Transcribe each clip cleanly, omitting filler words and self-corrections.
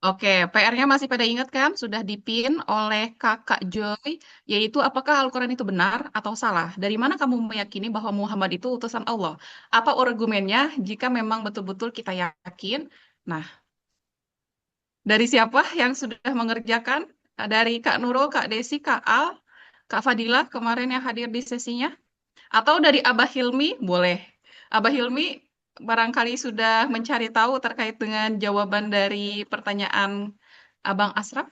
Oke, PR-nya masih pada ingat kan? Sudah dipin oleh Kakak Joy, yaitu apakah Al-Quran itu benar atau salah? Dari mana kamu meyakini bahwa Muhammad itu utusan Allah? Apa argumennya jika memang betul-betul kita yakin? Nah, dari siapa yang sudah mengerjakan? Dari Kak Nurul, Kak Desi, Kak Al, Kak Fadilah kemarin yang hadir di sesinya? Atau dari Abah Hilmi? Boleh. Abah Hilmi barangkali sudah mencari tahu terkait dengan jawaban dari pertanyaan Abang Asraf?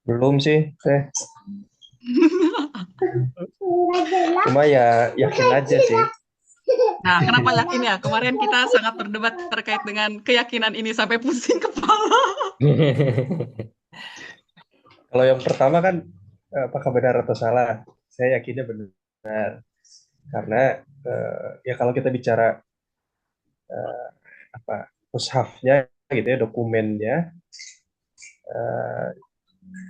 Belum sih, teh. Cuma ya yakin aja sih. Nah, kenapa yakin ya? Kemarin kita sangat berdebat terkait dengan keyakinan ini sampai pusing kepala. Kalau yang pertama kan apakah benar atau salah? Saya yakinnya benar karena ya kalau kita bicara eh, apa mushafnya gitu ya dokumennya eh,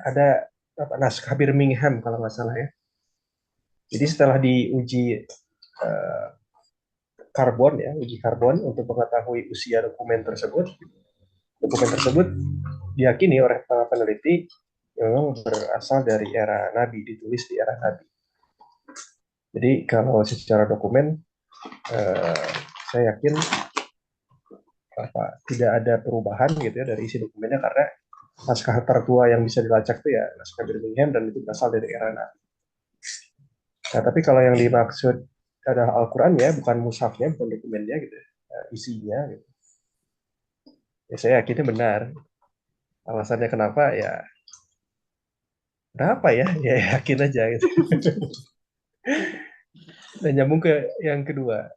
ada apa naskah Birmingham kalau nggak salah ya. Jadi setelah diuji eh, karbon ya, uji karbon untuk mengetahui usia dokumen tersebut diyakini oleh para peneliti yang memang berasal dari era Nabi, ditulis di era Nabi. Jadi kalau secara dokumen, eh, saya yakin apa tidak ada perubahan gitu ya dari isi dokumennya karena naskah tertua yang bisa dilacak itu ya naskah Birmingham dan itu berasal dari era Nabi. Nah, tapi kalau yang dimaksud adalah Al-Quran ya, bukan mushafnya, bukan dokumennya gitu, isinya gitu. Ya, saya yakinnya benar. Alasannya kenapa ya, kenapa ya? Ya yakin aja gitu. Dan nyambung ke yang kedua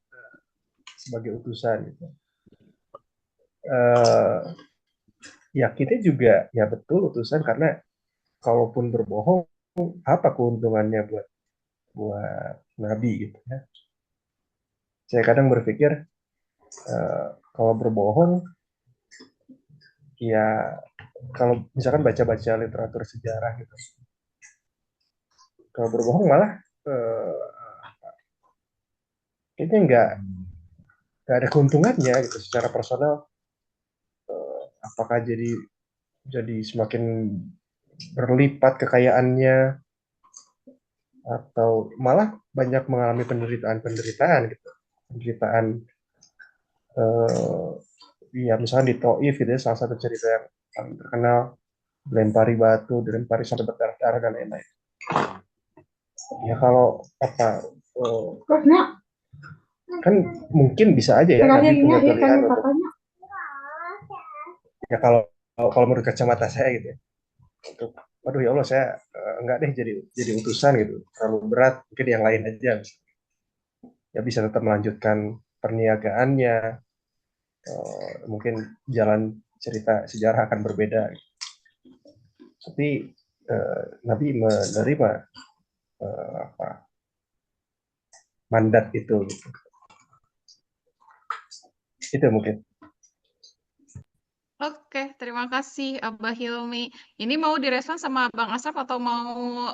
sebagai utusan gitu. Eh, yakinnya juga ya betul utusan karena kalaupun berbohong apa keuntungannya buat buat nabi gitu ya. Saya kadang berpikir kalau berbohong ya kalau misalkan baca-baca literatur sejarah gitu. Kalau berbohong malah eh, kayaknya nggak ada keuntungannya gitu secara personal. Apakah jadi semakin berlipat kekayaannya atau malah banyak mengalami penderitaan-penderitaan gitu. Penderitaan eh, ya misalnya di Taif gitu ya, salah satu cerita yang paling terkenal dilempari batu, dilempari sampai berdarah-darah dan lain-lain. Ya kalau apa kan mungkin bisa aja ya Nabi punya pilihan untuk ya kalau menurut kacamata saya gitu ya untuk waduh ya Allah saya enggak deh jadi utusan gitu terlalu berat mungkin yang lain aja ya bisa tetap melanjutkan perniagaannya mungkin jalan cerita sejarah akan berbeda tapi Nabi menerima apa mandat itu gitu. Itu mungkin. Oke, terima kasih Abah Hilmi. Ini mau direspon sama Bang Asraf atau mau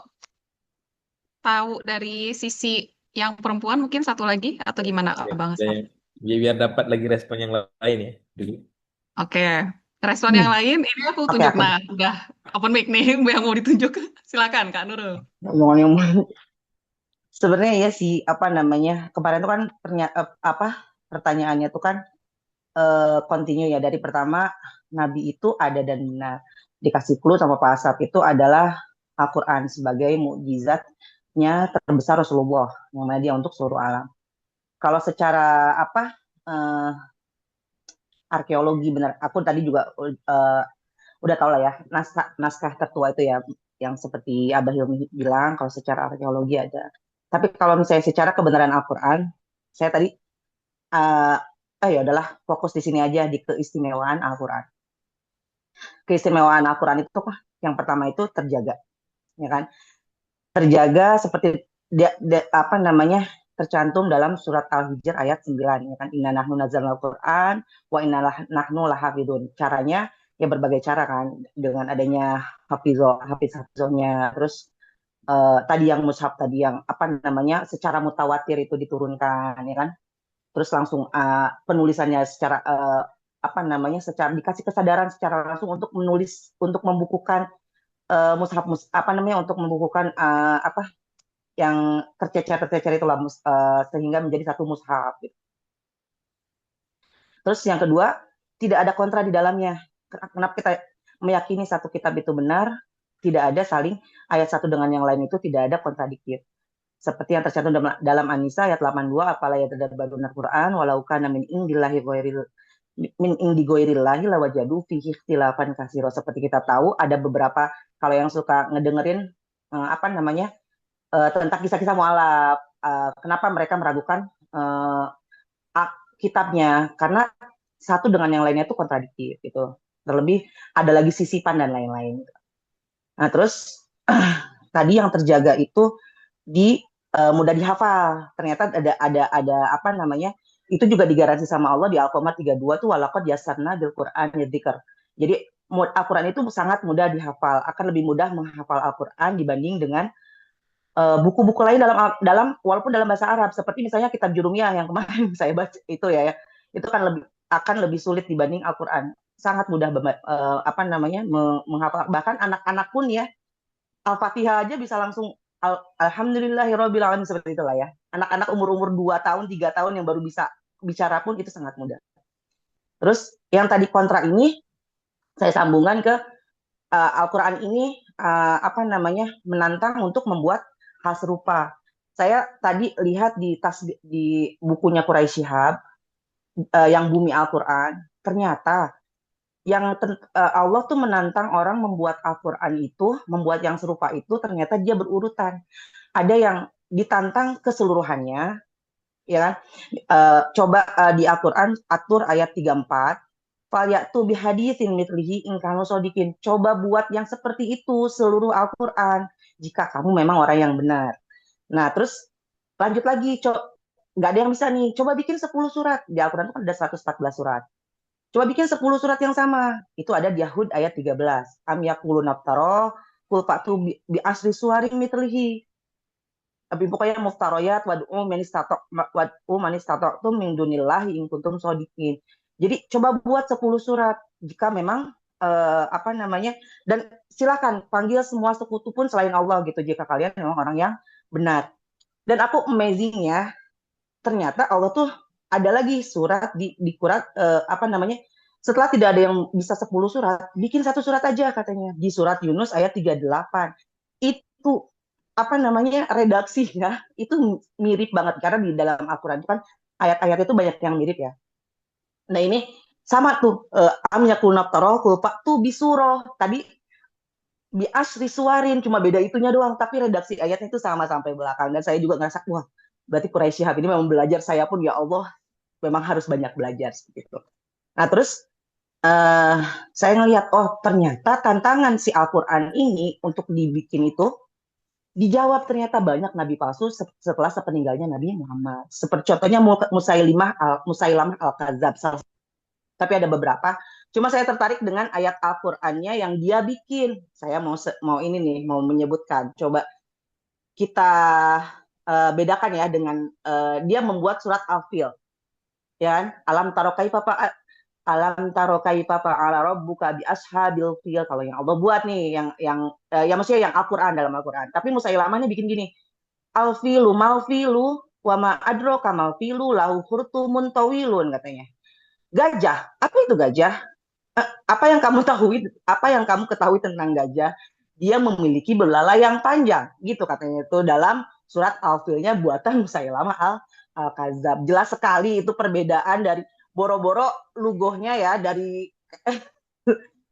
tahu dari sisi yang perempuan mungkin satu lagi atau gimana Ya, Bang Asraf? biar dapat lagi respon yang lain ya dulu. Oke, respon yang Hmm. lain ini aku Oke, tunjuk. aku Nah, udah open mic nih yang mau ditunjuk. Silakan Kak Nurul. ngomong-ngomong sebenarnya ya sih apa namanya kemarin tuh kan apa pertanyaannya tuh kan continue ya dari pertama Nabi itu ada dan benar dikasih clue sama Pak Asaf itu adalah Al-Quran sebagai mukjizatnya terbesar Rasulullah yang mana dia untuk seluruh alam. Kalau secara apa eh, arkeologi benar, aku tadi juga udah tau lah ya naskah naskah tertua itu ya yang seperti Abah Hilmi bilang kalau secara arkeologi ada. Tapi kalau misalnya secara kebenaran Al-Quran, saya tadi uh, ya adalah fokus di sini aja di keistimewaan Al-Quran. Keistimewaan Al-Quran itu apa? Yang pertama itu terjaga, ya kan? Terjaga seperti apa namanya tercantum dalam surat Al-Hijr ayat 9 ya kan inna nahnu nazzalna al-Qur'an wa inna nahnu lahafidun. Caranya ya berbagai cara kan dengan adanya hafizohnya terus tadi yang mushaf tadi yang apa namanya secara mutawatir itu diturunkan ya kan, terus langsung penulisannya secara apa namanya secara dikasih kesadaran secara langsung untuk menulis untuk membukukan mushaf apa namanya untuk membukukan apa yang tercecer-tercecer itulah sehingga menjadi satu mushaf gitu. Terus yang kedua, tidak ada kontra di dalamnya. Kenapa kita meyakini satu kitab itu benar? Tidak ada saling ayat satu dengan yang lain itu tidak ada kontradiktif. Seperti yang tercantum dalam An-Nisa ayat 82, apala yatadabbaruna Al-Qur'an walau kana min indillahi ghairil min indi ghairillahi lawajadu fihi ikhtilafan katsira. Seperti kita tahu ada beberapa kalau yang suka ngedengerin apa namanya tentang kisah-kisah mualaf, kenapa mereka meragukan kitabnya karena satu dengan yang lainnya itu kontradiktif gitu. Terlebih ada lagi sisipan dan lain-lain. Nah, terus tadi yang terjaga itu di mudah dihafal. Ternyata ada apa namanya? Itu juga digaransi sama Allah di Al-Qamar 32 tuh walaqad yasarna bil Qur'an dzikr. Jadi Al-Qur'an itu sangat mudah dihafal, akan lebih mudah menghafal Al-Qur'an dibanding dengan buku-buku lain dalam walaupun dalam bahasa Arab seperti misalnya kitab Jurumiyah yang kemarin saya baca itu ya itu kan akan lebih sulit dibanding Al-Qur'an. Sangat mudah apa namanya menghafal, bahkan anak-anak pun ya Al-Fatihah aja bisa langsung alhamdulillahirabbil alamin seperti itulah ya. Anak-anak umur-umur 2 tahun, 3 tahun yang baru bisa bicara pun itu sangat mudah. Terus yang tadi kontra ini saya sambungkan ke Al-Qur'an ini apa namanya menantang untuk membuat hal serupa. Saya tadi lihat di bukunya Quraisy Shihab yang Bumi Al-Qur'an, ternyata yang Allah tuh menantang orang membuat Al-Qur'an itu, membuat yang serupa itu ternyata dia berurutan. Ada yang ditantang keseluruhannya, ya kan? Coba di Al-Qur'an atur ayat 34, falyatu bihaditsin mitslihi in kanu shodiqin. Coba buat yang seperti itu seluruh Al-Qur'an jika kamu memang orang yang benar. Nah, terus lanjut lagi, nggak ada yang bisa nih. Coba bikin 10 surat. Di Al-Qur'an itu kan ada 114 surat. Coba bikin 10 surat yang sama. Itu ada di Yahud ayat 13. Am yaqulun naftara qul fa'tu bi asri suwarin mithlihi. Tapi pokoknya muftaroyat wad'u man istata'tum min dunillahi in kuntum shodiqin. Jadi coba buat 10 surat jika memang apa namanya, dan silakan panggil semua sekutu pun selain Allah gitu jika kalian memang orang yang benar. Dan aku amazingnya ternyata Allah tuh ada lagi surat di Quran apa namanya, setelah tidak ada yang bisa 10 surat, bikin satu surat aja katanya di surat Yunus ayat 38. Itu apa namanya redaksinya itu mirip banget karena di dalam Al-Qur'an itu kan ayat-ayat itu banyak yang mirip ya. Nah, ini sama tuh am yakuluna tarokul pak tuh bisuroh tadi bi asri suarin, cuma beda itunya doang tapi redaksi ayatnya itu sama sampai belakang, dan saya juga ngerasa wah berarti Quraisy Shihab ini memang belajar, saya pun ya Allah memang harus banyak belajar gitu. Nah, terus saya ngelihat oh ternyata tantangan si Al-Qur'an ini untuk dibikin itu dijawab ternyata banyak nabi palsu setelah sepeninggalnya Nabi Muhammad. Seperti contohnya Musailamah Al-Kadzab. Tapi ada beberapa. Cuma saya tertarik dengan ayat Al-Qur'annya yang dia bikin. Saya mau ini nih, mau menyebutkan. Coba kita bedakan ya dengan dia membuat surat Al-Fil. Ya, alam taro kaifa fa'ala rabbuka bi ashabil fil. Kalau yang Allah buat nih yang maksudnya yang Al-Qur'an, dalam Al-Qur'an. Tapi Musailamahnya bikin gini. Al-filu malfilu wa ma adraka malfilu lahu khurtumun tawilun katanya. Gajah, apa itu gajah? Apa yang kamu ketahui tentang gajah? Dia memiliki belalai yang panjang, gitu katanya itu dalam surat Al-Filnya buatan Musailamah Al-Kadzab. Jelas sekali itu perbedaan dari boro-boro lugohnya ya, dari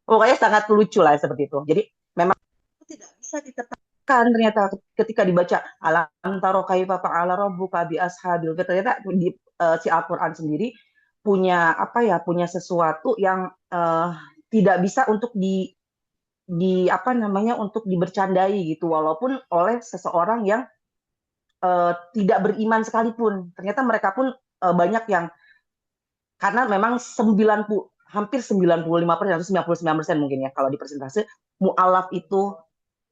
pokoknya sangat lucu lah seperti itu. Jadi memang tidak bisa ditekan ternyata ketika dibaca alam taro kaifa fa'ala rabbuka bi ashabil fil, ternyata si Al-Qur'an sendiri punya apa ya, punya sesuatu yang tidak bisa untuk di apa namanya untuk dibercandai gitu, walaupun oleh seseorang yang tidak beriman sekalipun. Ternyata mereka pun banyak yang karena memang hampir 95% atau 99% mungkin ya kalau di persentase mu'alaf itu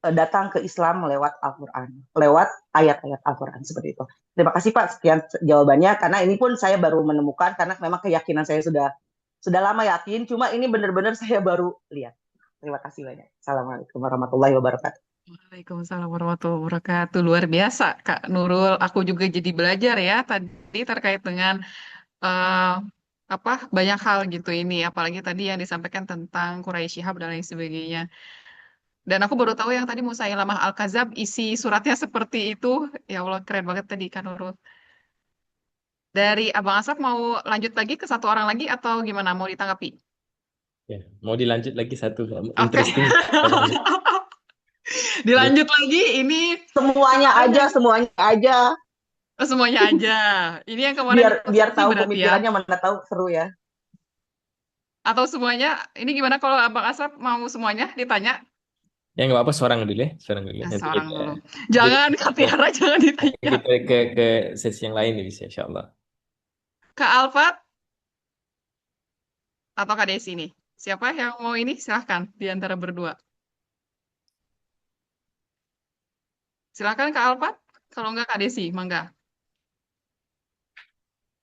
datang ke Islam lewat Al-Quran, lewat ayat-ayat Al-Quran seperti itu. Terima kasih Pak, sekian jawabannya. Karena ini pun saya baru menemukan, karena memang keyakinan saya sudah lama yakin, cuma ini benar-benar saya baru lihat. Terima kasih banyak. Assalamualaikum warahmatullahi wabarakatuh. Waalaikumsalam warahmatullahi wabarakatuh. Luar biasa, Kak Nurul. Aku juga jadi belajar ya tadi terkait dengan eh, apa banyak hal gitu ini, apalagi tadi yang disampaikan tentang Quraisy Shihab dan lain sebagainya. Dan aku baru tahu yang tadi Musailamah Al-Kadzab isi suratnya seperti itu. Ya Allah, keren banget tadi Kak Nurul. Dari Abang Asaf mau lanjut lagi ke satu orang lagi atau gimana? Mau ditanggapi? Ya, mau dilanjut lagi satu, Oke. interesting soalnya. Jadi, Dilanjut lagi ini Semuanya aja, semuanya aja. semuanya aja. Ini yang kemarin Biar biar diskusi tahu berarti ya. pemikirannya, mana tahu seru ya. Atau semuanya, ini gimana kalau Abang Asraf mau semuanya ditanya? ya nggak apa-apa, seorang dulu ya, seorang dulu. Nanti Seorang kita, dulu. jadi, Jangan Kak Tiara, jangan ditanya. kita ke sesi yang lain nih bisa, insya Allah. Kak Alfat atau Kak Desi nih? Siapa yang mau ini? Silahkan di antara berdua. Silahkan Kak Alfat. Kalau enggak Kak Desi, mangga.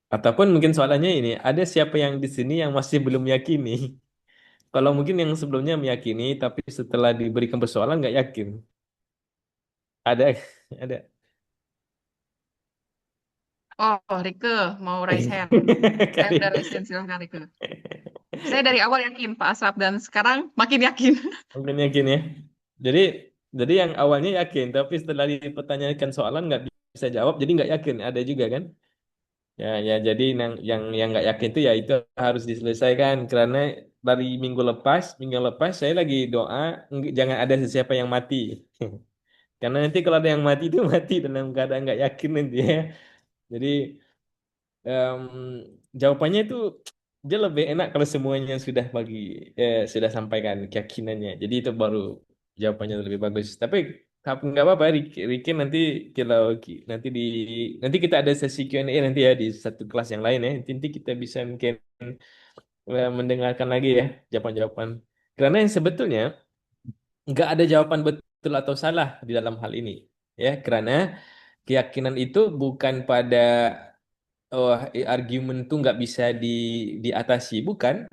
Ataupun mungkin soalannya ini, ada siapa yang di sini yang masih belum yakini? Kalau mungkin yang sebelumnya meyakini, tapi setelah diberikan persoalan nggak yakin. Ada, ada. Oh, Rike mau raise hand. Saya Kali. udah raise hand, silahkan Rike. Saya dari awal yakin Pak Asraf dan sekarang makin yakin. Mungkin yakin ya. Jadi, jadi yang awalnya yakin, tapi setelah dipertanyakan soalan nggak bisa jawab, jadi nggak yakin. Ada juga kan? Ya, ya. Jadi yang nggak yakin itu ya itu harus diselesaikan karena dari minggu lepas saya lagi doa jangan ada siapa yang mati. Karena nanti kalau ada yang mati itu mati dalam keadaan nggak yakin nanti ya. Jadi em, jawabannya itu dia lebih enak kalau semuanya sudah sudah sampaikan keyakinannya. Jadi itu baru jawabannya lebih bagus. Tapi nggak apa-apa, Ricky nanti kalau nanti kita ada sesi Q&A nanti ya di satu kelas yang lain ya. Nanti kita bisa mungkin mendengarkan lagi ya jawaban-jawaban. Karena yang sebetulnya nggak ada jawaban betul atau salah di dalam hal ini ya. Karena keyakinan itu bukan pada argumen itu nggak bisa diatasi, bukan.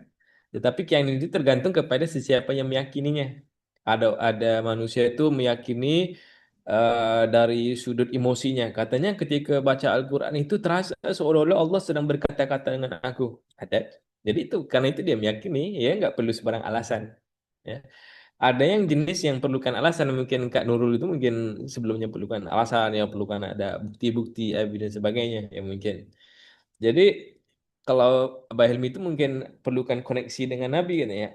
Tetapi keyakinan itu tergantung kepada siapa yang meyakininya. Ada manusia itu meyakini dari sudut emosinya. Katanya ketika baca Al-Quran itu terasa seolah-olah Allah sedang berkata-kata dengan aku. Ada. Jadi itu karena itu dia meyakini, ya nggak perlu sebarang alasan. Ya. Ada yang jenis yang perlukan alasan, mungkin Kak Nurul itu mungkin sebelumnya perlukan alasan, ya perlukan ada bukti-bukti, evidence sebagainya, ya mungkin. Jadi kalau Abah Helmi itu mungkin perlukan koneksi dengan Nabi kan ya.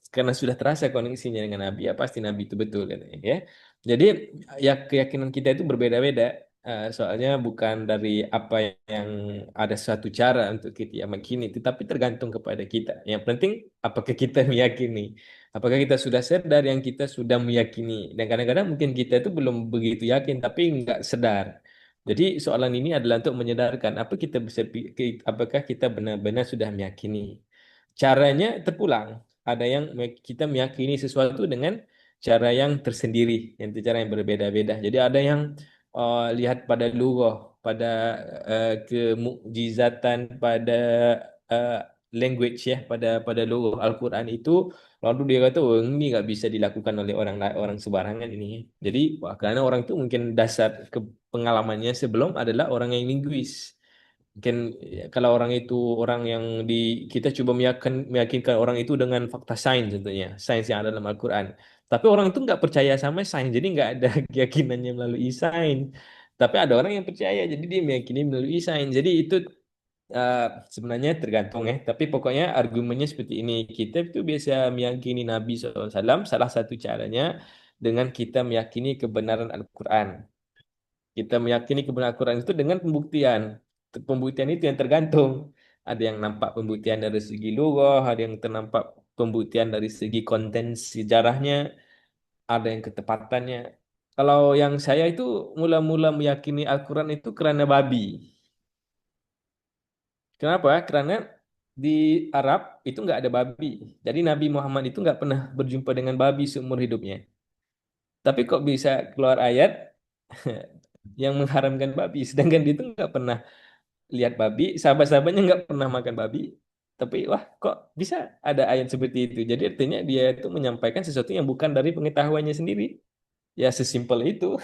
Karena sudah terasa koneksinya dengan Nabi, ya pasti Nabi itu betul kan ya. Jadi ya keyakinan kita itu berbeda-beda. Soalnya bukan dari apa yang ada suatu cara untuk kita yakini, tetapi tergantung kepada kita. Yang penting apakah kita meyakini, apakah kita sudah sadar yang kita sudah meyakini. Dan kadang-kadang mungkin kita itu belum begitu yakin, tapi nggak sadar. Jadi soalan ini adalah untuk menyadarkan apakah kita benar-benar sudah meyakini. Caranya terpulang. Ada yang kita meyakini sesuatu dengan cara yang tersendiri, yang cara yang berbeda-beda. Jadi ada yang lihat pada lughah, pada kemukjizatan, pada uh, language ya, pada lughah Al-Quran itu. Lalu dia kata, oh ini nggak bisa dilakukan oleh orang sembarangan ini. Jadi, wah, karena orang itu mungkin dasar pengalamannya sebelum adalah orang yang linguis. Mungkin ya, kalau orang itu orang yang kita coba meyakinkan orang itu dengan fakta sains tentunya, sains yang ada dalam Al-Quran. Tapi orang itu nggak percaya sama sains, jadi nggak ada keyakinannya melalui sains. Tapi ada orang yang percaya, jadi dia meyakini melalui sains. Jadi itu eh, sebenarnya tergantung ya. Tapi pokoknya argumennya seperti ini. Kita itu biasa meyakini Nabi SAW, salah satu caranya dengan kita meyakini kebenaran Al-Quran. Kita meyakini kebenaran Al-Quran itu dengan pembuktian. Pembuktian itu yang tergantung. Ada yang nampak pembuktian dari segi lughah, ada yang ternampak pembuktian dari segi konten sejarahnya, ada yang ketepatannya. Kalau yang saya itu mula-mula meyakini Al-Quran itu karena babi. Kenapa? Karena di Arab itu nggak ada babi. Jadi Nabi Muhammad itu nggak pernah berjumpa dengan babi seumur hidupnya. Tapi kok bisa keluar ayat yang mengharamkan babi, sedangkan dia itu nggak pernah lihat babi, sahabat-sahabatnya nggak pernah makan babi, tapi wah kok bisa ada ayat seperti itu. Jadi artinya dia itu menyampaikan sesuatu yang bukan dari pengetahuannya sendiri. Ya sesimpel itu.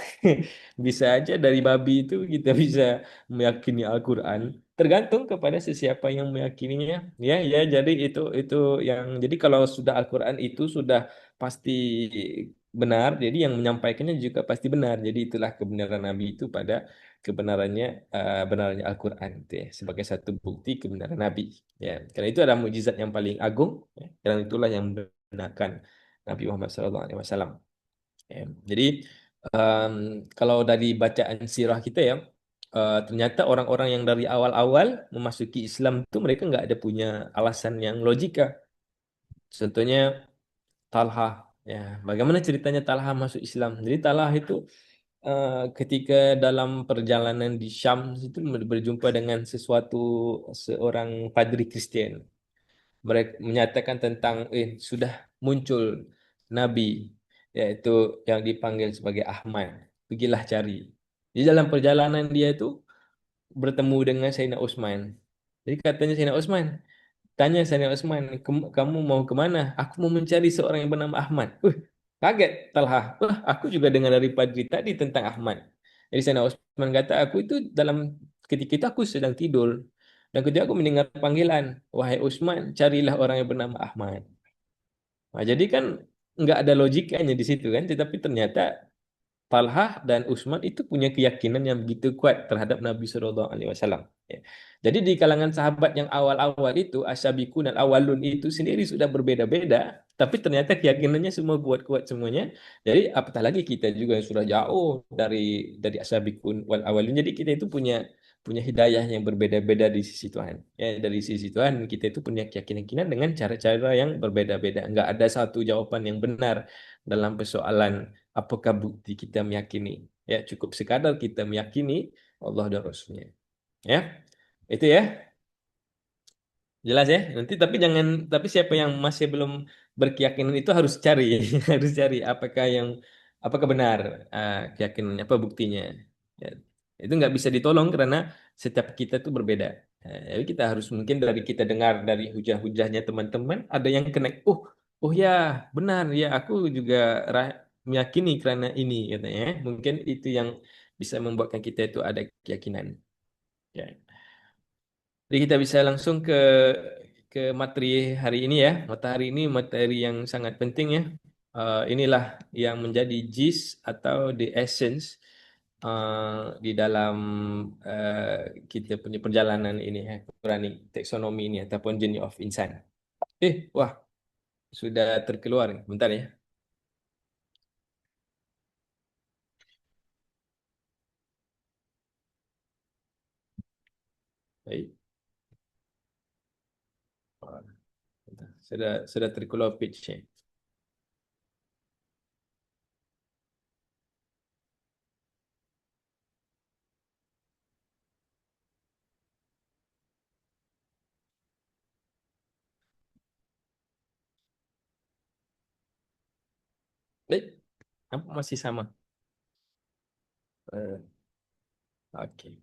Bisa aja dari babi itu kita bisa meyakini Al-Quran. Tergantung kepada sesiapa yang meyakininya. Ya, ya. Jadi itu yang. Jadi kalau sudah Al-Quran itu sudah pasti benar. Jadi yang menyampaikannya juga pasti benar. Jadi itulah kebenaran Nabi itu pada kebenarannya benarnya Al-Quran itu ya, sebagai satu bukti kebenaran Nabi. Ya, karena itu adalah mukjizat yang paling agung. Ya, dan itulah yang membenarkan Nabi Muhammad SAW. Ya. Jadi em, kalau dari bacaan sirah kita ya, ternyata orang-orang yang dari awal-awal memasuki Islam itu mereka nggak ada punya alasan yang logika. Contohnya Talha. Ya, bagaimana ceritanya Talha masuk Islam? Jadi Talha itu ketika dalam perjalanan di Syam itu berjumpa dengan seorang padri Kristen. Mereka menyatakan tentang sudah muncul nabi yaitu yang dipanggil sebagai Ahmad. Pergilah cari. Di dalam perjalanan dia itu bertemu dengan Sayyidina Utsman. Jadi katanya Sayyidina Utsman, tanya Sayyidina Utsman, kamu mau kemana? Aku mau mencari seorang yang bernama Ahmad. Kaget Talha. Wah, aku juga dengar dari Padri tadi tentang Ahmad. Jadi Sayyidina Utsman kata, aku itu dalam ketika itu aku sedang tidur. Dan ketika aku mendengar panggilan, wahai Utsman, carilah orang yang bernama Ahmad. Nah, jadi kan nggak ada logikanya di situ kan, tetapi ternyata Talha dan Utsman itu punya keyakinan yang begitu kuat terhadap Nabi Shallallahu Alaihi Wasallam. Ya. Jadi di kalangan sahabat yang awal-awal itu, asyabiku dan awalun itu sendiri sudah berbeda-beda, tapi ternyata keyakinannya semua kuat-kuat semuanya. Jadi apatah lagi kita juga yang sudah jauh dari asyabikun wal awalun. Jadi kita itu punya punya hidayah yang berbeda-beda di sisi Tuhan. Ya, dari sisi Tuhan kita itu punya keyakinan dengan cara-cara yang berbeda-beda. Enggak ada satu jawaban yang benar dalam persoalan apakah bukti kita meyakini. Ya, cukup sekadar kita meyakini Allah dan Rasulnya. Ya, itu ya. Jelas ya. Nanti tapi siapa yang masih belum berkeyakinan itu harus cari, harus cari apakah benar keyakinannya, apa buktinya. Ya. Itu nggak bisa ditolong karena setiap kita itu berbeda. Jadi kita harus mungkin dari kita dengar dari hujah-hujahnya teman-teman, ada yang kena, oh ya benar ya aku juga meyakini karena ini katanya. Mungkin itu yang bisa membuatkan kita itu ada keyakinan. Ya. Jadi kita bisa langsung ke materi hari ini ya. Materi ini materi yang sangat penting ya. Inilah yang menjadi gist atau the essence di dalam kita punya perjalanan ini ya, Quranic taksonomi ini ataupun journey of insan. Wah, sudah terkeluar nih. Bentar ya. Baik. Wah, bentar. Sudah terkeluar page-nya. Baik, nampak masih sama. Eh, Oke.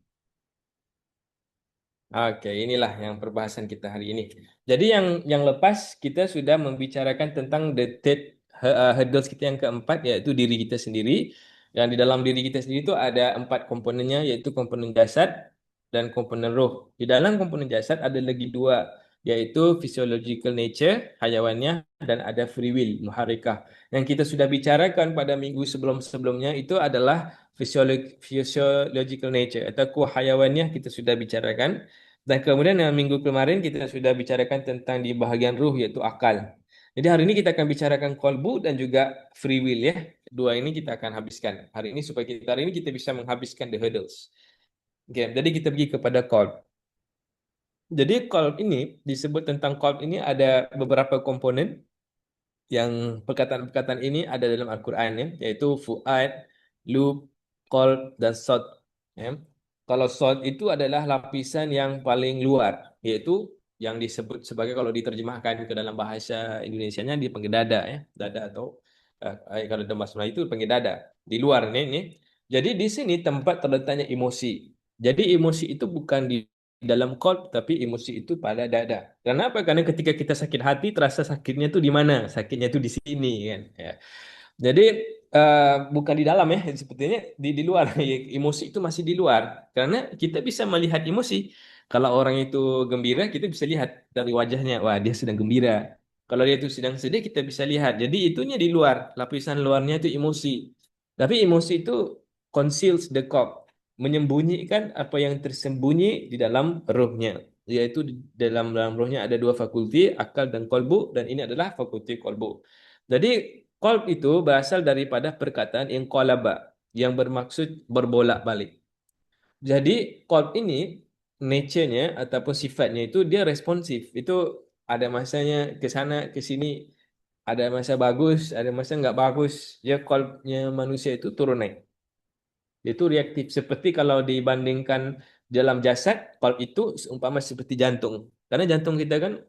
Oke, inilah yang perbahasan kita hari ini. Jadi yang lepas kita sudah membicarakan tentang the third hurdles kita yang keempat, yaitu diri kita sendiri. Yang di dalam diri kita sendiri itu ada 4 komponennya, yaitu komponen jasad dan komponen roh. Di dalam komponen jasad ada lagi 2, yaitu physiological nature, hayawannya, dan ada free will, muharikah. Yang kita sudah bicarakan pada minggu sebelum-sebelumnya itu adalah physiological nature atau kehayawannya kita sudah bicarakan. Dan kemudian yang minggu kemarin kita sudah bicarakan tentang di bahagian ruh yaitu akal. Jadi hari ini kita akan bicarakan kolbu dan juga free will ya. 2 ini kita akan habiskan. Hari ini supaya hari ini kita bisa menghabiskan the hurdles. Oke, jadi kita pergi kepada kolb. Jadi kolb ini disebut tentang kolb ini ada beberapa komponen yang perkataan-perkataan ini ada dalam Al-Quran ya, yaitu fuad, lub, qalb, dan sod. Ya. Kalau sod itu adalah lapisan yang paling luar, yaitu yang disebut sebagai kalau diterjemahkan ke dalam bahasa Indonesianya dipanggil dada ya, dada atau Kalau dalam bahasa Melayu itu panggil dada. Di luar ni. Jadi di sini tempat terletaknya emosi. Jadi emosi itu bukan di dalam qalb, tapi emosi itu pada dada. Kenapa? Karena ketika kita sakit hati, terasa sakitnya itu di mana? Sakitnya itu di sini kan. Ya. Jadi bukan di dalam ya, sepertinya di luar. Emosi itu masih di luar. Karena kita bisa melihat emosi. Kalau orang itu gembira, kita bisa lihat dari wajahnya, wah dia sedang gembira. Kalau dia itu sedang sedih, kita bisa lihat. Jadi itunya di luar, lapisan luarnya itu emosi. Tapi emosi itu conceals the core, menyembunyikan apa yang tersembunyi di dalam rohnya. Yaitu di dalam rohnya ada dua fakulti, akal dan kolbu, dan ini adalah fakulti kolbu. Jadi qalb itu berasal daripada perkataan inqalaba yang bermaksud berbolak-balik. Jadi qalb ini nature-nya ataupun sifatnya itu dia responsif. Itu ada masanya ke sana ke sini, ada masa bagus, ada masa nggak bagus. Dia qalbnya manusia itu turun naik. Itu reaktif seperti kalau dibandingkan dalam jasad, qalb itu seumpama seperti jantung. Karena jantung kita kan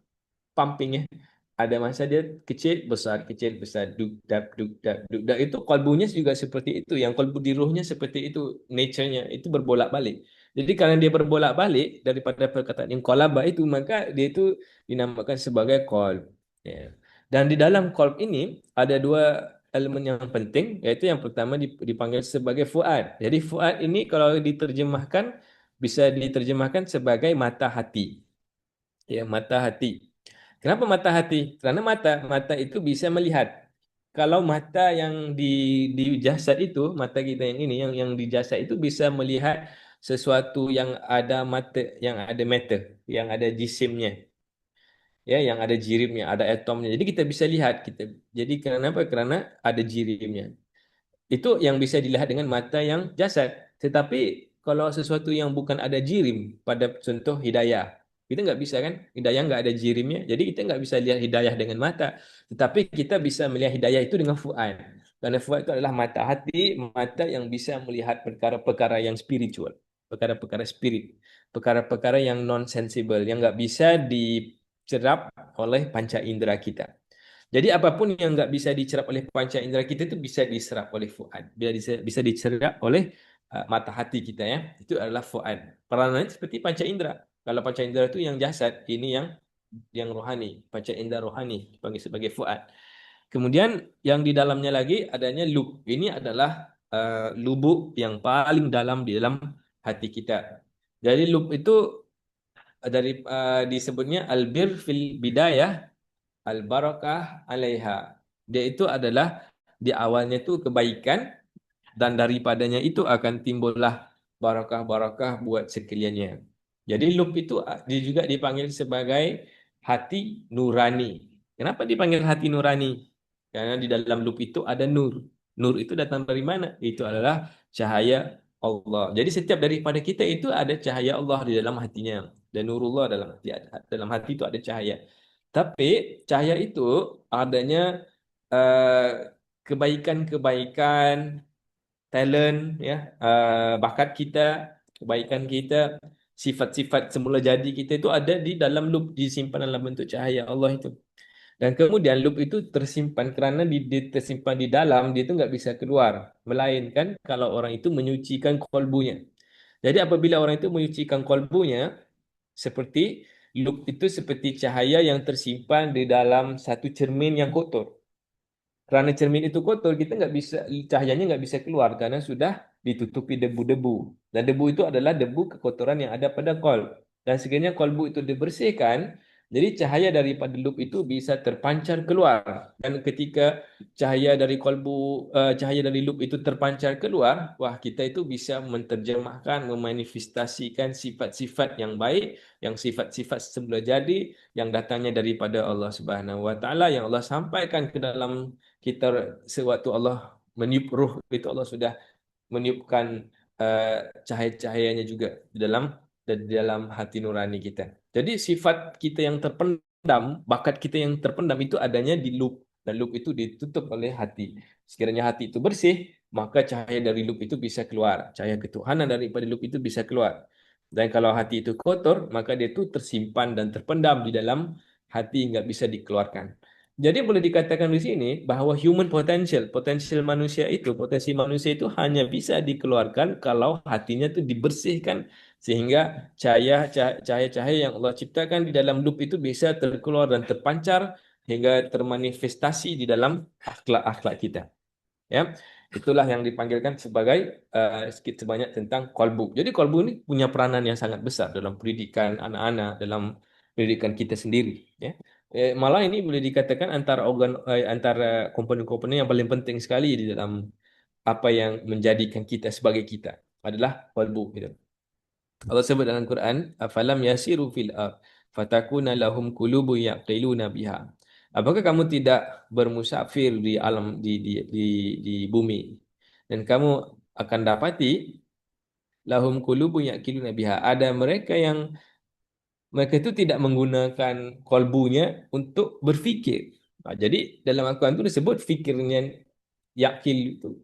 pumping ya. Ada masa dia kecil besar, duk dap itu kalbunya juga seperti itu. Yang kalbu di ruhnya seperti itu, nature-nya itu berbolak-balik. Jadi karena dia berbolak-balik daripada perkataan yang qalaba itu, maka dia itu dinamakan sebagai qalb. Ya. Dan di dalam qalb ini ada dua elemen yang penting, yaitu yang pertama dipanggil sebagai fuad. Jadi fuad ini kalau diterjemahkan bisa diterjemahkan sebagai mata hati. Ya, mata hati. Kenapa mata hati? Kerana mata itu bisa melihat. Kalau mata yang di jasad itu, mata kita yang ini, yang di jasad itu bisa melihat sesuatu yang ada mata, yang ada matter, yang ada jisimnya, ya, yang ada jirimnya, ada atomnya. Jadi kita bisa lihat kita. Jadi kenapa? Kerana ada jirimnya. Itu yang bisa dilihat dengan mata yang jasad. Tetapi kalau sesuatu yang bukan ada jirim, pada contoh hidayah, kita nggak bisa kan? Hidayah nggak ada jirimnya, jadi kita nggak bisa lihat hidayah dengan mata. Tetapi kita bisa melihat hidayah itu dengan fuad. Karena fuad itu adalah mata hati, mata yang bisa melihat perkara-perkara yang spiritual, perkara-perkara spirit, perkara-perkara yang non-sensible, yang nggak bisa dicerap oleh panca indera kita. Jadi apapun yang nggak bisa dicerap oleh panca indera kita itu bisa diserap oleh fuad, bisa dicerap oleh mata hati kita ya. Itu adalah fuad. Peranannya seperti panca indera. Kalau panca indera itu yang jasad, ini yang rohani, panca indera rohani dipanggil sebagai fuad. Kemudian yang di dalamnya lagi adanya lub. Ini adalah lubuk yang paling dalam di dalam hati kita. Jadi lub itu disebutnya albir fil bidayah al-barakah alaiha. Dia itu adalah di awalnya itu kebaikan dan daripadanya itu akan timbullah barakah-barakah buat sekaliannya. Jadi lub itu dia juga dipanggil sebagai hati nurani. Kenapa dipanggil hati nurani? Karena di dalam lub itu ada nur. Nur itu datang dari mana? Itu adalah cahaya Allah. Jadi setiap daripada kita itu ada cahaya Allah di dalam hatinya. Dan nurullah dalam hati itu ada cahaya. Tapi cahaya itu adanya eh, kebaikan-kebaikan, talent, ya, bakat kita, kebaikan kita, sifat-sifat semula jadi kita itu ada di dalam loop, disimpan dalam bentuk cahaya Allah itu. Dan kemudian loop itu tersimpan kerana tersimpan di dalam, dia itu nggak bisa keluar. Melainkan kalau orang itu menyucikan kolbunya. Jadi apabila orang itu menyucikan kolbunya, seperti loop itu seperti cahaya yang tersimpan di dalam satu cermin yang kotor. Kerana cermin itu kotor, kita nggak bisa, cahayanya nggak bisa keluar karena sudah ditutupi debu-debu. Dan debu itu adalah debu kekotoran yang ada pada kolb. Dan sekiranya kolbu itu dibersihkan, jadi cahaya daripada loop itu bisa terpancar keluar. Dan ketika cahaya dari loop itu terpancar keluar, wah kita itu bisa menterjemahkan, memanifestasikan sifat-sifat yang baik, yang sifat-sifat semula jadi, yang datangnya daripada Allah Subhanahu Wa Taala, yang Allah sampaikan ke dalam kita sewaktu Allah meniup ruh itu, Allah sudah meniupkan cahaya-cahayanya juga di dalam hati nurani kita. Jadi sifat kita yang terpendam, bakat kita yang terpendam itu adanya di loop, dan loop itu ditutup oleh hati. Sekiranya hati itu bersih, maka cahaya dari loop itu bisa keluar, cahaya ketuhanan daripada loop itu bisa keluar. Dan kalau hati itu kotor, maka dia itu tersimpan dan terpendam di dalam hati, nggak bisa dikeluarkan. Jadi boleh dikatakan di sini bahwa human potential, potensi manusia itu hanya bisa dikeluarkan kalau hatinya itu dibersihkan sehingga cahaya-cahaya yang Allah ciptakan di dalam loop itu bisa terkeluar dan terpancar hingga termanifestasi di dalam akhlak-akhlak kita. Ya, itulah yang dipanggilkan sebagai sedikit sebanyak tentang kolbu. Jadi kolbu ini punya peranan yang sangat besar dalam pendidikan anak-anak, dalam pendidikan kita sendiri. Ya. Malah ini boleh dikatakan antara komponen-komponen yang paling penting sekali di dalam apa yang menjadikan kita sebagai kita adalah qalbu gitu. Allah sebut dalam Quran, afalam yasiru fil ard fatakuna lahum qulubun yaqiluna biha. Apakah kamu tidak bermusafir di alam di bumi dan kamu akan dapati lahum qulubun yaqiluna biha. Ada mereka itu tidak menggunakan kolbunya untuk berfikir. Jadi dalam Al-Quran itu disebut fikirnya yakil itu.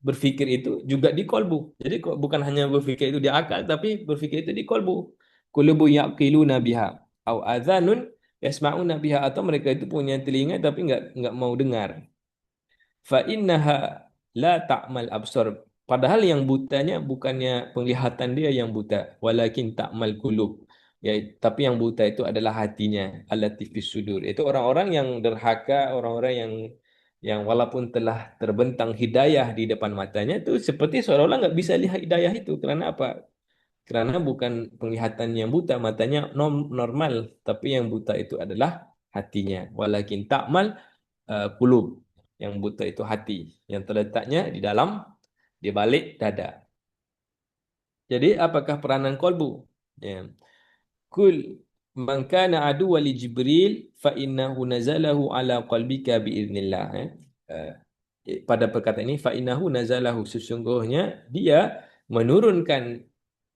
Berfikir itu juga di kolbu. Jadi bukan hanya berfikir itu di akal, tapi berfikir itu di kolbu. Qulubu yaqiluna biha. Au adhanun yasma'una biha. Atau mereka itu punya telinga tapi nggak mau dengar. Fa innaha la ta'mal absar. Padahal yang butanya bukannya penglihatan dia yang buta, walakin ta'mal qulub. Ya, tapi yang buta itu adalah hatinya, allati fis sudur. Itu orang-orang yang derhaka, orang-orang yang walaupun telah terbentang hidayah di depan matanya itu seperti seolah-olah nggak bisa lihat hidayah itu. Karena apa? Karena bukan penglihatan yang buta, matanya normal, tapi yang buta itu adalah hatinya. Walakin ta'mal qulub. Yang buta itu hati yang terletaknya di balik dada. Jadi apakah peranan kolbu? Ya. Kul man kana aduwwan li Jibril fa innahu nazalahu ala qalbika biiznillah. Pada perkataan ini fa innahu nazalahu, sesungguhnya dia menurunkan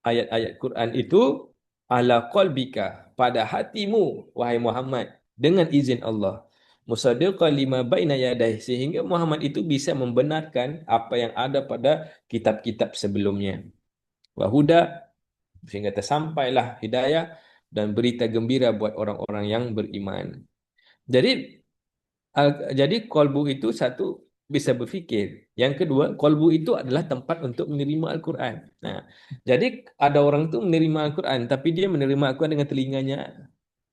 ayat-ayat Quran itu ala qalbika, pada hatimu wahai Muhammad, dengan izin Allah. Musaddiqan lima baina yadayhi, sehingga Muhammad itu bisa membenarkan apa yang ada pada kitab-kitab sebelumnya. Wahuda, sehingga tersampailah hidayah dan berita gembira buat orang-orang yang beriman. Jadi jadi kolbu itu satu, bisa berfikir. Yang kedua, kolbu itu adalah tempat untuk menerima Al-Quran. Nah, jadi ada orang tu menerima Al-Quran, tapi dia menerima Al-Quran dengan telinganya,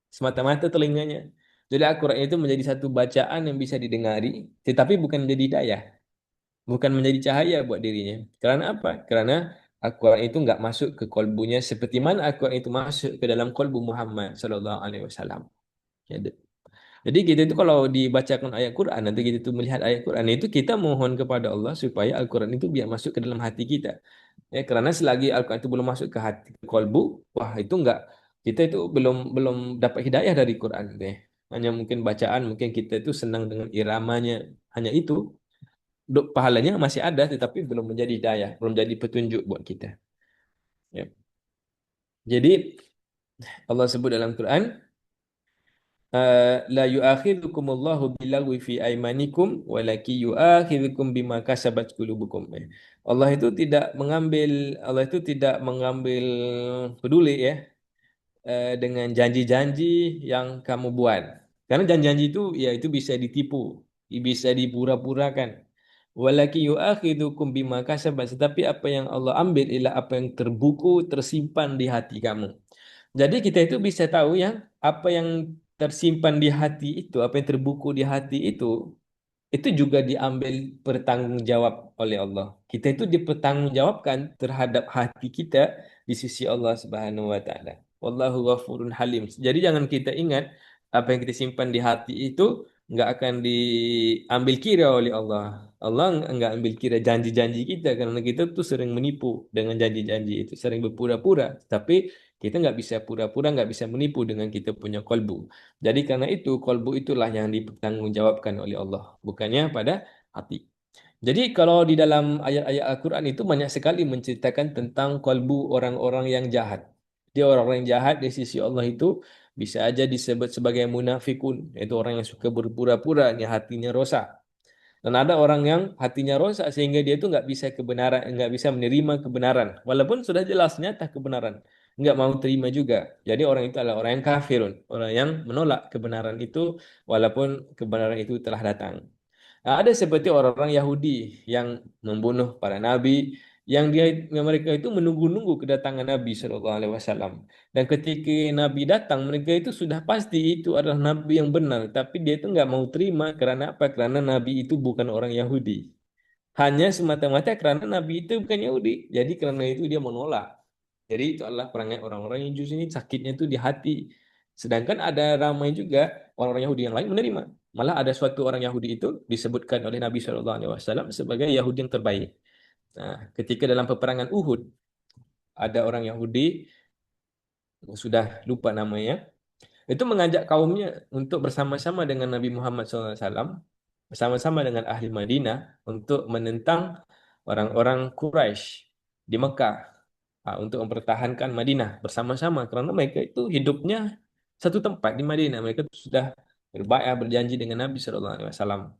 semata-mata telinganya. Jadi Al-Quran itu menjadi satu bacaan yang bisa didengari, tetapi bukan menjadi hidayah, bukan menjadi cahaya buat dirinya. Kerana apa? Kerana Al-Quran itu enggak masuk ke kolbunya seperti mana Al-Quran itu masuk ke dalam kolbu Muhammad sallallahu alaihi wasallam. Jadi kita itu kalau dibacakan ayat Quran, nanti kita itu melihat ayat Quran itu, kita mohon kepada Allah supaya Al-Quran itu biar masuk ke dalam hati kita. Ya, kerana selagi Al-Quran itu belum masuk ke hati, ke kolbu, wah itu enggak, kita itu belum belum dapat hidayah dari Quran deh. Hanya mungkin bacaan, mungkin kita itu senang dengan iramanya, hanya itu. Pahalanya masih ada, tetapi belum menjadi hidayah, belum jadi petunjuk buat kita. Ya. Jadi Allah sebut dalam Quran, la yu'akhidhukumullahu billaghwi fi aymanikum walaki yu'akhidhukum bima kasabat qulubukum. Allah itu tidak mengambil peduli ya dengan janji-janji yang kamu buat. Karena janji-janji itu ya itu bisa ditipu, bisa dipura-purakan. Walaki yu'akhidhukum bima kasabat, tetapi apa yang Allah ambil ialah apa yang terbuku, tersimpan di hati kamu. Jadi kita itu bisa tahu yang apa yang tersimpan di hati itu, apa yang terbuku di hati itu juga diambil bertanggungjawab oleh Allah. Kita itu dipertanggungjawabkan terhadap hati kita di sisi Allah Subhanahu wa taala. Wallahu ghafurun halim. Jadi jangan kita ingat apa yang kita simpan di hati itu enggak akan diambil kira oleh Allah. Allah enggak ambil kira janji-janji kita, karena kita tuh sering menipu dengan janji-janji itu, sering berpura-pura. Tapi kita nggak bisa pura-pura, nggak bisa menipu dengan kita punya kolbu. Jadi karena itu, kolbu itulah yang dipertanggungjawabkan oleh Allah, bukannya pada hati. Jadi kalau di dalam ayat-ayat Al-Quran itu banyak sekali menceritakan tentang kolbu orang-orang yang jahat. Dia orang-orang yang jahat di sisi Allah itu bisa aja disebut sebagai munafikun, yaitu orang yang suka berpura-pura, yang hatinya rosak. Dan ada orang yang hatinya rosak sehingga dia itu nggak bisa kebenaran, nggak bisa menerima kebenaran, walaupun sudah jelas nyata kebenaran. nggak mau terima juga. Jadi orang itu adalah orang yang kafirun, orang yang menolak kebenaran itu walaupun kebenaran itu telah datang. Nah, ada seperti orang-orang Yahudi yang membunuh para nabi, yang mereka itu menunggu-nunggu kedatangan Nabi Shallallahu Alaihi Wasallam. Dan ketika Nabi datang, mereka itu sudah pasti itu adalah Nabi yang benar, tapi dia itu nggak mau terima karena apa? Karena Nabi itu bukan orang Yahudi. Hanya semata-mata karena Nabi itu bukan Yahudi. Jadi karena itu dia menolak. Jadi itu adalah perangai orang-orang yang justru ini sakitnya itu di hati. Sedangkan ada ramai juga orang-orang Yahudi yang lain menerima. Malah ada suatu orang Yahudi itu disebutkan oleh Nabi Shallallahu Alaihi Wasallam sebagai Yahudi yang terbaik. Nah, ketika dalam peperangan Uhud ada orang Yahudi, sudah lupa namanya, itu mengajak kaumnya untuk bersama-sama dengan Nabi Muhammad SAW, bersama-sama dengan ahli Madinah untuk menentang orang-orang Quraisy di Mekah, untuk mempertahankan Madinah bersama-sama karena mereka itu hidupnya satu tempat di Madinah. Mereka itu sudah berbaiat berjanji dengan Nabi SAW.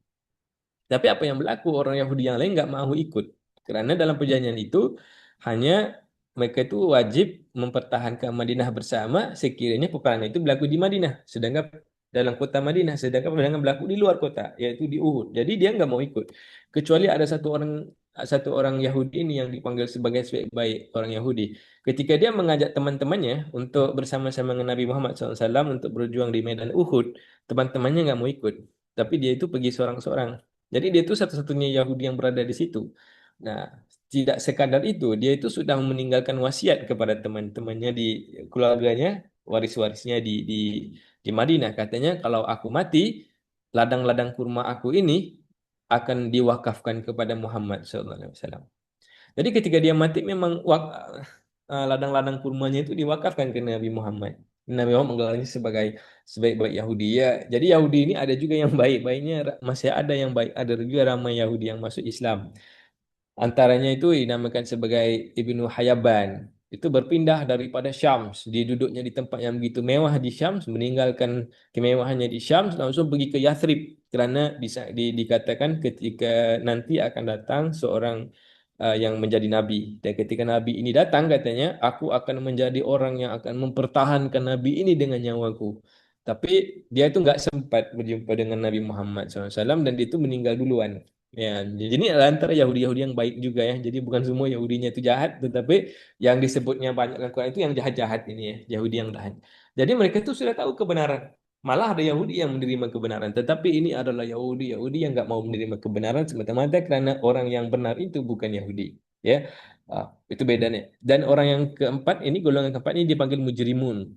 Tapi apa yang berlaku? Orang Yahudi yang lain nggak mau ikut. Karena dalam perjanjian itu hanya mereka itu wajib mempertahankan Madinah bersama sekiranya peperangan itu berlaku di Madinah. Sedangkan dalam kota Madinah, sedangkan peperangan berlaku di luar kota, yaitu di Uhud. Jadi dia nggak mau ikut. Kecuali ada satu orang Yahudi ini yang dipanggil sebagai sebaik-baik orang Yahudi. Ketika dia mengajak teman-temannya untuk bersama-sama dengan Nabi Muhammad SAW untuk berjuang di medan Uhud, teman-temannya nggak mau ikut. Tapi dia itu pergi seorang-seorang. Jadi dia itu satu-satunya Yahudi yang berada di situ. Nah, tidak sekadar itu, dia itu sudah meninggalkan wasiat kepada teman-temannya di keluarganya, waris-warisnya di Madinah. Katanya, kalau aku mati, ladang-ladang kurma aku ini akan diwakafkan kepada Muhammad SAW. Jadi ketika dia mati memang ladang-ladang kurmanya itu diwakafkan ke Nabi Muhammad. Nabi Muhammad menggelarnya sebagai sebaik-baik Yahudi. Ya, jadi Yahudi ini ada juga yang baik-baiknya, masih ada yang baik, ada juga ramai Yahudi yang masuk Islam. Antaranya itu dinamakan sebagai Ibnu Hayyaban. Itu berpindah daripada Syams, diduduknya di tempat yang begitu mewah di Syams, meninggalkan kemewahannya di Syams, langsung pergi ke Yathrib. Karena dikatakan ketika nanti akan datang seorang yang menjadi nabi. Dan ketika nabi ini datang, katanya, aku akan menjadi orang yang akan mempertahankan nabi ini dengan nyawaku. Tapi dia itu nggak sempat berjumpa dengan Nabi Muhammad SAW dan dia itu meninggal duluan. Ya, jadi antara Yahudi-Yahudi yang baik juga ya. Jadi bukan semua Yahudinya itu jahat, tetapi yang disebutnya banyak dalam Quran itu yang jahat-jahat ini ya, Yahudi yang jahat. Jadi mereka itu sudah tahu kebenaran. Malah ada Yahudi yang menerima kebenaran, tetapi ini adalah Yahudi yang nggak mau menerima kebenaran semata-mata karena orang yang benar itu bukan Yahudi. Ya, itu bedanya. Dan orang yang keempat ini, golongan keempat ini dipanggil mujrimun.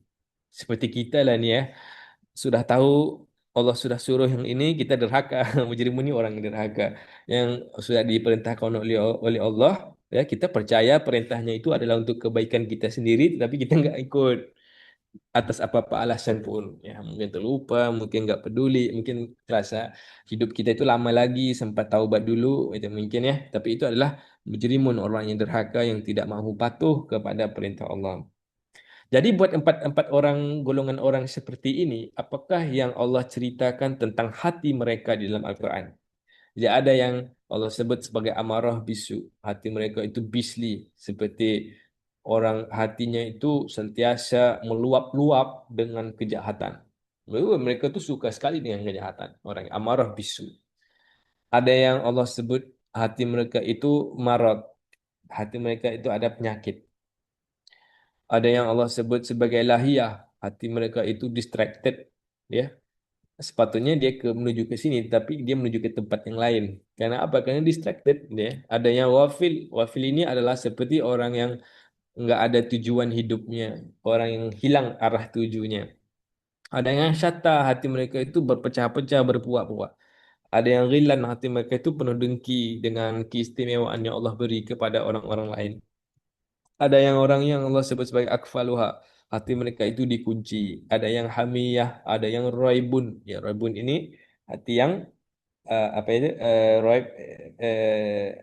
Seperti kita lah nih ya, sudah tahu Allah sudah suruh yang ini, kita derhaka. Mujrimun ini orang yang derhaka yang sudah diperintahkan oleh Allah, ya kita percaya perintahnya itu adalah untuk kebaikan kita sendiri, tapi kita nggak ikut atas apa-apa alasan pun. Ya mungkin terlupa, mungkin nggak peduli, mungkin terasa hidup kita itu lama lagi, sempat taubat dulu, itu mungkin ya. Tapi itu adalah mujrimun, orang yang derhaka yang tidak mahu patuh kepada perintah Allah. Jadi buat empat orang golongan orang seperti ini, apakah yang Allah ceritakan tentang hati mereka di dalam Al-Quran? Jadi ada yang Allah sebut sebagai amarah bisu. Hati mereka itu bisli. Seperti orang hatinya itu sentiasa meluap-luap dengan kejahatan. Mereka tuh suka sekali dengan kejahatan. Orang yang amarah bisu. Ada yang Allah sebut hati mereka itu marad. Hati mereka itu ada penyakit. Ada yang Allah sebut sebagai lahiyah. Hati mereka itu distracted. Ya, sepatutnya dia menuju ke sini, tapi dia menuju ke tempat yang lain. Karena apa? Karena distracted. Ya. Ada yang wafil. Wafil ini adalah seperti orang yang nggak ada tujuan hidupnya. Orang yang hilang arah tujuannya. Ada yang syata, hati mereka itu berpecah-pecah, berpuak-puak. Ada yang ghilan, hati mereka itu penuh dengki dengan keistimewaan yang Allah beri kepada orang-orang lain. Ada yang orang yang Allah sebut sebagai akfaluha. Hati mereka itu dikunci. Ada yang hamiyah, ada yang roibun. Ya, roibun ini hati yang apa itu? Roib,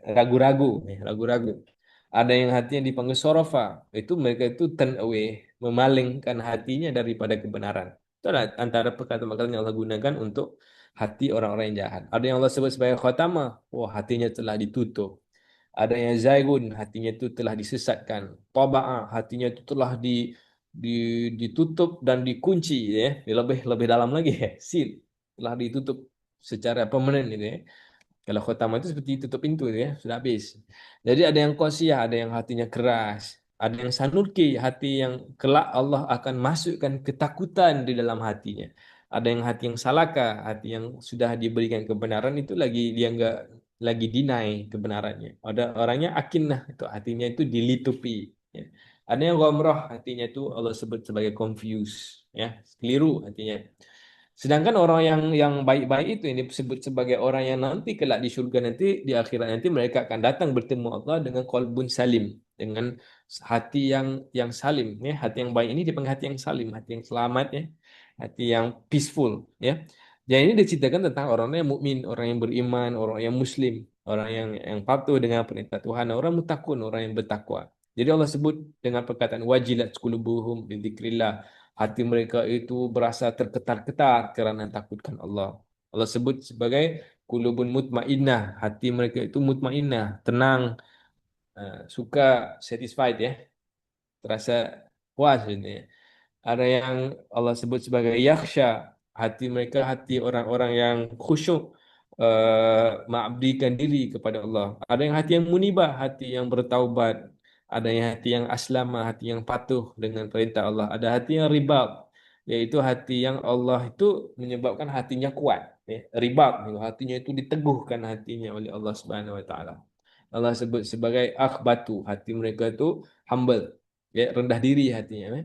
ragu-ragu. Ragu-ragu. Ada yang hati yang dipanggil sorofa. Itu mereka itu turn away. Memalingkan hatinya daripada kebenaran. Itu adalah antara perkataan-perkataan yang Allah gunakan untuk hati orang-orang yang jahat. Ada yang Allah sebut sebagai khotama. Wah, hatinya telah ditutup. Ada yang zaigun, hatinya itu telah disesatkan. Taba'a, hatinya itu telah di, ditutup dan dikunci, ya. Lebih lebih dalam lagi, ya. Seal, telah ditutup secara permanen, gitu, ya. Kalau khotamah itu seperti tutup pintu, gitu, ya, sudah habis. Jadi ada yang qasiyah, ada yang hatinya keras, ada yang sanurki, hati yang kelak Allah akan masukkan ketakutan di dalam hatinya. Ada yang hati yang salaka, hati yang sudah diberikan kebenaran itu lagi dia enggak lagi deny kebenarannya. Ada orangnya akinah, itu hatinya itu dilitupi, ya. Ada yang ghamrah, hatinya itu Allah sebut sebagai confused, ya, keliru hatinya. Sedangkan orang yang baik-baik itu ini disebut sebagai orang yang nanti kelak di surga, nanti di akhirat nanti mereka akan datang bertemu Allah dengan qalbun salim, dengan hati yang salim, ya. Hati yang baik ini dipanggil hati yang salim, hati yang selamat, ya. Hati yang peaceful, ya. Jadi ini diceritakan tentang orang yang mukmin, orang yang beriman, orang yang muslim, orang yang patuh dengan perintah Tuhan, orang mutakun, orang yang bertakwa. Jadi Allah sebut dengan perkataan wajilat qulubuhum bi dzikrillah. Hati mereka itu berasa terketar-ketar kerana takutkan Allah. Allah sebut sebagai kulubun mutmainnah. Hati mereka itu mutmainnah, tenang, suka, satisfied, ya. Terasa puas ini. Ada yang Allah sebut sebagai yakhsha. Hati mereka hati orang-orang yang khusyuk, mengabdikan diri kepada Allah. Ada yang hati yang munibah, hati yang bertaubat. Ada yang hati yang aslama, hati yang patuh dengan perintah Allah. Ada hati yang ribat, yaitu hati yang Allah itu menyebabkan hatinya kuat. Ya. Ribat, hatinya itu diteguhkan hatinya oleh Allah Subhanahu Wa Taala. Allah sebut sebagai akhbatu, hati mereka itu humble, ya, rendah diri hatinya, ya.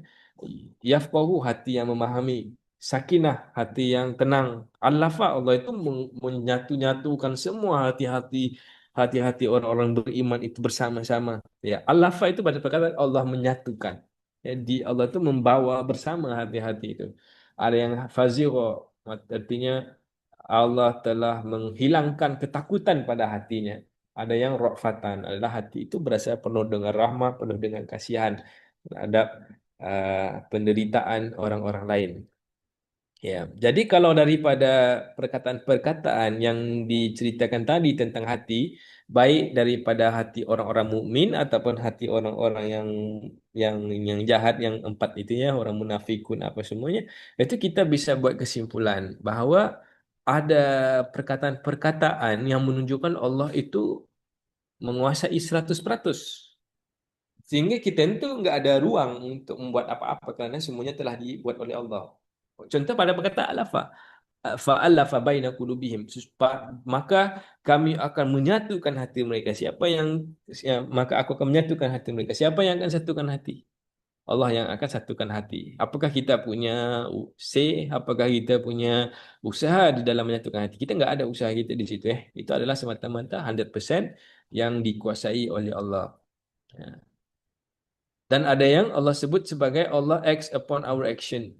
Yafqahu, hati yang memahami. Sakinah, hati yang tenang. Al-Lafa, Allah itu menyatu-nyatukan semua hati-hati orang-orang beriman itu bersama-sama. Ya, Al-Lafa itu pada perkataan Allah menyatukan. Jadi Allah itu membawa bersama hati-hati itu. Ada yang faziro, artinya Allah telah menghilangkan ketakutan pada hatinya. Ada yang rofatan, adalah hati itu berasa penuh dengan rahmat, penuh dengan kasihan terhadap penderitaan orang-orang lain. Ya, jadi kalau daripada perkataan-perkataan yang diceritakan tadi tentang hati, baik daripada hati orang-orang mukmin ataupun hati orang-orang yang jahat, yang empat itu, ya, orang munafikun apa semuanya, itu kita bisa buat kesimpulan bahawa ada perkataan-perkataan yang menunjukkan Allah itu menguasai 100%. Sehingga kita itu nggak ada ruang untuk membuat apa-apa kerana semuanya telah dibuat oleh Allah. Contoh pada perkataan alafa, fa'alafa baina qulubihim, maka kami akan menyatukan hati mereka. Maka aku akan menyatukan hati mereka. Siapa yang akan satukan hati? Allah yang akan satukan hati. Apakah kita punya apakah kita punya usaha di dalam menyatukan hati? Kita nggak ada usaha kita di situ, ya. Itu adalah semata-mata 100% yang dikuasai oleh Allah. Ya. Dan ada yang Allah sebut sebagai Allah acts upon our action.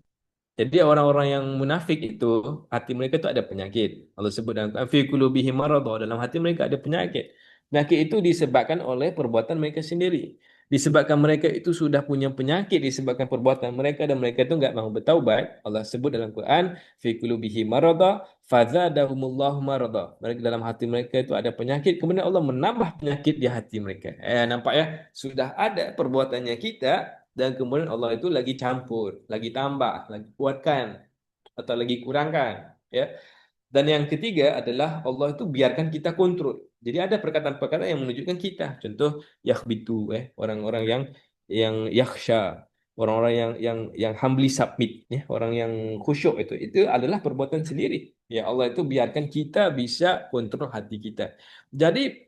Jadi orang-orang yang munafik itu, hati mereka itu ada penyakit. Allah sebut dalam Quran, fi qulubihim maradun, dalam hati mereka ada penyakit. Penyakit itu disebabkan oleh perbuatan mereka sendiri. Disebabkan mereka itu sudah punya penyakit disebabkan perbuatan mereka dan mereka itu enggak mahu bertaubat. Allah sebut dalam Quran, fi qulubihim maradun fazadahumullahu marada. Mereka dalam hati mereka itu ada penyakit, kemudian Allah menambah penyakit di hati mereka. Nampak, ya? Sudah ada perbuatannya kita, dan kemudian Allah itu lagi campur, lagi tambah, lagi kuatkan atau lagi kurangkan, ya. Dan yang ketiga adalah Allah itu biarkan kita kontrol. Jadi ada perkataan-perkataan yang menunjukkan kita. Contoh yakhbitu, orang-orang yang yakhsha, orang-orang yang humbly submit, ya, orang yang khusyuk itu adalah perbuatan sendiri. Ya, Allah itu biarkan kita bisa kontrol hati kita. Jadi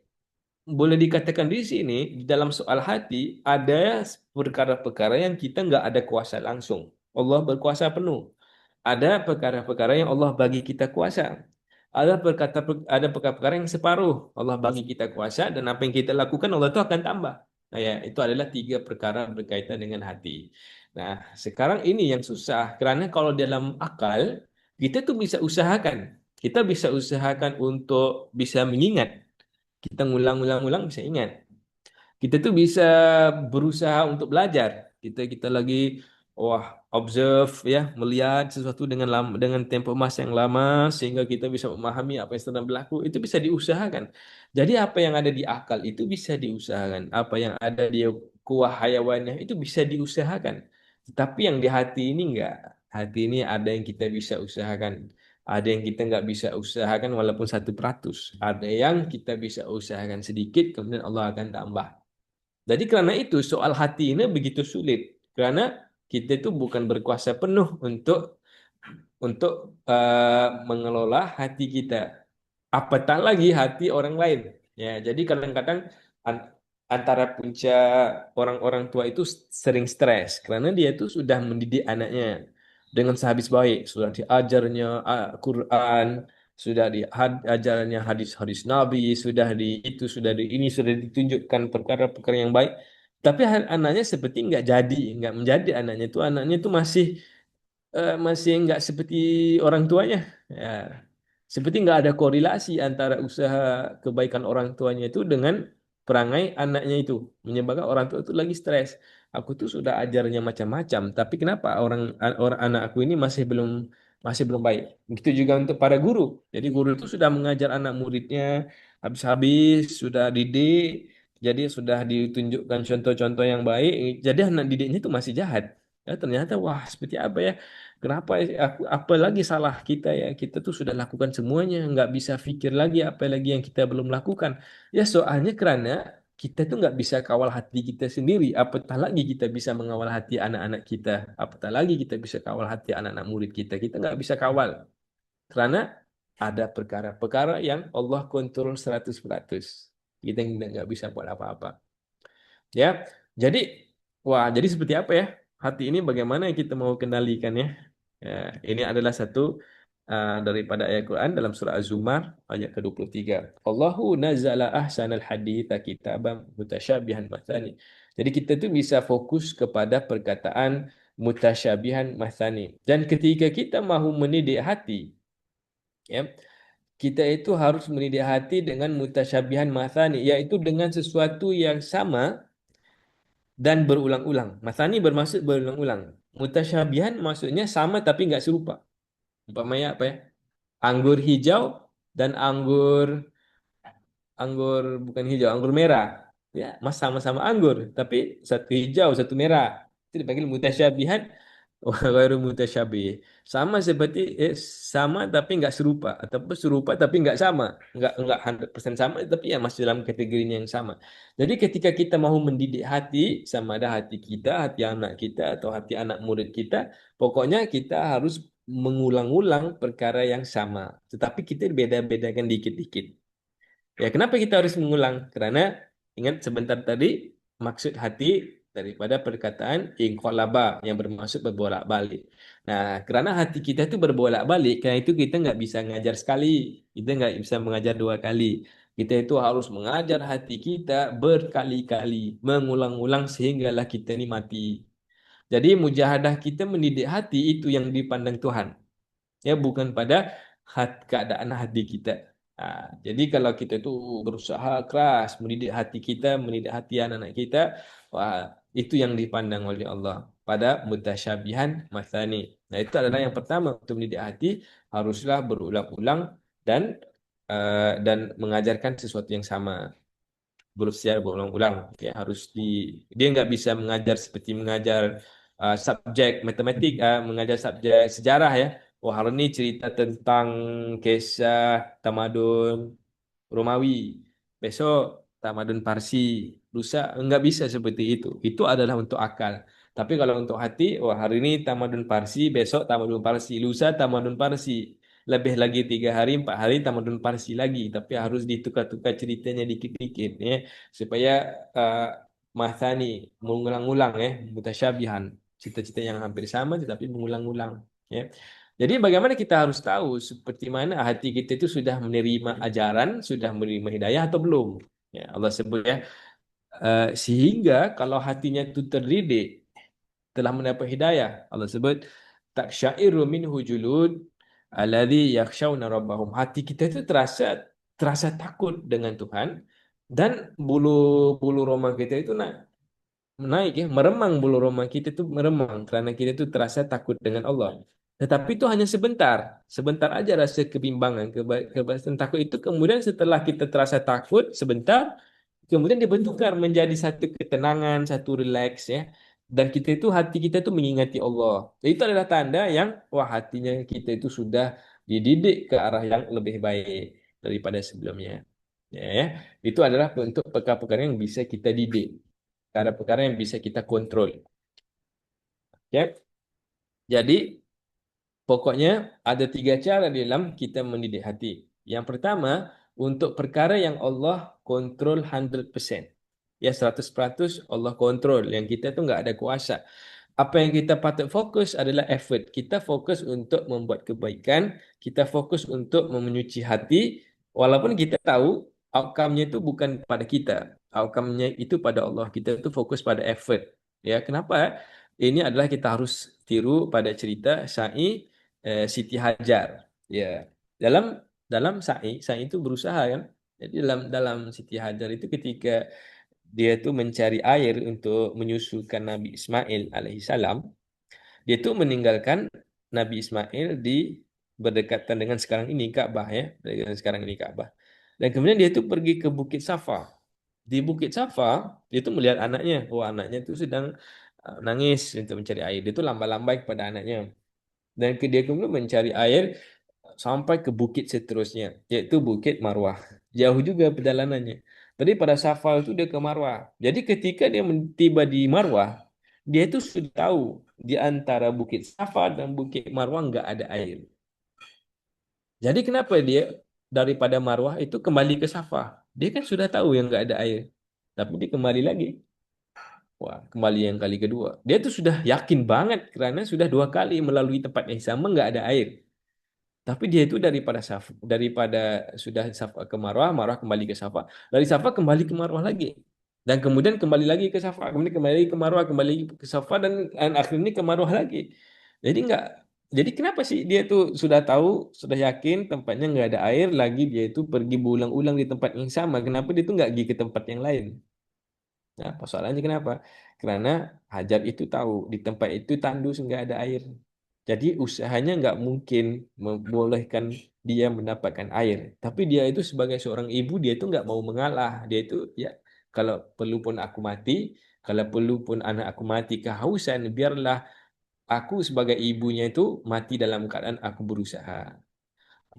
boleh dikatakan di sini, di dalam soal hati, ada perkara-perkara yang kita nggak ada kuasa langsung. Allah berkuasa penuh. Ada perkara-perkara yang Allah bagi kita kuasa. Ada perkara-perkara yang separuh. Allah bagi kita kuasa, dan apa yang kita lakukan Allah itu akan tambah. Nah, ya, itu adalah 3 perkara berkaitan dengan hati. Nah, sekarang ini yang susah. Kerana kalau dalam akal, kita tuh bisa usahakan. Kita bisa usahakan untuk bisa mengingat. Kita ngulang-ngulang bisa ingat. Kita tuh bisa berusaha untuk belajar. Kita lagi, wah, observe ya, melihat sesuatu dengan tempo masa yang lama sehingga kita bisa memahami apa yang sedang berlaku, itu bisa diusahakan. Jadi apa yang ada di akal itu bisa diusahakan, apa yang ada di kuah hayawannya itu bisa diusahakan. Tetapi yang di hati ini enggak. Hati ini ada yang kita bisa usahakan, ada yang kita nggak bisa usahakan walaupun 1%. Ada yang kita bisa usahakan sedikit, kemudian Allah akan tambah. Jadi karena itu soal hati ini begitu sulit. Karena kita itu bukan berkuasa penuh untuk mengelola hati kita. Apatah lagi hati orang lain. Ya, jadi kadang-kadang an- antara punca orang-orang tua itu sering stres karena dia itu sudah mendidik anaknya dengan sehabis baik, sudah diajarnya Quran, sudah diajarnya hadis-hadis Nabi, sudah di ini sudah ditunjukkan perkara-perkara yang baik. Tapi anaknya seperti nggak jadi, nggak menjadi anaknya itu masih nggak seperti orang tuanya. Ya. Seperti nggak ada korelasi antara usaha kebaikan orang tuanya itu dengan perangai anaknya itu. Menyebabkan orang tua itu lagi stres. Aku tuh sudah ajarnya macam-macam, tapi kenapa orang anak aku ini masih belum baik. Begitu juga untuk para guru. Jadi guru itu sudah mengajar anak muridnya habis-habis, sudah didik, jadi sudah ditunjukkan contoh-contoh yang baik. Jadi anak didiknya itu masih jahat. Ya, ternyata wah seperti apa ya? Kenapa apa lagi salah kita ya? Kita tuh sudah lakukan semuanya, nggak bisa pikir lagi apa lagi yang kita belum lakukan. Ya soalnya karena kita tuh nggak bisa kawal hati kita sendiri. Apatah lagi kita bisa mengawal hati anak-anak kita. Apatah lagi kita bisa kawal hati anak-anak murid kita. Kita nggak bisa kawal. Karena ada perkara-perkara yang Allah kontrol 100%. Kita nggak bisa buat apa-apa. Ya, jadi jadi seperti apa ya hati ini? Bagaimana kita mau kendalikan ya? Ya, ini adalah satu daripada ayat Quran dalam surah Az-Zumar ayat ke-23. Allahu nazzala ahsanal haditsa kitaban mutasyabihan matsani. Jadi kita tuh bisa fokus kepada perkataan mutasyabihan matsani. Dan ketika kita mahu mendidik hati, ya, kita itu harus mendidik hati dengan mutasyabihan matsani, yaitu dengan sesuatu yang sama dan berulang-ulang. Masani bermaksud berulang-ulang. Mutasyabihan maksudnya sama tapi nggak serupa. Umpamanya apa ya? Anggur hijau dan anggur anggur bukan hijau, anggur merah. Ya, sama-sama anggur, tapi satu hijau, satu merah. Itu dipanggil mutasyabihan wa ghairu mutasyabih. Sama seperti sama tapi nggak serupa ataupun serupa tapi nggak sama. Nggak 100% sama tapi ya masih dalam kategorinya yang sama. Jadi ketika kita mau mendidik hati, sama ada hati kita, hati anak kita atau hati anak murid kita, pokoknya kita harus mengulang-ulang perkara yang sama. Tetapi kita beda-bedakan dikit-dikit. Ya, kenapa kita harus mengulang? Karena ingat sebentar tadi maksud hati daripada perkataan inqalaba yang bermaksud berbolak-balik. Nah, karena hati kita itu berbolak-balik, karena itu kita nggak bisa ngajar sekali, kita nggak bisa mengajar 2 kali. Kita itu harus mengajar hati kita berkali-kali, mengulang-ulang sehinggalah kita ini mati. Jadi mujahadah kita mendidik hati itu yang dipandang Tuhan, ya bukan pada keadaan hati kita. Jadi kalau kita itu berusaha keras mendidik hati kita, mendidik hati anak-anak kita, wah itu yang dipandang oleh Allah pada mutasyabihan matsani. Nah itu adalah yang pertama untuk mendidik hati haruslah berulang-ulang dan dan mengajarkan sesuatu yang sama berusia berulang-ulang ya harus dia nggak bisa mengajar seperti mengajar subjek matematik mengajar subjek sejarah ya. Wah hari ini cerita tentang kisah tamadun Romawi, besok tamadun Parsi, lusa nggak bisa seperti itu adalah untuk akal. Tapi kalau untuk hati, wah hari ini tamadun Parsi, besok tamadun Parsi, lusa tamadun Parsi, lebih lagi 3 hari, 4 hari tamadun Parsi lagi. Tapi harus ditukar-tukar ceritanya dikit-dikit ya, supaya uh, masani mengulang-ulang ya, mutasyabihan, cita-cita yang hampir sama tetapi mengulang-ulang ya. Jadi bagaimana kita harus tahu seperti mana hati kita itu sudah menerima ajaran, sudah menerima hidayah atau belum? Ya, Allah sebut ya, sehingga kalau hatinya itu terdidik, telah mendapat hidayah, Allah sebut taksyairu minhu julud alladzi yakhshawna rabbahum. Hati kita itu terasa takut dengan Tuhan dan bulu bulu roma kita itu naik. naik ya, meremang bulu roma kita itu meremang karena kita itu terasa takut dengan Allah. Tetapi itu hanya sebentar, sebentar aja rasa kebimbangan, kebasan takut itu kemudian setelah kita terasa takut sebentar, kemudian dibentukkan menjadi satu ketenangan, satu relax ya. Dan kita itu hati kita itu mengingati Allah. Itu adalah tanda yang wah hatinya kita itu sudah dididik ke arah yang lebih baik daripada sebelumnya. Ya, itu adalah bentuk perkara-perkara yang bisa kita didik, perkara-perkara yang bisa kita kontrol. Ya, jadi pokoknya ada 3 cara dalam kita mendidik hati. Yang pertama, untuk perkara yang Allah kontrol 100%. Ya, 100% Allah kontrol. Yang kita tuh nggak ada kuasa. Apa yang kita patut fokus adalah effort. Kita fokus untuk membuat kebaikan. Kita fokus untuk menyuci hati. Walaupun kita tahu outcome-nya itu bukan pada kita. Outcome-nya itu pada Allah. Kita itu fokus pada effort. Ya, kenapa? Ini adalah kita harus tiru pada cerita Siti Hajar. Ya, dalam dalam Sa'i itu berusaha kan. Jadi dalam Siti Hajar itu ketika dia itu mencari air untuk menyusukan Nabi Ismail alaihissalam, dia itu meninggalkan Nabi Ismail di berdekatan dengan sekarang ini Ka'bah ya, dengan sekarang ini Ka'bah. Dan kemudian dia itu pergi ke Bukit Safa. Di Bukit Safa, dia itu melihat anaknya, anaknya itu sedang nangis untuk mencari air. Dia itu lambai-lambai kepada anaknya. Dan dia kemudian mencari air sampai ke bukit seterusnya, yaitu Bukit Marwah. Jauh juga perjalanannya. Tadi pada Safa itu dia ke Marwah. Jadi ketika dia tiba di Marwah, dia itu sudah tahu di antara Bukit Safa dan Bukit Marwah nggak ada air. Jadi kenapa dia daripada Marwah itu kembali ke Safa? Dia kan sudah tahu yang nggak ada air. Tapi dia kembali lagi. Wah, kembali yang kali kedua. Dia tuh sudah yakin banget karena sudah 2 kali melalui tempat yang sama nggak ada air. Tapi dia itu daripada sudah Safa ke Marwah, Marwah kembali ke Safa, dari Safa kembali ke Marwah lagi, dan kemudian kembali lagi ke Safa, kemudian kembali ke Marwah, kembali ke Safa, dan akhirnya ke Marwah lagi. Jadi enggak, jadi kenapa sih dia itu sudah tahu, sudah yakin tempatnya nggak ada air, lagi dia itu pergi berulang-ulang di tempat yang sama? Kenapa dia itu nggak pergi ke tempat yang lain? Nah, persoalannya kenapa? Karena Hajar itu tahu di tempat itu tandus nggak ada air. Jadi usahanya nggak mungkin membolehkan dia mendapatkan air. Tapi dia itu sebagai seorang ibu, dia itu nggak mau mengalah. Dia itu ya kalau perlu pun aku mati, kalau perlu pun anak aku mati kehausan, biarlah aku sebagai ibunya itu mati dalam keadaan aku berusaha.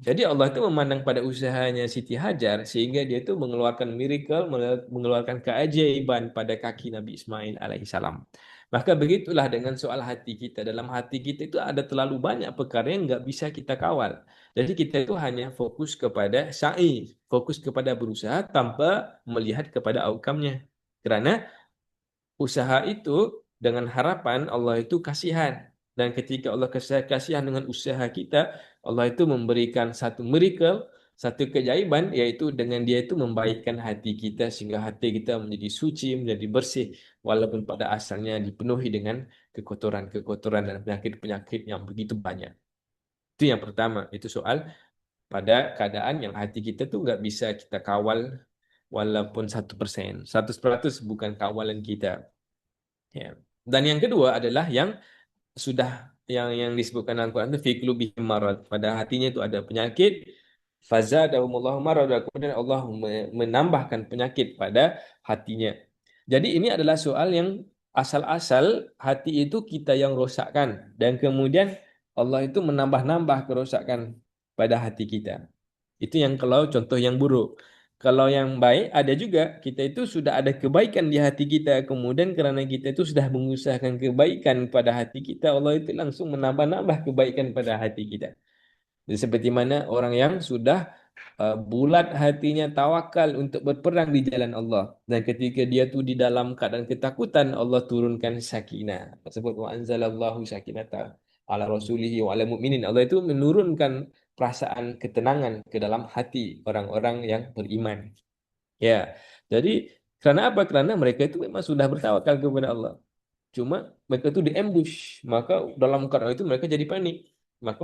Jadi Allah itu memandang pada usahanya Siti Hajar sehingga dia itu mengeluarkan miracle, mengeluarkan keajaiban pada kaki Nabi Ismail alaihissalam. Maka begitulah dengan soal hati kita. Dalam hati kita itu ada terlalu banyak perkara yang nggak bisa kita kawal. Jadi kita itu hanya fokus kepada fokus kepada berusaha tanpa melihat kepada outcome-nya. Karena usaha itu dengan harapan Allah itu kasihan. Dan ketika Allah kasihan dengan usaha kita, Allah itu memberikan satu miracle, satu keajaiban, yaitu dengan dia itu membaikkan hati kita sehingga hati kita menjadi suci, menjadi bersih, walaupun pada asalnya dipenuhi dengan kekotoran-kekotoran dan penyakit-penyakit yang begitu banyak. Itu yang pertama, itu soal pada keadaan yang hati kita tuh nggak bisa kita kawal walaupun 1%. 100% bukan kawalan kita. Ya. Dan yang kedua adalah yang sudah yang disebutkan dalam Quran itu fi qulubihim marad. Pada hatinya itu ada penyakit. Fazadahumullahu marada. Kemudian Allah menambahkan penyakit pada hatinya. Jadi ini adalah soal yang asal-asal hati itu kita yang rosakkan dan kemudian Allah itu menambah-nambah kerosakan pada hati kita. Itu yang kalau contoh yang buruk. Kalau yang baik ada juga kita itu sudah ada kebaikan di hati kita. Kemudian karena kita itu sudah mengusahakan kebaikan pada hati kita, Allah itu langsung menambah-nambah kebaikan pada hati kita. Jadi seperti mana orang yang sudah bulat hatinya tawakal untuk berperang di jalan Allah. Dan ketika dia tu di dalam keadaan ketakutan, Allah turunkan sakinah. Sebut wa anzalallahu sakinata ala rasulihi wa ala mu'minin. Allah itu menurunkan perasaan ketenangan ke dalam hati orang-orang yang beriman. Ya. Jadi karena apa? Karena mereka itu memang sudah bertawakal kepada Allah. Cuma mereka itu diambush, maka dalam keadaan itu mereka jadi panik. Maka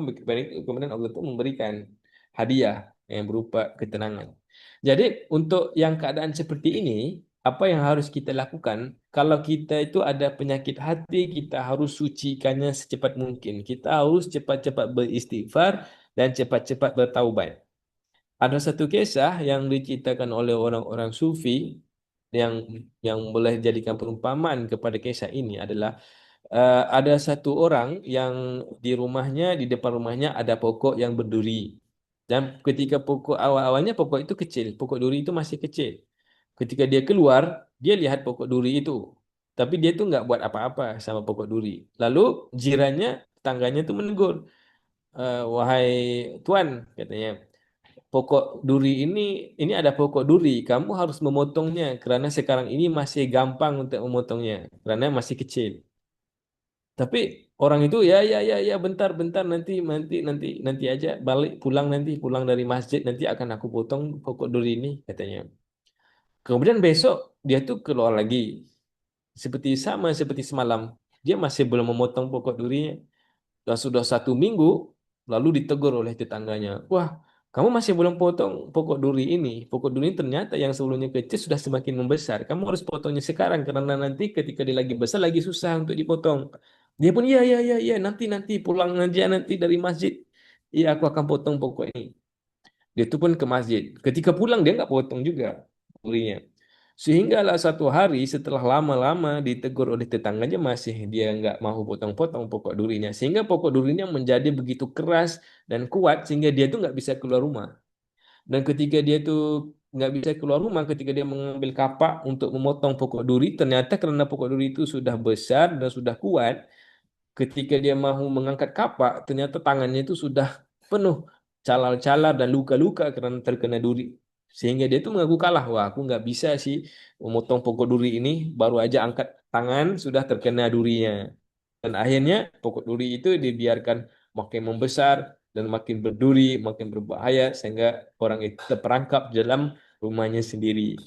kemudian Allah itu memberikan hadiah yang berupa ketenangan. Jadi untuk yang keadaan seperti ini, apa yang harus kita lakukan? Kalau kita itu ada penyakit hati, kita harus sucikannya secepat mungkin. Kita harus cepat-cepat beristighfar dan cepat-cepat bertaubat. Ada satu kisah yang diceritakan oleh orang-orang sufi yang boleh dijadikan perumpamaan kepada kisah ini adalah ada satu orang yang di depan rumahnya ada pokok yang berduri. Dan ketika pokok awal-awalnya pokok itu kecil, pokok duri itu masih kecil. Ketika dia keluar, dia lihat pokok duri itu. Tapi dia tuh nggak buat apa-apa sama pokok duri. Lalu jirannya, tetangganya tuh menegur, wahai tuan, katanya, pokok duri ini ada pokok duri, kamu harus memotongnya karena sekarang ini masih gampang untuk memotongnya karena masih kecil. Tapi orang itu ya bentar bentar nanti aja balik pulang dari masjid nanti akan aku potong pokok duri ini, katanya. Kemudian besok dia tuh keluar lagi seperti semalam, dia masih belum memotong pokok durinya. Dan sudah 1 minggu, lalu ditegur oleh tetangganya. Wah, kamu masih belum potong pokok duri ini. Pokok duri ini ternyata yang sebelumnya kecil sudah semakin membesar. Kamu harus potongnya sekarang karena nanti ketika dia lagi besar lagi susah untuk dipotong. Dia pun iya nanti pulang aja nanti dari masjid. Iya, aku akan potong pokok ini. Dia itu pun ke masjid. Ketika pulang dia nggak potong juga durinya. Sehinggalah satu hari setelah lama-lama ditegur oleh tetangganya masih dia nggak mau potong-potong pokok durinya. Sehingga pokok durinya menjadi begitu keras dan kuat sehingga dia tuh nggak bisa keluar rumah. Dan ketika dia tuh nggak bisa keluar rumah, ketika dia mengambil kapak untuk memotong pokok duri, ternyata karena pokok duri itu sudah besar dan sudah kuat, ketika dia mau mengangkat kapak, ternyata tangannya itu sudah penuh calar-calar dan luka-luka karena terkena duri. Sehingga dia itu mengaku kalah. Wah, aku nggak bisa sih memotong pokok duri ini. Baru aja angkat tangan, sudah terkena durinya. Dan akhirnya pokok duri itu dibiarkan makin membesar dan makin berduri, makin berbahaya. Sehingga orang itu terperangkap dalam rumahnya sendiri.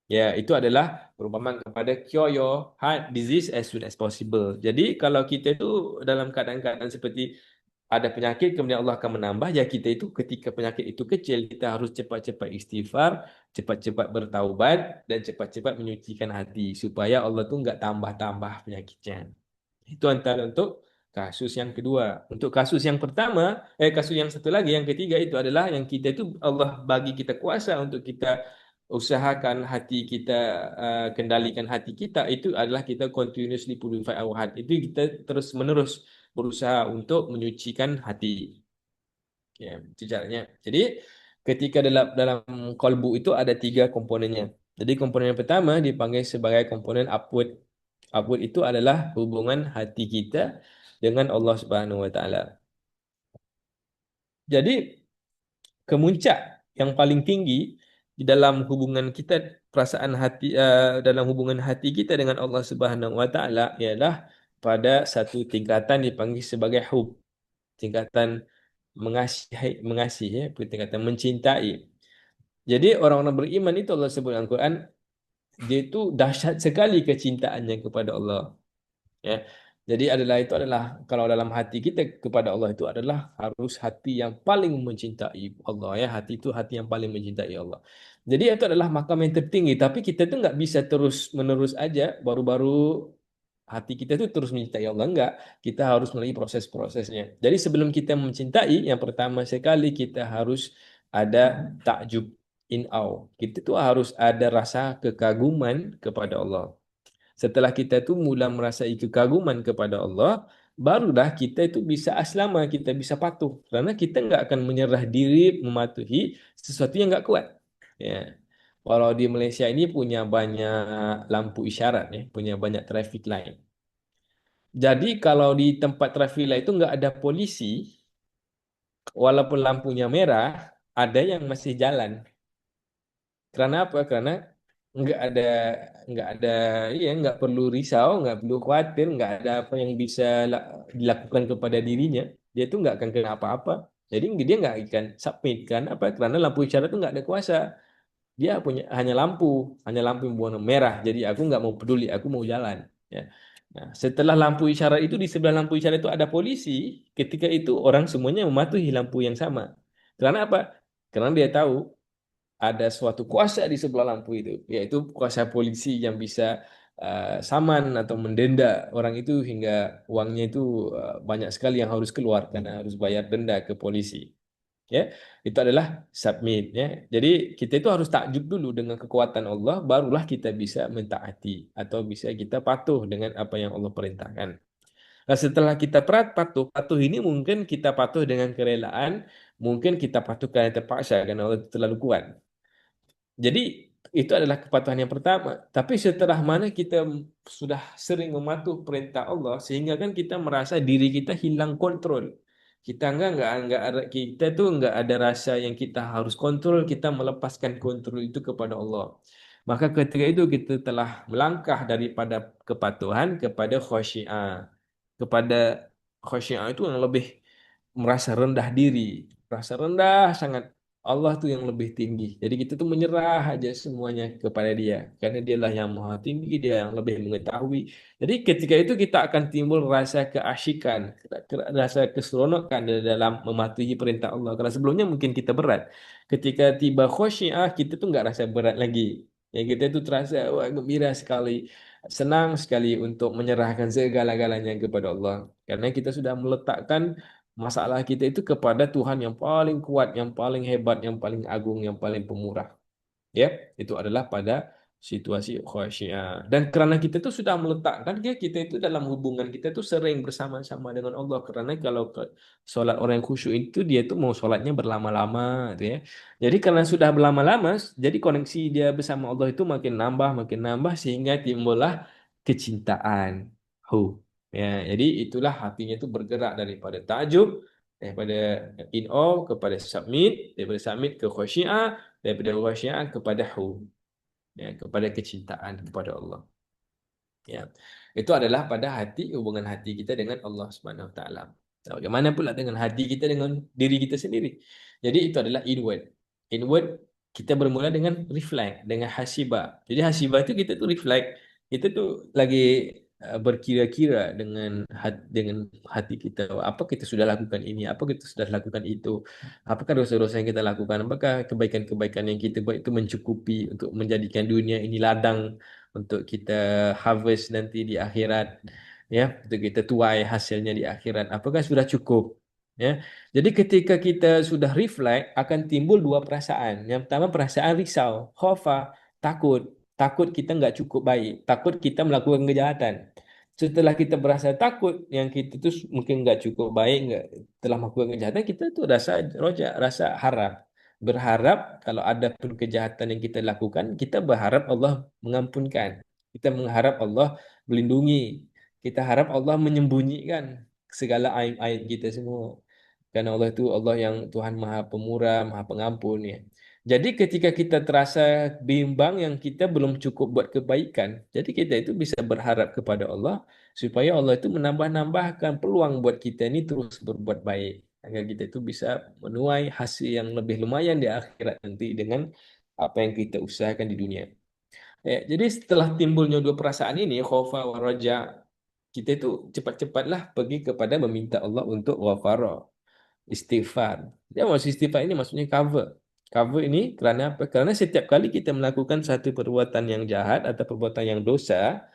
Ya, itu adalah perumpamaan kepada cure your heart disease as soon as possible. Jadi, kalau kita itu dalam keadaan-keadaan seperti ada penyakit, kemudian Allah akan menambah, ya kita itu ketika penyakit itu kecil, kita harus cepat-cepat istighfar, cepat-cepat bertaubat, dan cepat-cepat menyucikan hati, supaya Allah tuh nggak tambah-tambah penyakitnya. Itu antara untuk kasus yang kedua. Untuk kasus yang pertama, kasus yang satu lagi, yang ketiga itu adalah yang kita itu Allah bagi kita kuasa untuk kita usahakan hati kita, kendalikan hati kita, itu adalah kita continuously purify our heart. Itu kita terus menerus berusaha untuk menyucikan hati. Ya, itu caranya. Jadi ketika dalam dalam kolbu itu ada 3 komponennya. Jadi komponen yang pertama dipanggil sebagai komponen upward. Upward itu adalah hubungan hati kita dengan Allah Subhanahu Wa Taala. Jadi kemuncak yang paling tinggi di dalam hubungan kita, perasaan hati, dalam hubungan hati kita dengan Allah Subhanahu Wa Taala ialah pada satu tingkatan dipanggil sebagai hub, tingkatan mengasihi ya, tingkatan mencintai. Jadi orang-orang beriman itu Allah sebut dalam Al-Quran, dia itu dahsyat sekali kecintaannya kepada Allah. Ya. Jadi itu adalah kalau dalam hati kita kepada Allah itu adalah harus hati yang paling mencintai Allah ya, hati itu hati yang paling mencintai Allah. Jadi itu adalah makam yang tertinggi, tapi kita tuh nggak bisa terus menerus aja baru-baru hati kita tuh terus mencintai Allah, enggak. Kita harus melalui proses-prosesnya. Jadi sebelum kita mencintai, yang pertama sekali kita harus ada takjub in awe. Kita tuh harus ada rasa kekaguman kepada Allah. Setelah kita tuh mula merasai kekaguman kepada Allah, barulah kita itu bisa aslama, kita bisa patuh. Karena kita nggak akan menyerah diri mematuhi sesuatu yang nggak kuat. Ya. Kalau di Malaysia ini punya banyak lampu isyarat, ya, punya banyak traffic light. Jadi kalau di tempat traffic light itu nggak ada polisi, walaupun lampunya merah, ada yang masih jalan. Karena apa? Karena nggak ada nggak ada ya nggak perlu risau, nggak perlu khawatir, nggak ada apa yang bisa dilakukan kepada dirinya. Dia tuh nggak akan kena apa-apa. Jadi dia nggak akan submit kan apa? Karena lampu isyarat itu nggak ada kuasa. Dia punya hanya lampu yang berwarna merah. Jadi aku nggak mau peduli, aku mau jalan. Ya. Nah, setelah lampu isyarat itu di sebelah lampu isyarat itu ada polisi. Ketika itu orang semuanya mematuhi lampu yang sama. Karena apa? Karena dia tahu ada suatu kuasa di sebelah lampu itu, yaitu kuasa polisi yang bisa saman atau mendenda orang itu hingga uangnya itu banyak sekali yang harus keluar karena harus bayar denda ke polisi. Ya, itu adalah submit ya. Jadi kita itu harus takjub dulu dengan kekuatan Allah, barulah kita bisa mentaati atau bisa kita patuh dengan apa yang Allah perintahkan. Nah, setelah kita patuh, patuh ini mungkin kita patuh dengan kerelaan, mungkin kita patuh karena terpaksa karena Allah terlalu kuat. Jadi itu adalah kepatuhan yang pertama. Tapi setelah mana kita sudah sering mematuh perintah Allah, sehingga kan kita merasa diri kita hilang kontrol. Kita enggak ada, kita tuh enggak ada rasa yang kita harus kontrol, kita melepaskan kontrol itu kepada Allah. Maka ketika itu kita telah melangkah daripada kepatuhan kepada khasyia. Kepada khasyia itu yang lebih merasa rendah diri, merasa rendah sangat. Allah tuh yang lebih tinggi. Jadi kita tuh menyerah aja semuanya kepada Dia. Karena Dialah yang maha tinggi, Dia yang lebih mengetahui. Jadi ketika itu kita akan timbul rasa keasyikan, rasa keseronokan di dalam mematuhi perintah Allah. Karena sebelumnya mungkin kita berat. Ketika tiba khusyuk, kita tuh nggak rasa berat lagi. Ya kita tuh terasa wah, gembira sekali, senang sekali untuk menyerahkan segala-galanya kepada Allah. Karena kita sudah meletakkan masalah kita itu kepada Tuhan yang paling kuat, yang paling hebat, yang paling agung, yang paling pemurah. Ya, itu adalah pada situasi khasyia. Dan karena kita itu sudah meletakkan ya, kita itu dalam hubungan kita itu sering bersama-sama dengan Allah. Karena kalau sholat orang yang khusyuk itu dia itu mau sholatnya berlama-lama, gitu ya. Jadi karena sudah berlama-lama, jadi koneksi dia bersama Allah itu makin nambah sehingga timbullah kecintaan. Ya, jadi itulah hatinya itu bergerak daripada takjub, daripada in awe kepada submit, daripada submit ke khasyia, daripada khasyia kepada ya, kepada kecintaan kepada Allah. Ya, itu adalah pada hati, hubungan hati kita dengan Allah Subhanahu Wa Taala. Bagaimana pula dengan hati kita dengan diri kita sendiri? Jadi itu adalah inward. Inward kita bermula dengan reflect, dengan hasibah. Jadi hasibah itu kita tuh reflect, kita tuh lagi berkira-kira dengan hati kita. Apa kita sudah lakukan ini? Apa kita sudah lakukan itu? Apakah dosa-dosa yang kita lakukan? Apakah kebaikan-kebaikan yang kita buat itu mencukupi untuk menjadikan dunia ini ladang untuk kita harvest nanti di akhirat, ya, untuk kita tuai hasilnya di akhirat, apakah sudah cukup, ya. Jadi ketika kita sudah reflect akan timbul dua perasaan. Yang pertama perasaan risau, khofa, takut, takut kita nggak cukup baik, takut kita melakukan kejahatan. Setelah kita berasa takut yang kita tuh mungkin nggak cukup baik, nggak telah melakukan kejahatan, kita tuh rasa roja, rasa harap, berharap kalau ada pun kejahatan yang kita lakukan, kita berharap Allah mengampunkan. Kita mengharap Allah melindungi. Kita harap Allah menyembunyikan segala aib-aib kita semua. Karena Allah itu Allah yang Tuhan Maha Pemurah, Maha Pengampun ya. Jadi ketika kita terasa bimbang yang kita belum cukup buat kebaikan, jadi kita itu bisa berharap kepada Allah supaya Allah itu menambah-nambahkan peluang buat kita ini terus berbuat baik agar kita itu bisa menuai hasil yang lebih lumayan di akhirat nanti dengan apa yang kita usahakan di dunia. Jadi setelah timbulnya dua perasaan ini, khaufa wa raja, kita itu cepat-cepatlah pergi kepada meminta Allah untuk ghafara, istighfar. Ya, maksud istighfar ini maksudnya cover. Cover ini kerana apa? Kerana setiap kali kita melakukan satu perbuatan yang jahat atau perbuatan yang dosa,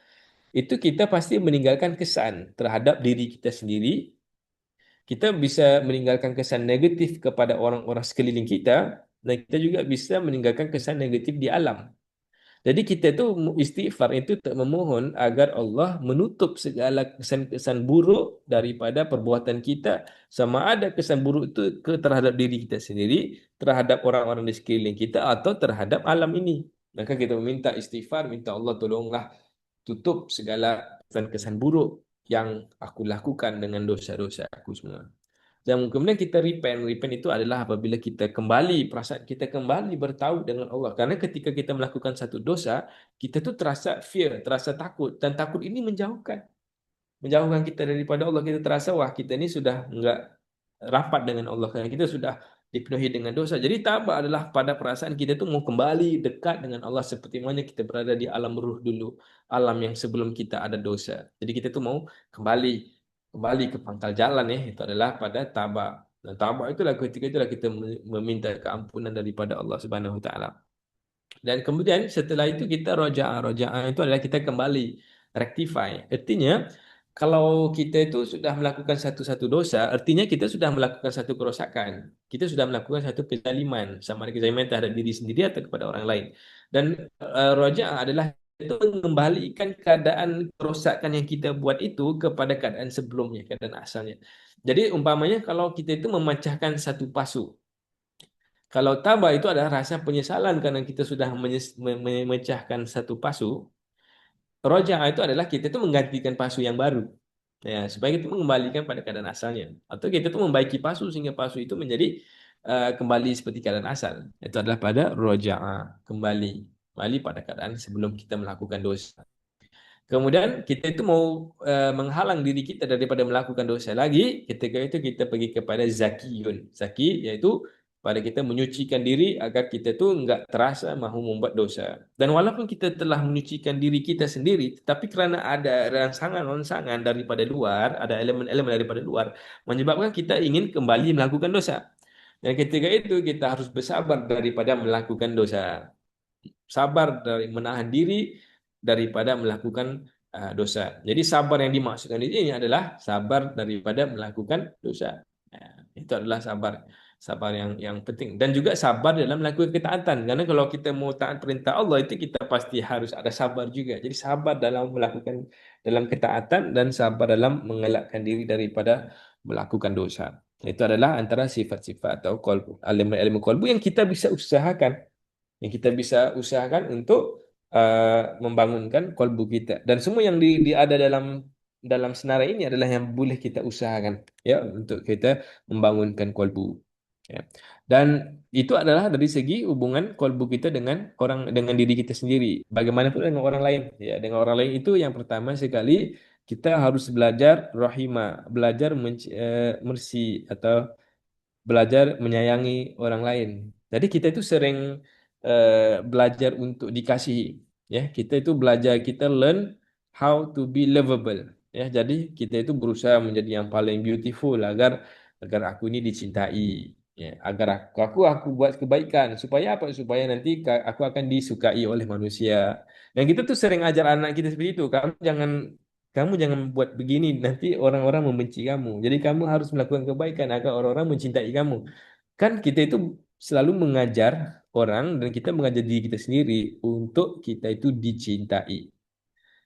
itu kita pasti meninggalkan kesan terhadap diri kita sendiri. Kita bisa meninggalkan kesan negatif kepada orang-orang sekeliling kita, dan kita juga bisa meninggalkan kesan negatif di alam. Jadi kita itu istighfar itu tak memohon agar Allah menutup segala kesan-kesan buruk daripada perbuatan kita. Sama ada kesan buruk itu terhadap diri kita sendiri, terhadap orang-orang di sekeliling kita, atau terhadap alam ini. Maka kita meminta istighfar, minta Allah tolonglah tutup segala kesan-kesan buruk yang aku lakukan dengan dosa-dosa aku semua. Dan kemudian kita repent. Repent itu adalah apabila kita kembali, perasaan kita kembali bertaut dengan Allah. Karena ketika kita melakukan satu dosa, kita tuh terasa fear, terasa takut. Dan takut ini menjauhkan kita daripada Allah. Kita terasa, wah kita ini sudah enggak rapat dengan Allah. Karena kita sudah dipenuhi dengan dosa. Jadi taubat adalah pada perasaan kita tuh mau kembali dekat dengan Allah seperti mana kita berada di alam ruh dulu. Alam yang sebelum kita ada dosa. Jadi kita tuh mau kembali ke pangkal jalan ya, itu adalah pada tabak. Dan taubat itulah ketika itulah kita meminta keampunan daripada Allah Subhanahu Wa Taala. Dan kemudian setelah itu kita roja'ah. Roja'ah itu adalah kita kembali, rectify. Artinya, kalau kita itu sudah melakukan satu dosa, artinya kita sudah melakukan satu kerosakan. Kita sudah melakukan satu kezaliman. Sama ada kezaliman terhadap diri sendiri atau kepada orang lain. Dan roja'ah adalah itu mengembalikan keadaan kerosakan yang kita buat itu kepada keadaan sebelumnya, keadaan asalnya. Jadi umpamanya kalau kita itu memecahkan satu pasu, kalau tabah itu adalah rasa penyesalan karena kita sudah memecahkan satu pasu. Roja'ah itu adalah kita itu menggantikan pasu yang baru. Ya, supaya kita mengembalikan pada keadaan asalnya. Atau kita itu membaiki pasu sehingga pasu itu menjadi kembali seperti keadaan asal. Itu adalah pada roja'ah, kembali. Kembali pada keadaan sebelum kita melakukan dosa. Kemudian kita itu mau menghalang diri kita daripada melakukan dosa lagi. Ketika itu kita pergi kepada zakiyun. Zaki yaitu pada kita menyucikan diri agar kita tu enggak terasa mahu membuat dosa. Dan walaupun kita telah menyucikan diri kita sendiri, tetapi kerana ada rangsangan-rangsangan daripada luar, ada elemen-elemen daripada luar, menyebabkan kita ingin kembali melakukan dosa. Dan ketika itu kita harus bersabar daripada melakukan dosa. Sabar dari menahan diri daripada melakukan dosa. Jadi sabar yang dimaksudkan di sini adalah sabar daripada melakukan dosa. Itu adalah sabar. Sabar yang penting. Dan juga sabar dalam melakukan ketaatan. Karena kalau kita mau taat perintah Allah itu kita pasti harus ada sabar juga. Jadi sabar dalam melakukan dalam ketaatan dan sabar dalam mengelakkan diri daripada melakukan dosa. Itu adalah antara sifat-sifat atau elemen-elemen kolbu yang kita bisa usahakan, untuk membangunkan kolbu kita. Dan semua yang ada dalam senarai ini adalah yang boleh kita usahakan ya untuk kita membangunkan kolbu. Ya. Dan itu adalah dari segi hubungan kolbu kita dengan diri kita sendiri. Bagaimanapun dengan orang lain. Ya, dengan orang lain itu yang pertama sekali kita harus belajar rahimah, belajar mercy atau belajar menyayangi orang lain. Jadi kita itu sering belajar untuk dikasihi. Ya, kita itu belajar, kita learn how to be lovable. Ya, jadi kita itu berusaha menjadi yang paling beautiful agar aku ini dicintai. Ya, agar aku buat kebaikan supaya apa? Supaya nanti aku akan disukai oleh manusia. Dan kita tuh sering ajar anak kita seperti itu. Kamu jangan buat begini, nanti orang-orang membenci kamu. Jadi kamu harus melakukan kebaikan agar orang-orang mencintai kamu. Kan kita itu selalu mengajar orang dan kita mengajar diri kita sendiri untuk kita itu dicintai.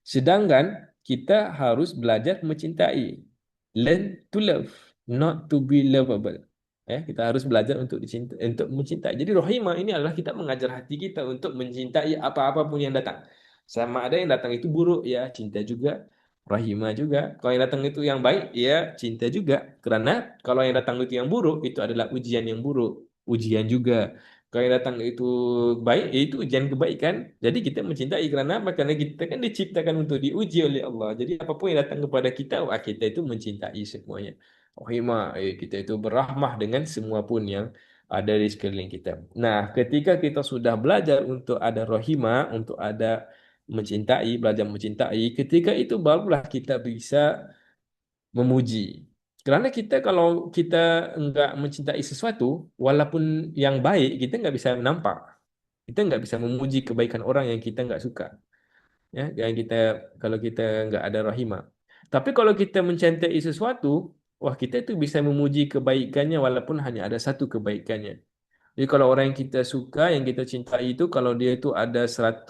Sedangkan kita harus belajar mencintai. Learn to love, not to be lovable. Kita harus belajar untuk mencintai. Jadi rohimah ini adalah kita mengajar hati kita untuk mencintai apa-apapun yang datang. Sama ada yang datang itu buruk, ya cinta juga. Rahimah juga. Kalau yang datang itu yang baik, ya cinta juga. Karena kalau yang datang itu yang buruk, itu adalah ujian yang buruk. Ujian juga. Kalau yang datang itu baik, ya itu ujian kebaikan. Jadi kita mencintai karena apa? Karena kita kan diciptakan untuk diuji oleh Allah. Jadi apapun yang datang kepada kita, wah, kita itu mencintai semuanya. Rahimah, kita itu berahmah dengan semua pun yang ada di sekeliling kita. Nah, ketika kita sudah belajar untuk ada rahimah, untuk ada mencintai, belajar mencintai, ketika itu barulah kita bisa memuji. Karena kalau kita enggak mencintai sesuatu, walaupun yang baik, kita enggak bisa nampak. Kita enggak bisa memuji kebaikan orang yang kita enggak suka. Ya, kalau kita enggak ada rahimah. Tapi kalau kita mencintai sesuatu, wah, kita itu bisa memuji kebaikannya walaupun hanya ada satu kebaikannya. Jadi kalau orang yang kita suka, yang kita cintai itu, kalau dia itu ada 100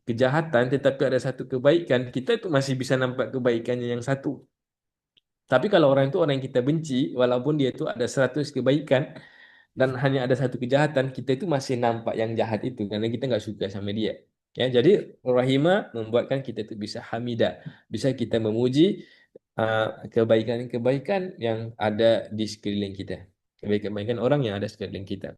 kejahatan, tetapi ada satu kebaikan, kita itu masih bisa nampak kebaikannya yang satu. Tapi kalau orang itu orang yang kita benci, walaupun dia itu ada 100 kebaikan dan hanya ada satu kejahatan, kita itu masih nampak yang jahat itu karena kita nggak suka sama dia. Ya, jadi rahimah membuatkan kita itu bisa hamidah, bisa kita memuji kebaikan-kebaikan yang ada di sekeliling kita, kebaikan-kebaikan orang yang ada sekeliling kita.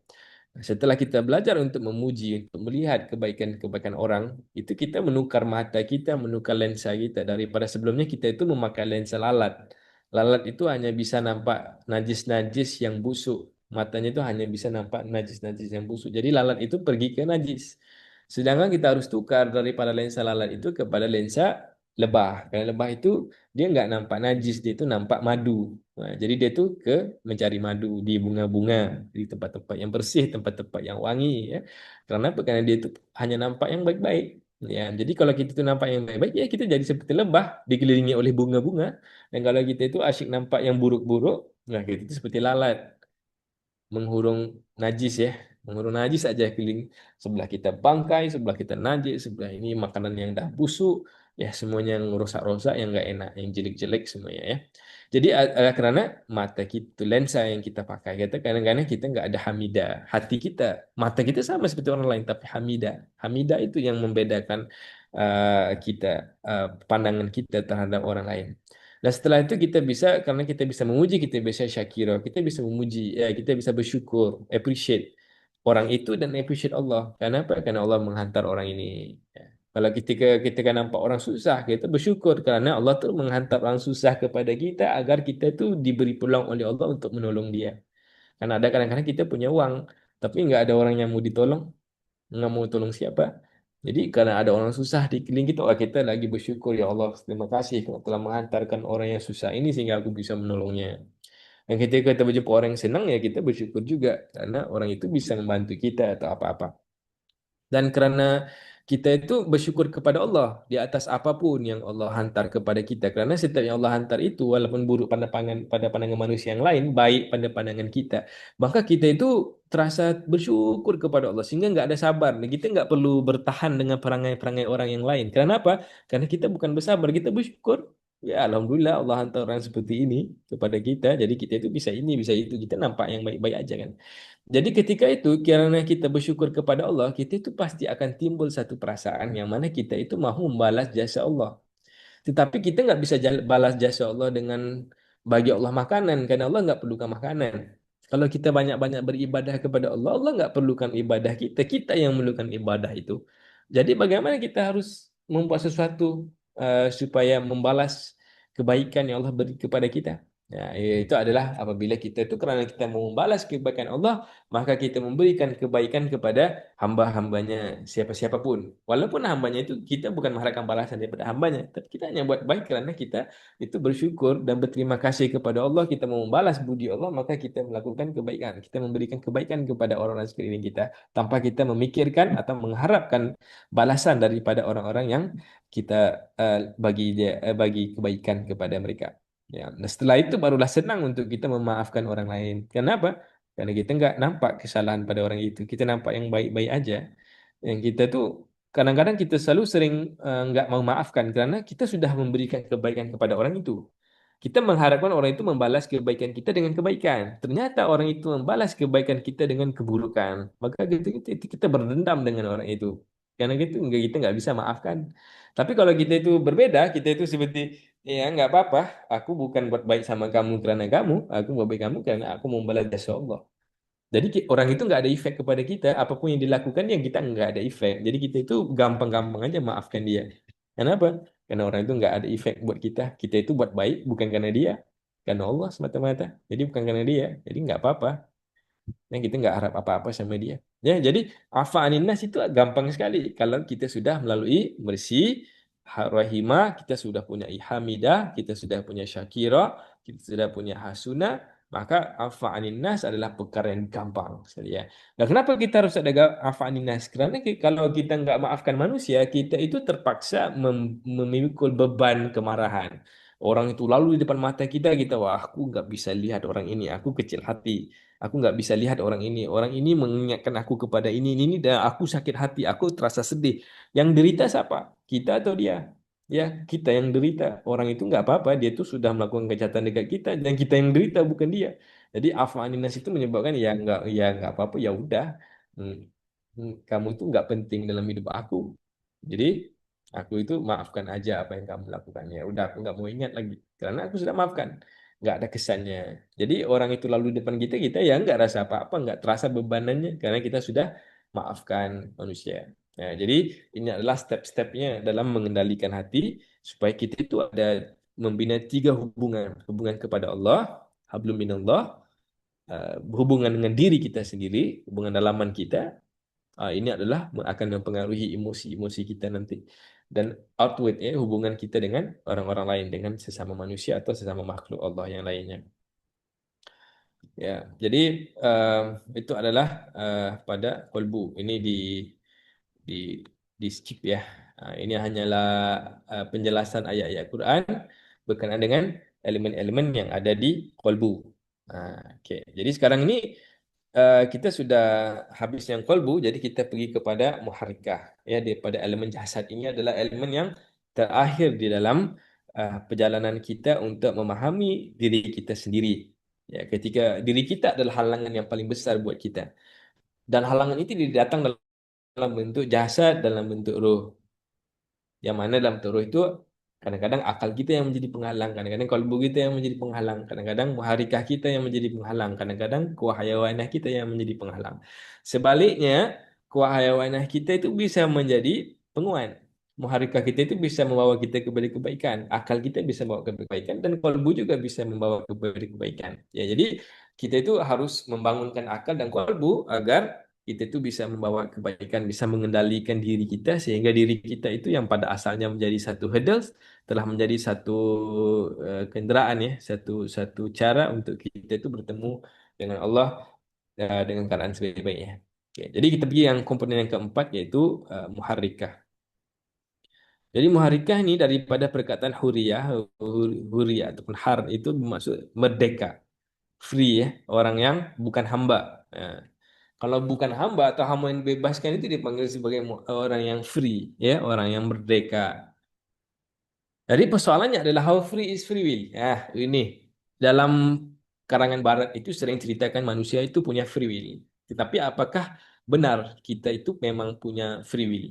Setelah kita belajar untuk memuji, untuk melihat kebaikan-kebaikan orang, itu kita menukar mata kita, menukar lensa kita. Daripada sebelumnya kita itu memakai lensa lalat. Lalat itu hanya bisa nampak najis-najis yang busuk. Matanya itu hanya bisa nampak najis-najis yang busuk. Jadi lalat itu pergi ke najis. Sedangkan kita harus tukar daripada lensa lalat itu kepada lensa lebah. Karena lebah itu dia nggak nampak najis, dia itu nampak madu. Nah, jadi dia tuh mencari madu di bunga-bunga, di tempat-tempat yang bersih, tempat-tempat yang wangi, ya. Karena apa? Karena dia itu hanya nampak yang baik-baik. Ya, jadi kalau kita itu nampak yang baik-baik, ya kita jadi seperti lebah dikelilingi oleh bunga-bunga. Dan kalau kita itu asyik nampak yang buruk-buruk, nah kita itu seperti lalat menghurung najis, ya, menghurung najis aja keliling, sebelah kita bangkai, sebelah kita najis, sebelah ini makanan yang dah busuk, ya, semuanya yang rusak-rusak, yang nggak enak, yang jelek-jelek semuanya, ya. Jadi karena mata kita, lensa yang kita pakai, kita kadang-kadang kita nggak ada hamidah. Hati kita, mata kita sama seperti orang lain, tapi hamidah, hamidah itu yang membedakan kita, pandangan kita terhadap orang lain. Dan setelah itu kita bisa, karena kita bisa memuji, kita bisa syakira, kita bisa memuji, ya, kita bisa bersyukur, appreciate orang itu dan appreciate Allah. Kenapa? Karena Allah menghantar orang ini. Ya. Kalau ketika nampak orang susah, kita bersyukur karena Allah tuh menghantar orang susah kepada kita agar kita tuh diberi peluang oleh Allah untuk menolong dia. Karena ada kadang-kadang kita punya uang, tapi nggak ada orang yang mau ditolong, nggak mau tolong siapa. Jadi karena ada orang susah di keliling kita, wah, kita lagi bersyukur, ya Allah, terima kasih kau telah menghantarkan orang yang susah ini sehingga aku bisa menolongnya. Dan ketika kita berjumpa orang yang senang, ya kita bersyukur juga karena orang itu bisa membantu kita atau apa-apa. Dan karena kita itu bersyukur kepada Allah di atas apapun yang Allah hantar kepada kita. Karena setiap yang Allah hantar itu, walaupun buruk pada pandangan manusia yang lain, baik pada pandangan kita. Maka kita itu terasa bersyukur kepada Allah. Sehingga nggak ada sabar. Dan kita nggak perlu bertahan dengan perangai-perangai orang yang lain. Kenapa? Karena kita bukan bersabar, kita bersyukur. Ya, Alhamdulillah Allah hantar orang seperti ini kepada kita. Jadi kita itu bisa ini, bisa itu. Kita nampak yang baik-baik aja kan. Jadi ketika itu, karena kita bersyukur kepada Allah, kita itu pasti akan timbul satu perasaan yang mana kita itu mahu membalas jasa Allah. Tetapi kita nggak bisa balas jasa Allah dengan bagi Allah makanan, karena Allah nggak perlukan makanan. Kalau kita banyak-banyak beribadah kepada Allah, Allah nggak perlukan ibadah kita, kita yang memerlukan ibadah itu. Jadi bagaimana kita harus membuat sesuatu supaya membalas kebaikan yang Allah beri kepada kita? Ya, itu adalah apabila kita itu karena kita mau membalas kebaikan Allah, maka kita memberikan kebaikan kepada hamba-hambanya, siapa-siapapun. Walaupun hambanya itu kita bukan mengharapkan balasan daripada hambanya, tapi kita hanya buat baik karena kita itu bersyukur dan berterima kasih kepada Allah, kita mau membalas budi Allah, maka kita melakukan kebaikan. Kita memberikan kebaikan kepada orang-orang sekeliling kita tanpa kita memikirkan atau mengharapkan balasan daripada orang-orang yang kita bagi kebaikan kepada mereka. Ya, nah setelah itu barulah senang untuk kita memaafkan orang lain. Kenapa? Karena kita nggak nampak kesalahan pada orang itu. Kita nampak yang baik-baik aja. Yang kita tuh kadang-kadang kita selalu sering nggak mau maafkan karena kita sudah memberikan kebaikan kepada orang itu. Kita mengharapkan orang itu membalas kebaikan kita dengan kebaikan. Ternyata orang itu membalas kebaikan kita dengan keburukan. Maka kita berdendam dengan orang itu. Karena kita nggak bisa maafkan. Tapi kalau kita itu berbeda, kita itu seperti, ya nggak apa-apa. Aku bukan buat baik sama kamu karena kamu. Aku buat baik kamu karena aku mau membalas jasa Allah. Jadi orang itu nggak ada efek kepada kita, apapun yang dilakukan yang kita nggak ada efek. Jadi kita itu gampang-gampang aja maafkan dia. Kenapa? Karena orang itu nggak ada efek buat kita. Kita itu buat baik bukan karena dia, karena Allah semata-mata. Jadi bukan karena dia. Jadi nggak apa-apa. Dan kita nggak harap apa-apa sama dia. Ya, jadi afa anin nas itu gampang sekali. Kalau kita sudah melalui bersih rahimah, kita sudah punya ihamidah, kita sudah punya syakira, kita sudah punya hasuna, maka afa anin nas adalah perkara yang gampang sekali, ya. Dan kenapa kita harus ada afa anin nas? Karena kalau kita nggak maafkan manusia, kita itu terpaksa memikul beban kemarahan. Orang itu lalu di depan mata kita, wah, aku nggak bisa lihat orang ini, aku kecil hati. Aku nggak bisa lihat orang ini. Orang ini mengingatkan aku kepada ini, dan aku sakit hati. Aku terasa sedih. Yang derita siapa? Kita atau dia? Ya, kita yang derita. Orang itu nggak apa-apa. Dia tuh sudah melakukan kejahatan dekat kita, dan kita yang derita bukan dia. Jadi afa aninas itu menyebabkan ya nggak apa-apa. Ya udah. Hmm, kamu itu nggak penting dalam hidup aku. Jadi aku itu maafkan aja apa yang kamu lakukan. Ya udah, aku nggak mau ingat lagi. Karena aku sudah maafkan. Nggak ada kesannya. Jadi orang itu lalu di depan kita ya nggak rasa apa-apa, nggak terasa bebanannya karena kita sudah maafkan manusia. Nah, jadi ini adalah step-stepnya dalam mengendalikan hati supaya kita itu ada membina 3 hubungan. Hubungan kepada Allah, hablum minallah, berhubungan dengan diri kita sendiri, hubungan dalaman kita. Ini adalah akan mempengaruhi emosi-emosi kita nanti. dan outward ya, hubungan kita dengan orang-orang lain, dengan sesama manusia atau sesama makhluk Allah yang lainnya. Ya, jadi itu adalah pada kolbu. Ini di di skip ya. Ini hanyalah penjelasan ayat-ayat Quran berkenaan dengan elemen-elemen yang ada di kolbu. Okey. Jadi sekarang ini kita sudah habis yang kolbu, jadi kita pergi kepada muharrikah. Ya, daripada elemen jasad ini adalah elemen yang terakhir di dalam perjalanan kita untuk memahami diri kita sendiri. Ya, ketika diri kita adalah halangan yang paling besar buat kita. Dan halangan itu datang dalam bentuk jasad, dalam bentuk roh. Yang mana dalam taruh itu kadang-kadang akal kita yang menjadi penghalang, kadang-kadang kalbu kita yang menjadi penghalang, kadang-kadang muharikah kita yang menjadi penghalang, kadang-kadang kuah hayawanah kita yang menjadi penghalang. Sebaliknya, kuah hayawanah kita itu bisa menjadi penguat. Muharikah kita itu bisa membawa kita kepada kebaikan, akal kita bisa membawa kepada kebaikan, dan kalbu juga bisa membawa kepada kebaikan. Ya, jadi kita itu harus membangunkan akal dan kalbu agar kita itu bisa membawa kebaikan, bisa mengendalikan diri kita sehingga diri kita itu yang pada asalnya menjadi satu hurdles telah menjadi satu kenderaan ya, satu satu cara untuk kita itu bertemu dengan Allah dengan keadaan sebaik-baiknya. Oke, jadi kita pergi yang komponen yang keempat yaitu muharrikah. Jadi muharrikah ini daripada perkataan huriyah, huriyah ataupun har itu bermaksud merdeka, free ya, orang yang bukan hamba. Kalau bukan hamba atau hamba yang dibebaskan itu dipanggil sebagai orang yang free, ya, orang yang merdeka. Jadi persoalannya adalah how free is free will. Ini dalam karangan Barat itu sering ceritakan manusia itu punya free will. Tetapi apakah benar kita itu memang punya free will?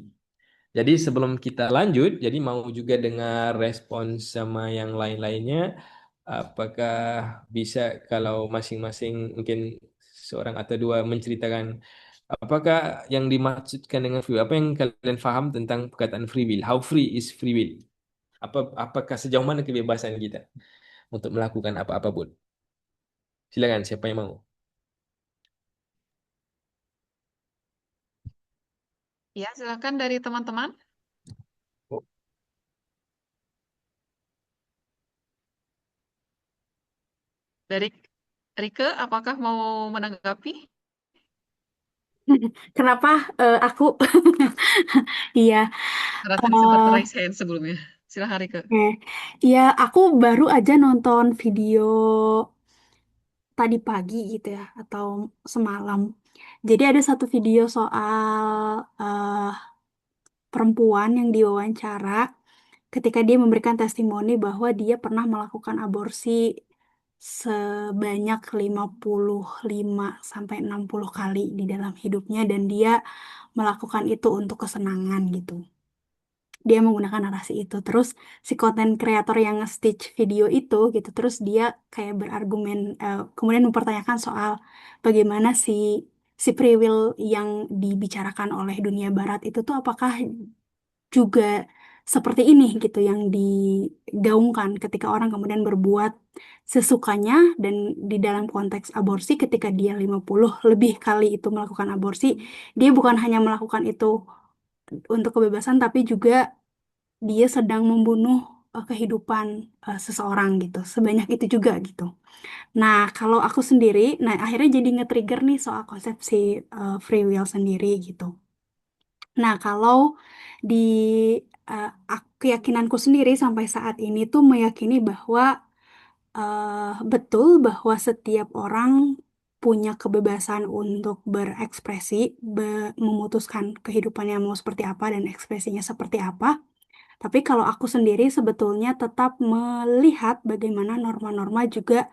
Jadi sebelum kita lanjut, jadi mau juga dengar respons sama yang lain-lainnya. Apakah bisa kalau masing-masing mungkin seorang atau dua menceritakan apakah yang dimaksudkan dengan free will? Apa yang kalian faham tentang perkataan free will? How free is free will? Apakah sejauh mana kebebasan kita untuk melakukan apa-apa pun? Silakan, siapa yang mau? Ya, silakan dari teman-teman. Dari Rike, apakah mau menanggapi? Kenapa aku? Iya, Karena tadi sempat eh, raise hand sebelumnya. Silahkan Rike. oke. Iya, aku baru aja nonton video tadi pagi gitu ya, atau semalam. Jadi ada satu video soal perempuan yang diwawancara ketika dia memberikan testimoni bahwa dia pernah melakukan aborsi sebanyak 55 sampai 60 kali di dalam hidupnya dan dia melakukan itu untuk kesenangan gitu. Dia menggunakan narasi itu. Terus si konten kreator yang nge-stitch video itu gitu, terus dia kayak berargumen, kemudian mempertanyakan soal bagaimana si free will yang dibicarakan oleh dunia barat itu tuh apakah juga seperti ini gitu yang digaungkan ketika orang kemudian berbuat sesukanya dan di dalam konteks aborsi ketika dia 50 lebih kali itu melakukan aborsi, dia bukan hanya melakukan itu untuk kebebasan tapi juga dia sedang membunuh kehidupan seseorang gitu, sebanyak itu juga gitu. Nah, kalau aku sendiri, nah akhirnya jadi nge-trigger nih soal konsepsi free will sendiri gitu. Nah, kalau di keyakinanku sendiri sampai saat ini tuh meyakini bahwa betul bahwa setiap orang punya kebebasan untuk berekspresi, memutuskan kehidupannya mau seperti apa dan ekspresinya seperti apa. Tapi kalau aku sendiri sebetulnya tetap melihat bagaimana norma-norma juga,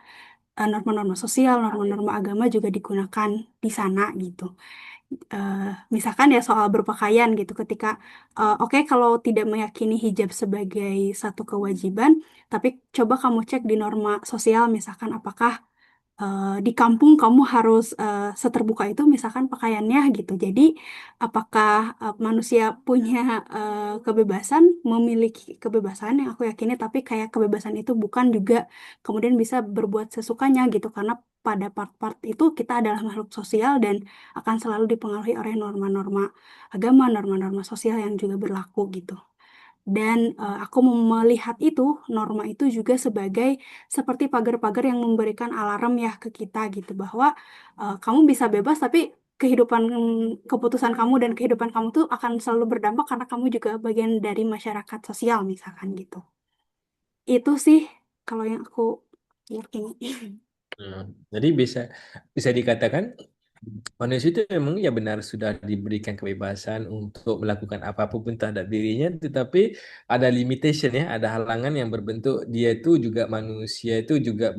norma-norma sosial, norma-norma agama juga digunakan di sana gitu. eh, Misalkan ya soal berpakaian gitu ketika oke kalau tidak meyakini hijab sebagai satu kewajiban, tapi coba kamu cek di norma sosial misalkan apakah di kampung kamu harus seterbuka itu misalkan pakaiannya gitu. Jadi apakah manusia punya kebebasan, memiliki kebebasan yang aku yakini, tapi kayak kebebasan itu bukan juga kemudian bisa berbuat sesukanya gitu, karena pada part-part itu kita adalah makhluk sosial dan akan selalu dipengaruhi oleh norma-norma agama, norma-norma sosial yang juga berlaku gitu. Dan aku melihat itu, norma itu juga sebagai seperti pagar-pagar yang memberikan alarm ya ke kita gitu, bahwa kamu bisa bebas, tapi kehidupan, keputusan kamu dan kehidupan kamu tuh akan selalu berdampak karena kamu juga bagian dari masyarakat sosial misalkan gitu. Itu sih kalau yang aku yakini. Hmm. Jadi bisa bisa dikatakan manusia itu memang ya benar sudah diberikan kebebasan untuk melakukan apapun terhadap dirinya, tetapi ada limitation ya, ada halangan yang berbentuk dia itu juga manusia itu juga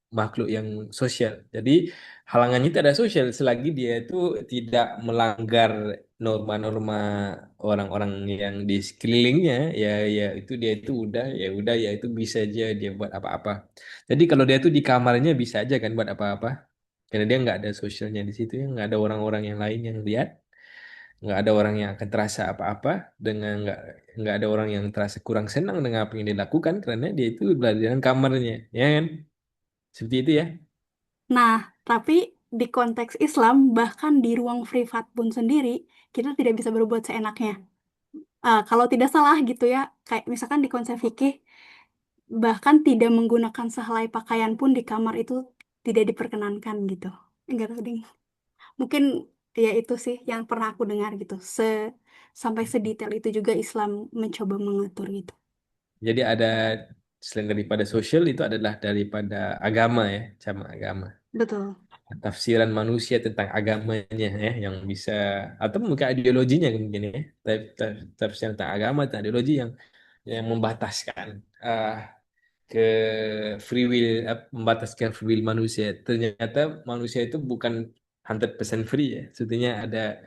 makhluk yang sosial. Jadi halangannya itu ada sosial selagi dia itu tidak melanggar norma-norma orang-orang yang di sekelilingnya, ya ya itu dia itu udah ya itu bisa aja dia buat apa-apa. Jadi kalau dia tuh di kamarnya bisa aja kan buat apa-apa. Karena dia nggak ada sosialnya di situ ya, nggak ada orang-orang yang lain yang lihat, nggak ada orang yang akan terasa apa-apa dengan nggak ada orang yang terasa kurang senang dengan apa yang dilakukan karena dia itu berada di dalam kamarnya, ya kan? Seperti itu ya. Nah, tapi di konteks Islam, bahkan di ruang privat pun sendiri, kita tidak bisa berbuat seenaknya. Kalau tidak salah gitu ya, kayak misalkan di konsep fikih, bahkan tidak menggunakan sehelai pakaian pun di kamar itu tidak diperkenankan gitu. Enggak tahu ding. Mungkin ya itu sih yang pernah aku dengar gitu. Sampai sedetail itu juga Islam mencoba mengatur gitu. Jadi ada selain daripada sosial itu adalah daripada agama ya, sama agama. Betul. Tafsiran manusia tentang agamanya ya yang bisa atau mungkin ideologinya mungkin ya. Tafsiran tentang agama, tentang ideologi yang membataskan ke free will, membataskan free will manusia. Ternyata manusia itu bukan 100% free ya. Sebetulnya ada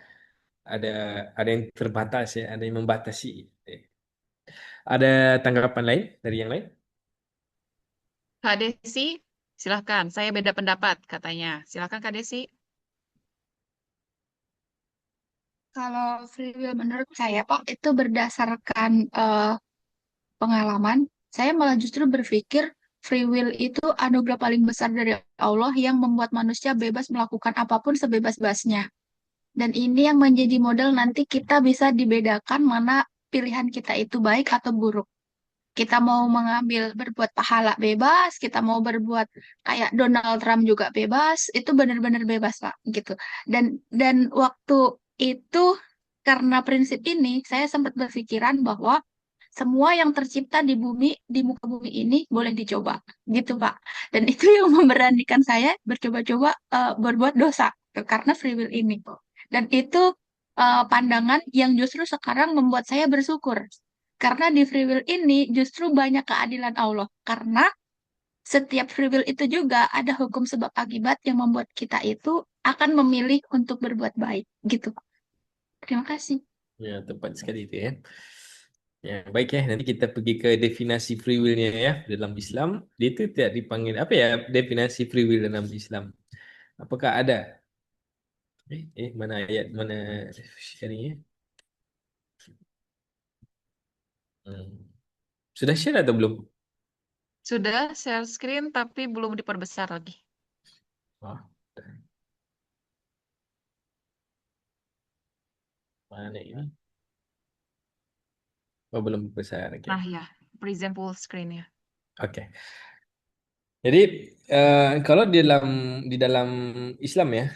ada yang terbatas ya, ada yang membatasi. Ada tanggapan lain dari yang lain? Kak Desi, silahkan. Saya beda pendapat katanya. Silahkan Kak Desi. Kalau free will menurut saya, Pak, itu berdasarkan pengalaman. Saya malah justru berpikir free will itu anugerah paling besar dari Allah yang membuat manusia bebas melakukan apapun sebebas-bebasnya. Dan ini yang menjadi modal nanti kita bisa dibedakan mana pilihan kita itu baik atau buruk. Kita mau mengambil berbuat pahala bebas, kita mau berbuat kayak Donald Trump juga bebas, itu benar-benar bebas, Pak, gitu. Dan waktu itu karena prinsip ini, saya sempat berpikiran bahwa semua yang tercipta di bumi, di muka bumi ini boleh dicoba, gitu, Pak. Dan itu yang memberanikan saya bercoba-coba berbuat dosa karena free will ini. Dan itu pandangan yang justru sekarang membuat saya bersyukur. Karena di free will ini justru banyak keadilan Allah. Karena setiap free will itu juga ada hukum sebab akibat yang membuat kita itu akan memilih untuk berbuat baik, gitu, Pak. Terima kasih. Ya, tepat sekali itu ya. Ya, baik ya. Nanti kita pergi ke definisi free will-nya ya dalam Islam. Dia itu tidak dipanggil apa ya definisi free will dalam Islam? Apakah ada? Mana ayat mana syariahnya? Hmm. Sudah share atau belum? Sudah share screen tapi belum diperbesar lagi. Oh, mana ini? Oh, belum besar. Oke. Nah ya, present full screen ya. Oke. Jadi kalau di dalam Islam ya,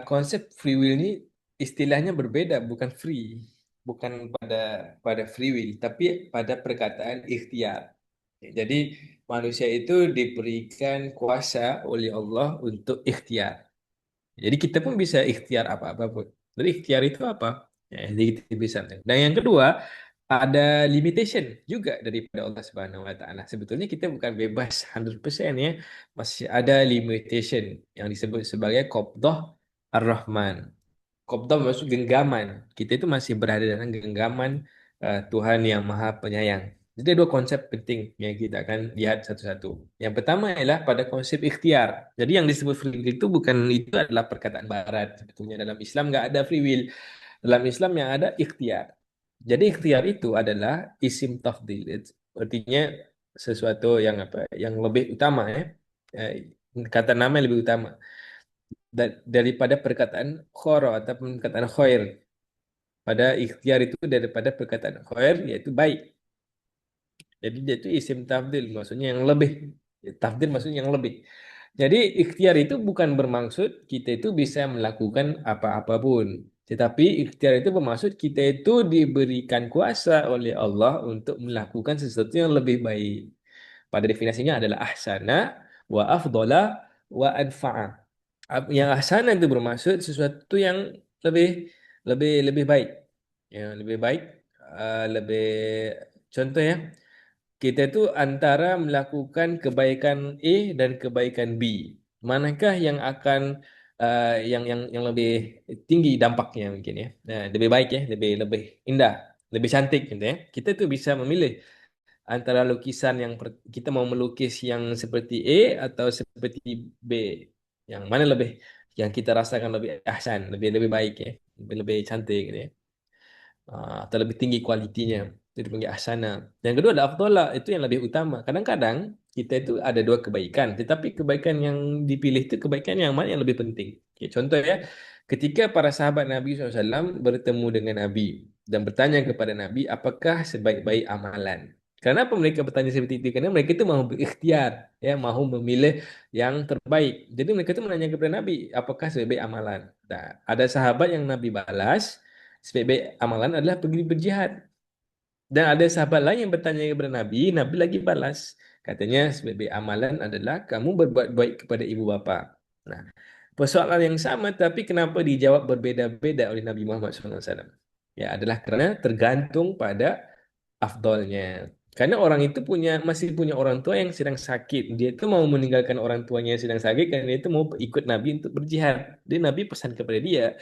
konsep free will ini istilahnya berbeda, bukan free, bukan pada free will, tapi pada perkataan ikhtiar. Jadi manusia itu diberikan kuasa oleh Allah untuk ikhtiar. Jadi kita pun bisa ikhtiar apa-apa pun. Jadi ikhtiar itu apa? Ya, jadi kita bisa. Dan yang kedua, ada limitation juga daripada Allah Subhanahu wa taala. Sebetulnya kita bukan bebas 100% ya. Masih ada limitation yang disebut sebagai qabdah ar-Rahman. Qabdah maksud genggaman. Kita itu masih berada dalam genggaman Tuhan yang Maha Penyayang. Jadi ada dua konsep penting yang kita akan lihat satu-satu. Yang pertama adalah pada konsep ikhtiar. Jadi yang disebut free will itu bukan itu adalah perkataan Barat. Sebetulnya dalam Islam nggak ada free will. Dalam Islam yang ada ikhtiar. Jadi ikhtiar itu adalah isim tafdil. Artinya sesuatu yang apa? Yang lebih utama ya. Eh, Kata nama yang lebih utama daripada perkataan khoro ataupun perkataan khair. Pada ikhtiar itu daripada perkataan khair yaitu baik. Jadi dia itu isim tafdil, maksudnya yang lebih. Tafdil maksudnya yang lebih. Jadi ikhtiar itu bukan bermaksud kita itu bisa melakukan apa-apapun. Tetapi ikhtiar itu bermaksud kita itu diberikan kuasa oleh Allah untuk melakukan sesuatu yang lebih baik. Pada definisinya adalah ahsana wa afdola wa anfa'a. Yang ahsana itu bermaksud sesuatu yang lebih lebih baik. Yang lebih baik, lebih contoh ya. Kita itu antara melakukan kebaikan A dan kebaikan B. Manakah yang akan yang lebih tinggi dampaknya mungkin ya. Nah, lebih baik ya, lebih lebih indah, lebih cantik gitu ya. Kita tuh bisa memilih antara lukisan yang kita mau melukis yang seperti A atau seperti B. Yang mana yang kita rasakan lebih ahsan, lebih lebih baik ya, lebih lebih cantik gitu ya. Atau lebih tinggi kualitinya, itu dipanggil ahsana. Yang kedua ada afdhalah, itu yang lebih utama. Kadang-kadang kita itu ada dua kebaikan, tetapi kebaikan yang dipilih itu kebaikan yang mana yang lebih penting. Oke, contoh ya, ketika para sahabat Nabi SAW bertemu dengan Nabi dan bertanya kepada Nabi, apakah sebaik-baik amalan? Kenapa mereka bertanya seperti itu? Karena mereka itu mau berikhtiar, ya, mau memilih yang terbaik. Jadi mereka itu menanya kepada Nabi, apakah sebaik-baik amalan? Nah, ada sahabat yang Nabi balas, sebaik-baik amalan adalah pergi berjihad. Dan ada sahabat lain yang bertanya kepada Nabi, Nabi lagi balas. Katanya sebaik-baik amalan adalah kamu berbuat baik kepada ibu bapa. Nah, persoalan yang sama tapi kenapa dijawab berbeda-beda oleh Nabi Muhammad SAW? Ya, adalah karena tergantung pada afdolnya. Karena orang itu masih punya orang tua yang sedang sakit. Dia itu mau meninggalkan orang tuanya yang sedang sakit karena dia itu mau ikut Nabi untuk berjihad. Jadi Nabi pesan kepada dia,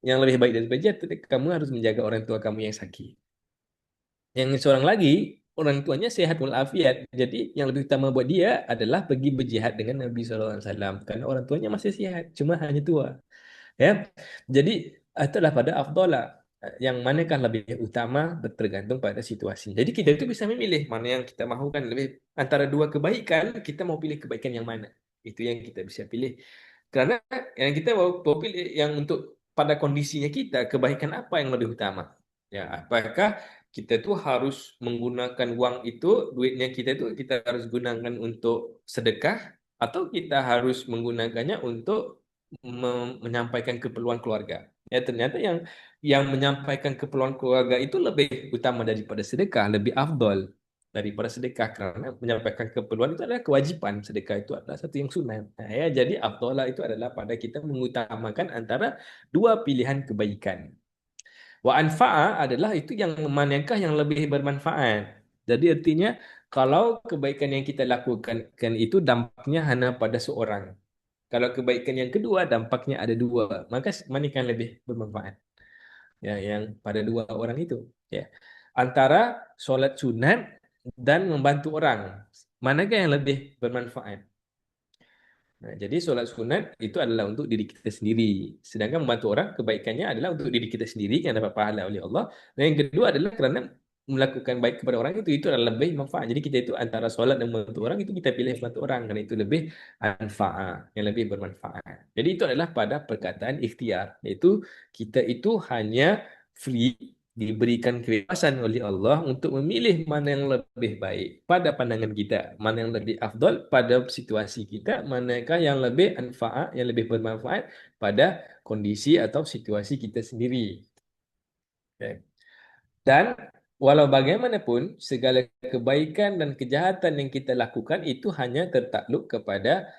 yang lebih baik daripada jihad, kamu harus menjaga orang tua kamu yang sakit. Yang seorang lagi, orang tuanya sehat walafiat. Jadi yang lebih utama buat dia adalah pergi berjihad dengan Nabi SAW. Karena orang tuanya masih sehat, cuma hanya tua. Ya, jadi itulah pada afdola. Yang manakah lebih utama tergantung pada situasi. Jadi kita itu bisa memilih mana yang kita mahukan. Lebih antara dua kebaikan, kita mau pilih kebaikan yang mana. Itu yang kita bisa pilih. Karena yang kita mau pilih yang untuk pada kondisinya kita, kebaikan apa yang lebih utama? Ya, apakah kita tuh harus menggunakan uang itu, duitnya kita itu kita harus gunakan untuk sedekah, atau kita harus menggunakannya untuk menyampaikan keperluan keluarga. Ya, ternyata yang menyampaikan keperluan keluarga itu lebih utama daripada sedekah, lebih afdol daripada sedekah, karena menyampaikan keperluan itu adalah kewajiban, sedekah itu adalah satu yang sunat. Nah, ya, jadi afdolah itu adalah pada kita mengutamakan antara dua pilihan kebaikan. Wa anfa'a adalah itu yang manakah yang lebih bermanfaat. Jadi artinya kalau kebaikan yang kita lakukan itu dampaknya hanya pada seorang. Kalau kebaikan yang kedua dampaknya ada dua, maka mana yang lebih bermanfaat? Ya, yang pada dua orang itu. Ya, antara solat sunat dan membantu orang, manakah yang lebih bermanfaat? Nah, jadi solat sunat itu adalah untuk diri kita sendiri. Sedangkan membantu orang kebaikannya adalah untuk diri kita sendiri yang dapat pahala oleh Allah. Dan yang kedua adalah kerana melakukan baik kepada orang itu adalah lebih manfaat. Jadi kita itu antara solat dan membantu orang itu kita pilih membantu orang karena itu lebih manfaat, yang lebih bermanfaat. Jadi itu adalah pada perkataan ikhtiar, iaitu kita itu hanya free, diberikan kebebasan oleh Allah untuk memilih mana yang lebih baik pada pandangan kita, mana yang lebih afdol pada situasi kita, manakah yang lebih manfaat, yang lebih bermanfaat pada kondisi atau situasi kita sendiri. Okay. Dan walau bagaimanapun, segala kebaikan dan kejahatan yang kita lakukan itu hanya tertakluk kepada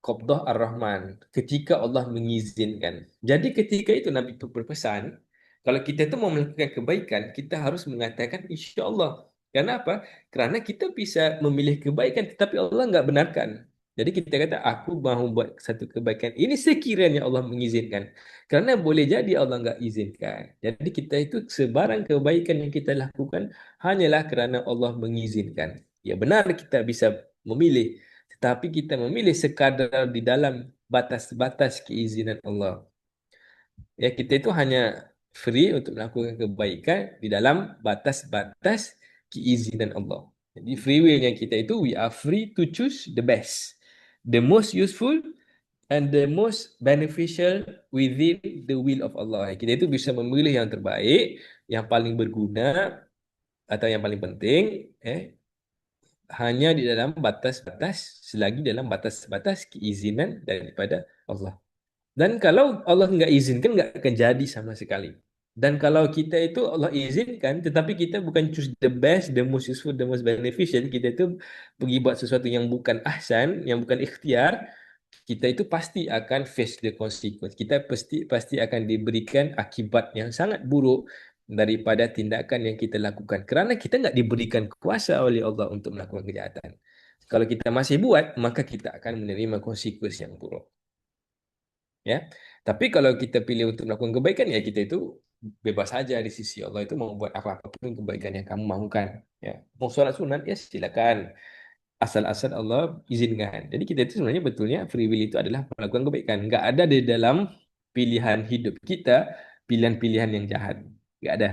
Qabdah Ar-Rahman, ketika Allah mengizinkan. Jadi ketika itu Nabi itu berpesan, kalau kita itu mau melakukan kebaikan, kita harus mengatakan insya Allah. Kenapa? Karena kita bisa memilih kebaikan, tetapi Allah nggak benarkan. Jadi kita kata, aku mahu buat satu kebaikan. Ini sekiranya Allah mengizinkan. Karena boleh jadi Allah nggak izinkan. Jadi kita itu sebarang kebaikan yang kita lakukan hanyalah kerana Allah mengizinkan. Ya benar kita bisa memilih, tetapi kita memilih sekadar di dalam batas-batas keizinan Allah. Ya, kita itu hanya free untuk melakukan kebaikan di dalam batas-batas keizinan Allah. Jadi free willnya kita itu we are free to choose the best, the most useful and the most beneficial within the will of Allah. Kita itu bisa memilih yang terbaik, yang paling berguna atau yang paling penting, hanya di dalam batas-batas, selagi dalam batas-batas keizinan daripada Allah. Dan kalau Allah nggak izinkan, nggak akan jadi sama sekali. Dan kalau kita itu Allah izinkan, tetapi kita bukan choose the best, the most useful, the most beneficial, kita itu pergi buat sesuatu yang bukan ahsan, yang bukan ikhtiar, kita itu pasti akan face the consequence. Kita pasti akan diberikan akibat yang sangat buruk daripada tindakan yang kita lakukan. Kerana kita nggak diberikan kuasa oleh Allah untuk melakukan kejahatan. Kalau kita masih buat, maka kita akan menerima konsekuensi yang buruk. Ya, tapi kalau kita pilih untuk melakukan kebaikan, ya kita itu bebas saja di sisi Allah, itu mau buat apa-apapun kebaikan yang kamu mahukan. Ya, mau sholat sunat, ya silakan, asal-asal Allah izinkan. Jadi kita itu sebenarnya betulnya free will itu adalah melakukan kebaikan. Nggak ada di dalam pilihan hidup kita pilihan-pilihan yang jahat. Nggak ada.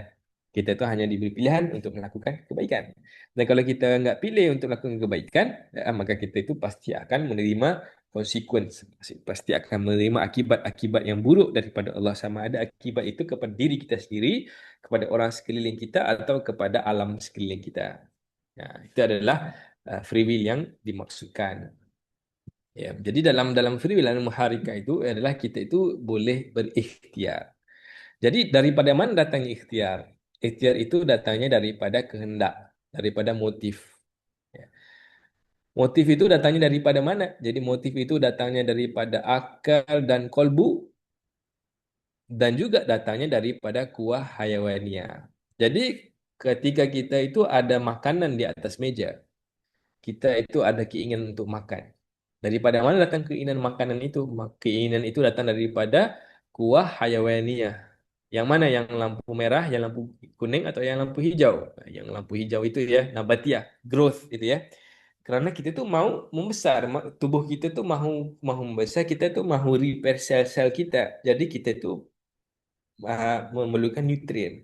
Kita itu hanya diberi pilihan untuk melakukan kebaikan. Dan kalau kita nggak pilih untuk melakukan kebaikan, maka kita itu pasti akan menerima konsekuensi. Pasti akan menerima akibat-akibat yang buruk daripada Allah, sama ada akibat itu kepada diri kita sendiri, kepada orang sekeliling kita, atau kepada alam sekeliling kita. Nah, itu adalah free will yang dimaksudkan. Ya, jadi dalam free will yang muharika itu adalah kita itu boleh berikhtiar. Jadi daripada mana datangnya ikhtiar? Ikhtiar itu datangnya daripada kehendak, daripada motif. Ya. Motif itu datangnya daripada mana? Jadi motif itu datangnya daripada akal dan kolbu, dan juga datangnya daripada kuah hayawaniyah. Jadi ketika kita itu ada makanan di atas meja, kita itu ada keinginan untuk makan. Daripada mana datang keinginan makanan itu? Keinginan itu datang daripada kuah hayawaniyah. Yang mana? Yang lampu merah, yang lampu kuning, atau yang lampu hijau? Yang lampu hijau itu ya, nabatiah, growth itu ya. Karena kita tuh mau membesar, tubuh kita tuh mau mau membesar, kita tuh mau repair sel-sel kita. Jadi kita tuh memerlukan nutrien.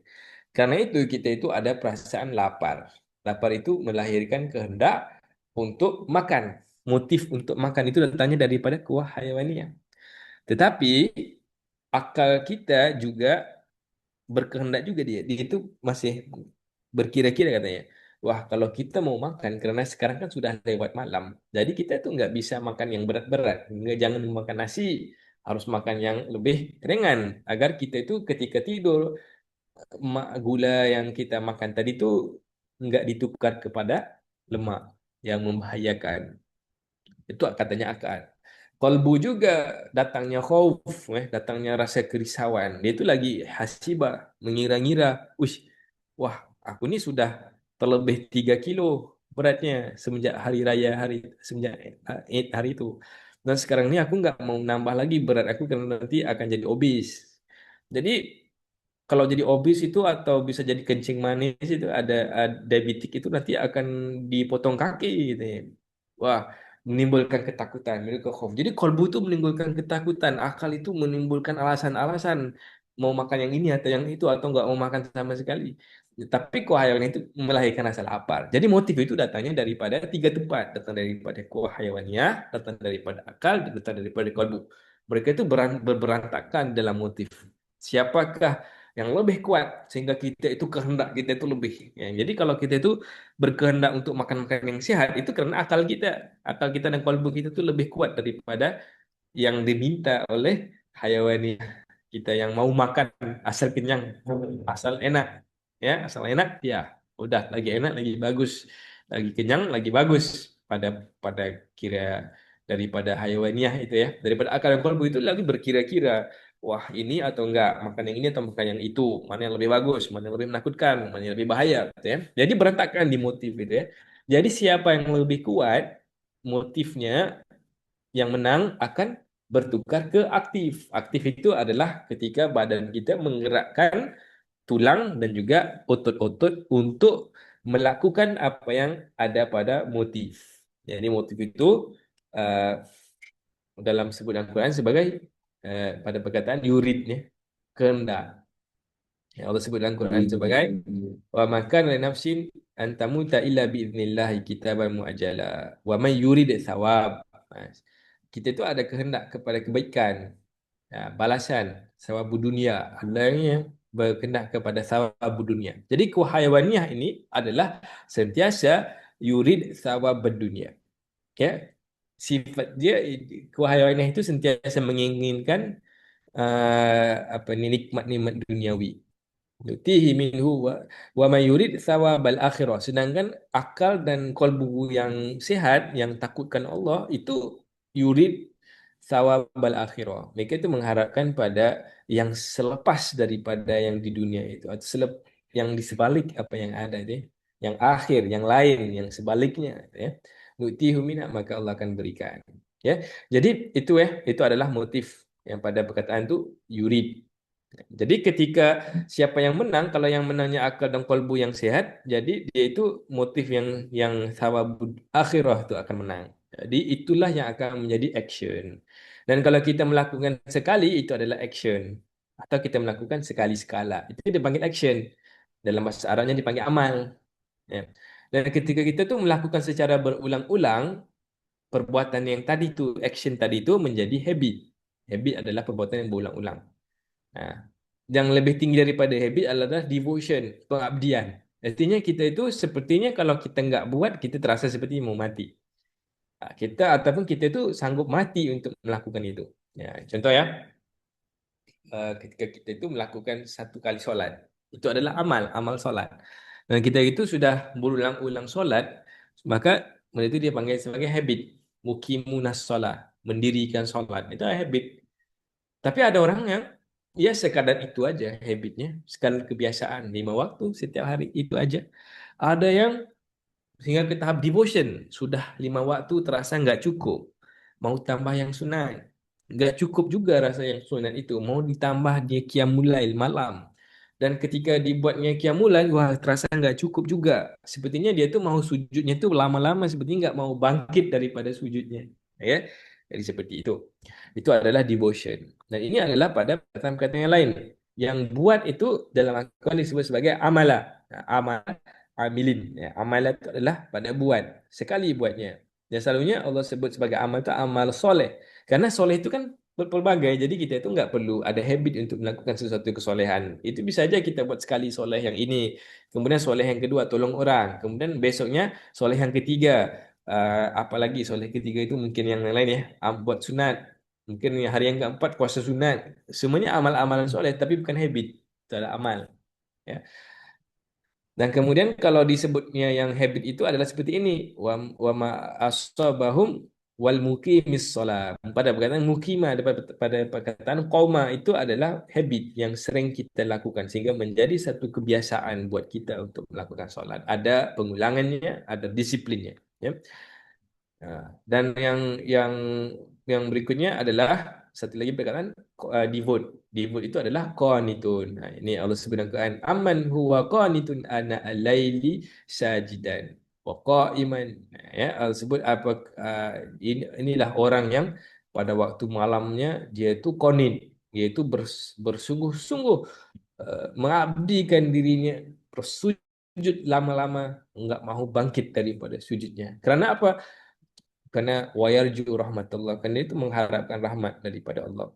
Karena itu kita itu ada perasaan lapar. Lapar itu melahirkan kehendak untuk makan. Motif untuk makan itu datangnya daripada kuah hayawaniyah. Tetapi akal kita juga berkehendak juga, dia itu masih berkira-kira katanya. Wah, kalau kita mau makan, karena sekarang kan sudah lewat malam, jadi kita tuh nggak bisa makan yang berat-berat. Jangan makan nasi, harus makan yang lebih ringan, agar kita itu ketika tidur, gula yang kita makan tadi itu nggak ditukar kepada lemak yang membahayakan. Itu katanya akal. Kolbu juga datangnya khauf, datangnya rasa kerisauan. Dia itu lagi hasibah, mengira-ngira, wah, aku ini sudah terlebih 3 kilo beratnya semenjak hari raya, semenjak Eid hari itu. Dan sekarang ini aku nggak mau nambah lagi berat aku, karena nanti akan jadi obes. Jadi kalau jadi obes itu, atau bisa jadi kencing manis itu, ada diabetik itu, nanti akan dipotong kaki gitu ya. Wah, menimbulkan ketakutan, menimbulkan khauf. Jadi kolbu itu menimbulkan ketakutan, akal itu menimbulkan alasan-alasan mau makan yang ini atau yang itu, atau nggak mau makan sama sekali. Tapi kehayawan itu melahirkan rasa lapar. Jadi motif itu datangnya daripada tiga tempat, datang daripada kehayawannya, datang daripada akal, dan datang daripada kolbu. Mereka itu berberantakan dalam motif. Siapakah yang lebih kuat sehingga kita itu kehendak kita itu lebih. Ya, jadi kalau kita itu berkehendak untuk makan makanan yang sehat, itu karena akal kita dan kalbu kita itu lebih kuat daripada yang diminta oleh hayawani kita, yang mau makan asal kenyang, asal enak. Ya, asal enak, ya udah, lagi enak lagi bagus, lagi kenyang lagi bagus, pada pada kira daripada hayawaniah itu ya, daripada akal dan kalbu itu lagi berkira-kira, wah ini atau enggak, makan yang ini atau makan yang itu, mana yang lebih bagus, mana yang lebih menakutkan, mana yang lebih bahaya gitu ya. Jadi berantakan di motif itu ya. Jadi siapa yang lebih kuat motifnya, yang menang akan bertukar ke aktif. Aktif itu adalah ketika badan kita menggerakkan tulang dan juga otot-otot untuk melakukan apa yang ada pada motif. Jadi motif itu uh, dalam sebutan Quran sebagai pada perkataan yurid ya, kehendak. Ya, Allah sebut dalam Quran sebagai wa makan li nafsin an tamuta illa biiznillah kitaban muajjala wa man yurid thawab. Kita itu ada kehendak kepada kebaikan, ya, balasan sawabu dunia. Ada yang berkehendak kepada sawabu dunia. Jadi kehayawaniah ini adalah sentiasa yurid thawab dunia. Ya, sifat dia kehayawaniyah itu sentiasa menginginkan apa ni nikmat-nikmat duniawi. Yutihi minhu wa ma yurid thawabal akhirah. Sedangkan akal dan kalbu yang sehat, yang takutkan Allah itu yurid thawabal akhirah. Mereka itu mengharapkan pada yang selepas daripada yang di dunia itu, atau yang di sebalik apa yang ada itu, yang akhir, yang lain, yang sebaliknya ya. Nutihu minha, maka Allah akan berikan. Ya. Jadi itu adalah motif yang pada perkataan itu yurid. Jadi ketika siapa yang menang, kalau yang menangnya akal dan kalbu yang sehat, jadi dia itu motif yang thawab akhirah itu akan menang. Jadi itulah yang akan menjadi action. Dan kalau kita melakukan sekali, itu adalah action. Atau kita melakukan sekali sekala, itu dipanggil action. Dalam bahasa Arabnya dipanggil amal. Ya. Dan ketika kita tuh melakukan secara berulang-ulang, perbuatan yang tadi itu, action tadi itu menjadi habit. Habit adalah perbuatan yang berulang-ulang. Nah, yang lebih tinggi daripada habit adalah devotion, pengabdian. Artinya kita itu sepertinya kalau kita nggak buat, kita terasa seperti mau mati. Kita ataupun kita itu sanggup mati untuk melakukan itu. Ya, contoh ya, ketika kita itu melakukan satu kali solat, itu adalah amal solat. Dan kita itu sudah berulang-ulang solat, maka itu dia panggil sebagai habit. Mukimunas solat, mendirikan solat. Itu habit. Tapi ada orang yang ya sekadar itu aja habitnya, sekadar kebiasaan 5 waktu setiap hari itu aja. Ada yang sehingga ke tahap devotion, sudah 5 waktu terasa nggak cukup, mau tambah yang sunat, nggak cukup juga rasa yang sunat itu, mau ditambah dia qiyamul lail malam. Dan ketika dibuatnya qiyamul lail, wah terasa nggak cukup juga. Sepertinya dia tuh mau sujudnya tuh lama-lama, sepertinya nggak mau bangkit daripada sujudnya. Ya, jadi seperti itu. Itu adalah devotion. Dan ini adalah pada perkataan yang lain. Yang buat itu dalam Al-Quran disebut sebagai amalah. Nah, amal, amilin. Ya, amalah itu adalah pada buat. Sekali buatnya. Dan selalunya Allah sebut sebagai amal itu amal soleh. Karena soleh itu kan berpelbagai. Jadi kita itu nggak perlu ada habit untuk melakukan sesuatu kesolehan. Itu bisa aja kita buat sekali soleh yang ini. Kemudian soleh yang kedua, tolong orang. Kemudian besoknya soleh yang ketiga. Apalagi soleh ketiga itu mungkin yang lain ya. Buat sunat. Mungkin hari yang keempat puasa sunat. Semuanya amal-amalan soleh tapi bukan habit. Itu adalah amal. Ya. Dan kemudian kalau disebutnya yang habit itu adalah seperti ini. Wa ma asabahum wal muqimis shalah. Pada perkataan mukimah, pada perkataan qauma itu adalah habit yang sering kita lakukan sehingga menjadi satu kebiasaan buat kita untuk melakukan solat. Ada pengulangannya, ada disiplinnya. Ya. Dan yang berikutnya adalah satu lagi perkataan devote. Devote itu adalah qanitun. Nah, ini Allah sebut dalam Quran, amman huwa qanitun ana al-laili sajidan wa qa'iman. Ya, Allah sebut apa inilah orang yang pada waktu malamnya dia itu qanit, yaitu bersungguh-sungguh mengabdikan dirinya, bersujud lama-lama, enggak mahu bangkit daripada sujudnya. Kerana apa? Karena wayarju rahmatullah, karena itu mengharapkan rahmat daripada Allah.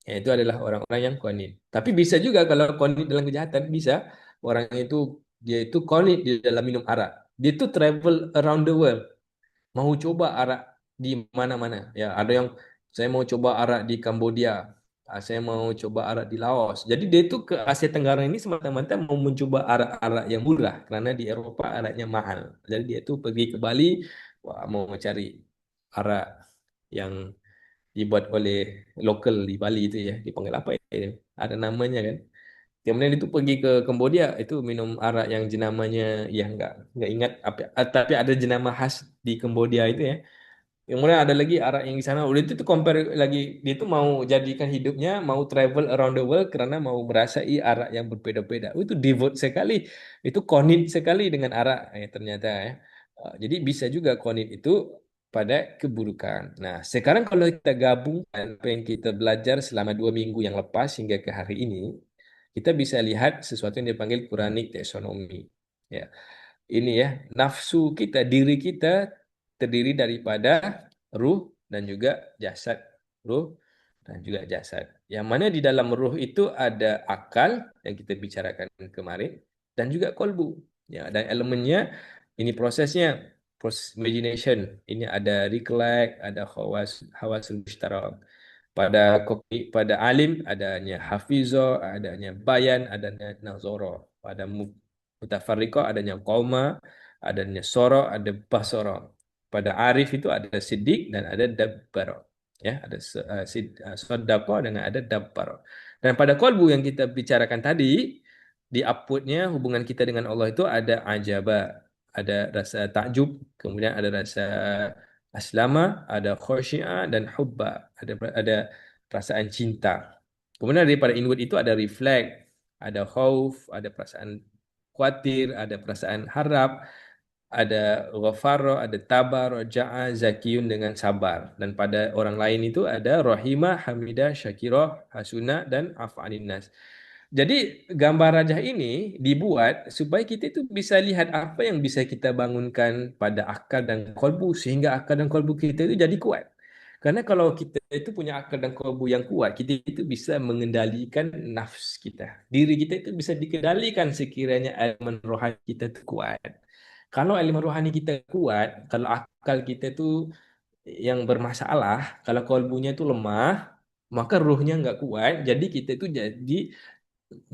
Ya, itu adalah orang-orang yang qanit. Tapi bisa juga kalau qanit dalam kejahatan, bisa orang itu dia itu qanit di dalam minum arak. Dia itu travel around the world, mau coba arak di mana-mana. Ya, ada yang saya mau coba arak di Kambodia, saya mau coba arak di Laos. Jadi dia itu ke Asia Tenggara ini semata-mata mau mencoba arak-arak yang murah karena di Eropa araknya mahal. Jadi dia itu pergi ke Bali, wah, mau mencari arak yang dibuat oleh lokal di Bali itu ya, dipanggil apa ya? Ada namanya kan. Kemudian itu pergi ke Kambodia, itu minum arak yang jenamanya ya nggak ingat apa, tapi ada jenama khas di Kambodia itu ya. Kemudian ada lagi arak yang di sana. Udah itu tuh compare lagi, dia tuh mau jadikan hidupnya, mau travel around the world karena mau merasai arak yang berbeda-beda. Oh, itu devote sekali, itu konit sekali dengan arak ternyata ya. Jadi bisa juga konit itu pada keburukan. Nah, sekarang kalau kita gabungkan apa yang kita belajar selama 2 minggu yang lepas hingga ke hari ini, kita bisa lihat sesuatu yang dipanggil Quranic taxonomy. Ya, ini ya, nafsu kita, diri kita terdiri daripada ruh dan juga jasad. Ruh dan juga jasad. Yang mana di dalam ruh itu ada akal yang kita bicarakan kemarin dan juga kolbu. Ya, dan elemennya Ini prosesnya, proses imagination. Ini ada recollect, ada hawasul mushtarak. Pada alim adanya hafizah, adanya bayan, adanya nazara. Pada mutafarriqah adanya qoma, adanya soro, ada basara. Pada arif itu ada siddiq dan ada dabbar. Ya, ada sodaqah dengan ada dabbar. Dan pada qalbu yang kita bicarakan tadi, di outputnya hubungan kita dengan Allah itu ada ajaba, ada rasa takjub, kemudian ada rasa aslama, ada khusyi'ah dan hubba, ada perasaan cinta. Kemudian daripada inward itu ada reflect, ada khauf, ada perasaan khawatir, ada perasaan harap, ada ghafara, ada tabar, roja'a, zakiyun dengan sabar. Dan pada orang lain itu ada rahimah, hamidah, syakirah, hasuna, dan af'anin nas. Jadi gambar rajah ini dibuat supaya kita itu bisa lihat apa yang bisa kita bangunkan pada akal dan kolbu sehingga akal dan kolbu kita itu jadi kuat. Karena kalau kita itu punya akal dan kolbu yang kuat, kita itu bisa mengendalikan nafs kita. Diri kita itu bisa dikendalikan sekiranya elemen rohani kita itu kuat. Kalau elemen rohani kita kuat, kalau akal kita itu yang bermasalah, kalau kolbunya itu lemah, maka ruhnya nggak kuat, jadi kita itu jadi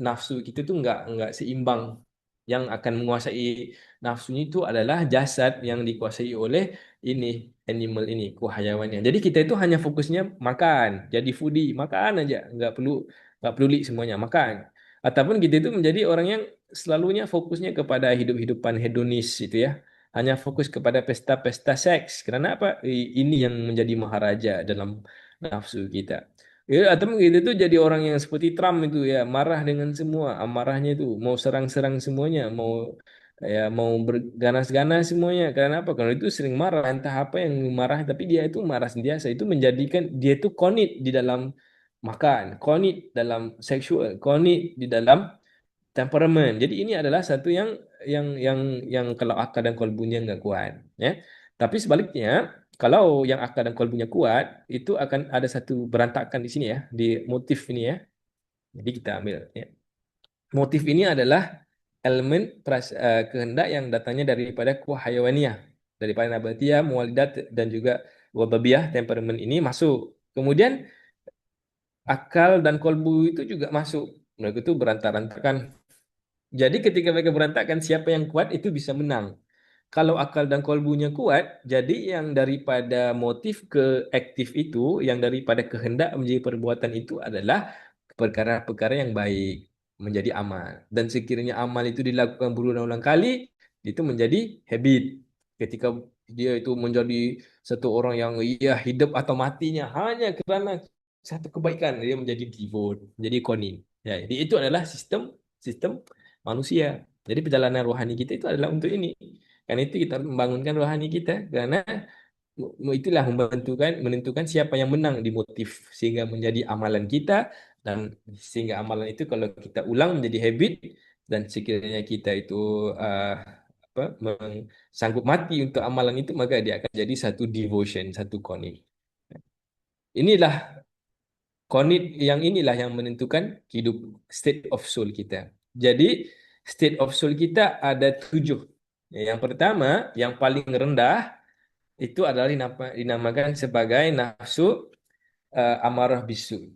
nafsu kita tuh nggak seimbang. Yang akan menguasai nafsunya itu adalah jasad yang dikuasai oleh ini animal ini, hayawannya. Jadi kita itu hanya fokusnya makan, jadi foodie, makan aja, nggak peduli semuanya makan. Ataupun kita itu menjadi orang yang selalunya fokusnya kepada hidup-hidupan hedonis itu ya. Hanya fokus kepada pesta-pesta seks. Karena apa? Ini yang menjadi maharaja dalam nafsu kita. Ya, atau gitu tuh jadi orang yang seperti Trump itu ya, marah dengan semua, amarahnya itu mau serang-serang semuanya, mau berganas-ganas semuanya. Karena apa? Kalau itu sering marah, entah apa yang marah, tapi dia itu marah sentiasa. Itu menjadikan dia itu konit di dalam makan, konit dalam seksual, konit di dalam temperamen. Jadi ini adalah satu yang kalau akal dan kolbunya nggak kuat, ya. Tapi sebaliknya, kalau yang akal dan kolbunya kuat, itu akan ada satu berantakan di sini ya, di motif ini ya. Jadi kita ambil ya. Motif ini adalah elemen kehendak yang datangnya daripada kuah hayawaniyah, daripada nabatiyah, muwalidat dan juga wababiyah, temperamen ini masuk. Kemudian akal dan kolbu itu juga masuk. Mereka itu berantakan. Jadi ketika mereka berantakan, siapa yang kuat itu bisa menang. Kalau akal dan kolbunya kuat, jadi yang daripada motif ke aktif itu, yang daripada kehendak menjadi perbuatan itu adalah perkara-perkara yang baik, menjadi amal. Dan sekiranya amal itu dilakukan berulang-ulang kali, itu menjadi habit. Ketika dia itu menjadi satu orang yang ia hidup atau matinya hanya kerana satu kebaikan, dia menjadi devote, menjadi konin. Ya, jadi itu adalah sistem sistem manusia. Jadi perjalanan rohani kita itu adalah untuk ini. Karena itu kita harus membangunkan rohani kita. Karena itulah menentukan siapa yang menang di motif. Sehingga menjadi amalan kita. Dan sehingga amalan itu kalau kita ulang menjadi habit. Dan sekiranya kita itu sanggup mati untuk amalan itu. Maka dia akan jadi satu devotion, satu koni. Inilah konit yang inilah yang menentukan hidup state of soul kita. Jadi state of soul kita ada 7. Yang pertama, yang paling rendah itu adalah dinamakan sebagai nafsu amarah bisu.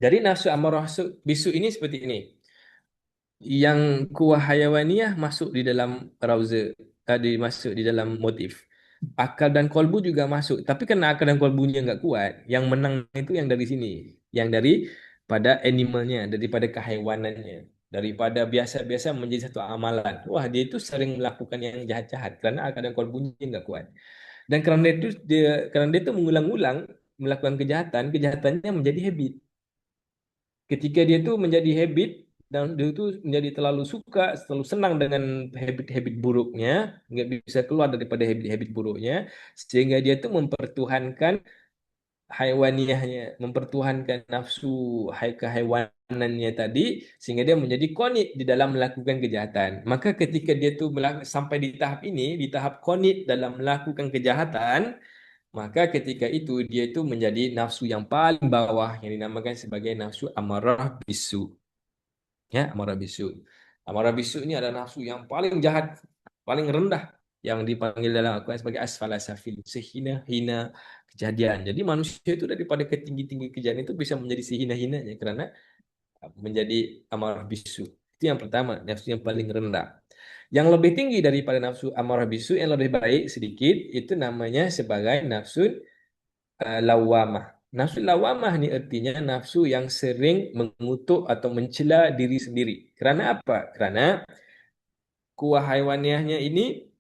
Jadi nafsu amarah bisu ini seperti ini. Yang kuah hayawaniyah masuk di dalam rauza, masuk di dalam motif. Akal dan kolbu juga masuk. Tapi karena akal dan kolbunya nggak kuat, yang menang itu yang dari sini. Yang dari pada animalnya, daripada kehaiwanannya. Daripada biasa-biasa menjadi satu amalan. Wah, dia itu sering melakukan yang jahat-jahat. Karena akal dan kolbunya nggak kuat. Dan karena dia itu mengulang-ulang melakukan kejahatan, kejahatannya menjadi habit. Ketika dia itu menjadi habit, dan dia itu menjadi terlalu suka, terlalu senang dengan habit-habit buruknya, nggak bisa keluar daripada habit-habit buruknya, sehingga dia itu mempertuhankan haiwaniyahnya, mempertuhankan nafsu kehaiwanannya tadi, sehingga dia menjadi konit di dalam melakukan kejahatan. Maka ketika dia itu sampai di tahap ini, di tahap konit dalam melakukan kejahatan, maka ketika itu dia itu menjadi nafsu yang paling bawah yang dinamakan sebagai nafsu amarah bisu. Ya, amarah bisu. Amarah bisu ini adalah nafsu yang paling jahat. paling rendah yang dipanggil dalam Al-Quran sebagai asfala safil, sehina-hina kejadian. Jadi manusia itu daripada ketinggi-tinggi kejadian itu bisa menjadi sehina-hinanya karena menjadi amarah bisu. Itu yang pertama, nafsu yang paling rendah. Yang lebih tinggi daripada nafsu amarah bisu yang lebih baik sedikit itu namanya sebagai nafsu lawamah. Nafsu lawamah ni artinya nafsu yang sering mengutuk atau mencela diri sendiri. Kerana apa? Kerana kuah haiwaniahnya ini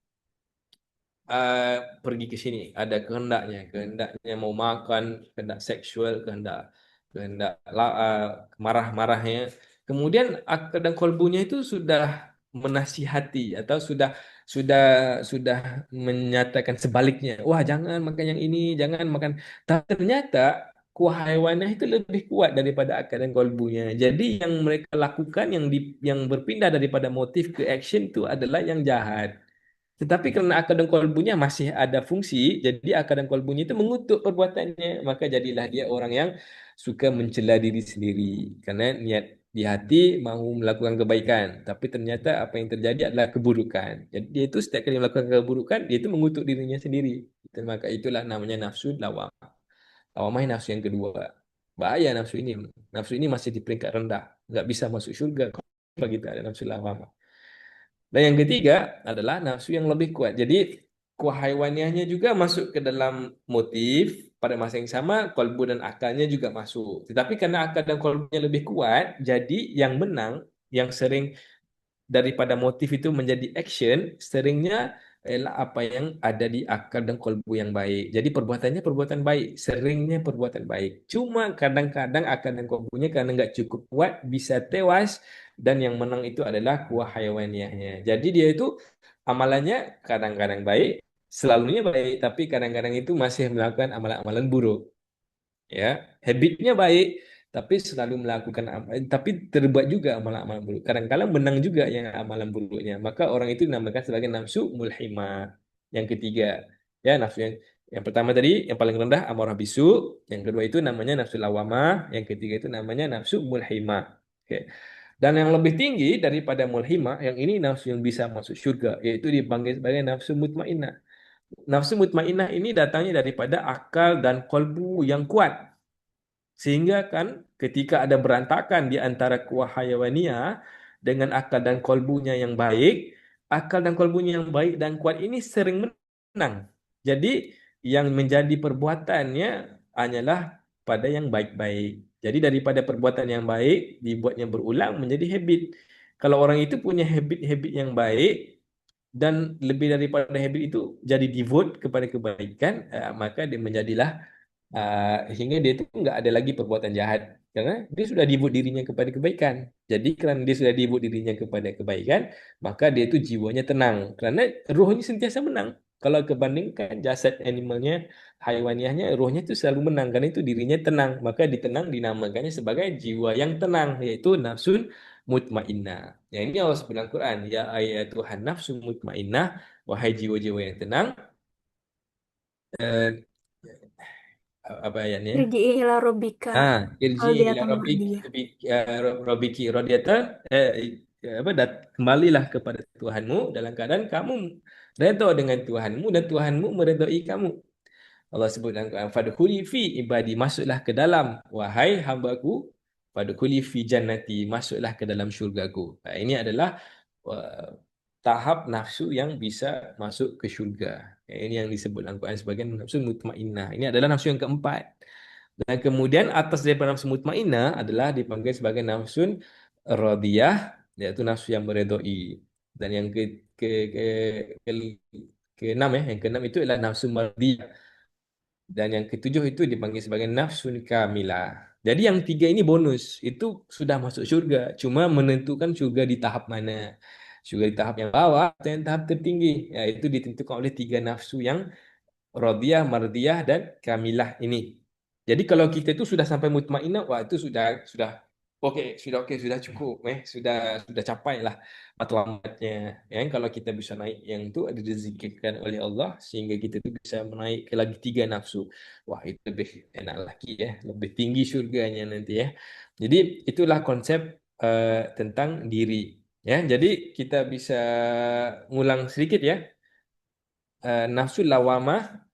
pergi ke sini, ada kehendaknya mau makan, kehendak seksual, kehendak marah-marahnya. Kemudian akal dan kolbunya itu sudah menasihati atau sudah sudah menyatakan sebaliknya. Wah, jangan makan yang ini, jangan makan. Tapi ternyata kuah haiwanah itu lebih kuat daripada akal dan kolbunya. Jadi yang mereka lakukan yang berpindah daripada motif ke action itu adalah yang jahat. Tetapi karena akal dan kolbunya masih ada fungsi, jadi akal dan kolbunya itu mengutuk perbuatannya. Maka jadilah dia orang yang suka mencela diri sendiri. Karena niat di hati mahu melakukan kebaikan. Tapi ternyata apa yang terjadi adalah keburukan. Jadi dia itu setiap kali melakukan keburukan, dia itu mengutuk dirinya sendiri. Maka itulah namanya nafsu lawam. Lawamah nafsu yang kedua. Bahaya nafsu ini. Nafsu ini masih di peringkat rendah. Nggak bisa masuk surga kalau kita ada nafsu lawam. Dan yang ketiga adalah nafsu yang lebih kuat. Jadi kehaiwaniannya juga masuk ke dalam motif pada masa yang sama, kolbu dan akalnya juga masuk. Tetapi karena akal dan kolbunya lebih kuat, jadi yang menang, yang sering daripada motif itu menjadi action, seringnya ialah apa yang ada di akal dan kolbu yang baik. Jadi perbuatannya perbuatan baik, seringnya perbuatan baik. Cuma kadang-kadang akal dan kolbunya karena nggak cukup kuat bisa tewas dan yang menang itu adalah kuah hayawaniahnya. Jadi dia itu amalannya kadang-kadang baik, selalunya baik, tapi kadang-kadang itu masih melakukan amalan-amalan buruk. Ya, habitnya baik, tapi selalu melakukan tapi terbuat juga amalan-amalan buruk. Kadang-kadang menang juga yang amalan buruknya. Maka orang itu dinamakan sebagai nafsu mulhimah. Yang ketiga, ya nafsu yang pertama tadi yang paling rendah amarah bisu, yang kedua itu namanya nafsu lawamah, yang ketiga itu namanya nafsu mulhimah. Oke. Dan yang lebih tinggi daripada mulhimah, yang ini nafsu yang bisa masuk surga, yaitu dipanggil sebagai nafsu mutmainnah. Nafsu mutmainnah ini datangnya daripada akal dan kolbu yang kuat. Sehingga kan ketika ada berantakan di antara kuah hayawania dengan akal dan kolbunya yang baik, akal dan kolbunya yang baik dan kuat ini sering menang. Jadi yang menjadi perbuatannya hanyalah pada yang baik-baik. Jadi daripada perbuatan yang baik dibuatnya berulang menjadi habit. Kalau orang itu punya habit-habit yang baik dan lebih daripada habit itu jadi devote kepada kebaikan, maka dia menjadilah sehingga dia itu nggak ada lagi perbuatan jahat karena dia sudah devote dirinya kepada kebaikan. Jadi karena dia sudah devote dirinya kepada kebaikan, maka dia itu jiwanya tenang karena rohnya sentiasa menang. Kalau kebandingkan jasad animalnya, haiwaniahnya, rohnya itu selalu menang karena itu dirinya tenang. Maka ditenang dinamakannya sebagai jiwa yang tenang, yaitu nafsun mutmainnah. Yang ini Allah sebut dalam Quran, ya ayat Tuhan nafsu mutmainnah, wahai jiwa-jiwa yang tenang. Eh, apa ayatnya? Irji'i ila rabbika Irji ila radiyatan rabbik mardiyah. rabbiki radiyatan kembalilah kepada Tuhanmu dalam keadaan kamu redha dengan Tuhanmu dan Tuhanmu meredai kamu. Allah sebut dalam Quran, fadkhuli fi ibadi, masuklah ke dalam wahai hambaku, fadkhuli fi jannati, masuklah ke dalam syurgaku. Ini adalah uh, tahap nafsu yang bisa masuk ke syurga. Ini yang disebut dalam Quran sebagai nafsu mutmainnah. Ini adalah nafsu yang keempat. Dan kemudian atas daripada nafsu mutmainnah adalah dipanggil sebagai nafsu radiyah, yaitu nafsu yang meredoi. Dan yang ke, keenam yang keenam itu adalah nafsu mardiyah. Dan yang ketujuh itu dipanggil sebagai nafsun kamilah. Jadi yang tiga ini bonus. Itu sudah masuk surga. Cuma menentukan surga di tahap mana. Surga di tahap yang bawah atau yang tahap tertinggi. Ya, itu ditentukan oleh tiga nafsu yang radiyah, mardiyah, dan kamilah ini. Jadi kalau kita itu sudah sampai mutmainnah, wah itu sudah oke, sudah cukup, sudah capai lah matlamatnya. Ya, kalau kita bisa naik yang itu ada dizikirkan oleh Allah sehingga kita itu bisa menaik ke lagi tiga nafsu. Wah itu lebih enak lagi ya, lebih tinggi surganya nanti ya. Jadi itulah konsep tentang diri. Ya, jadi kita bisa ngulang sedikit ya. Nafsu lawamah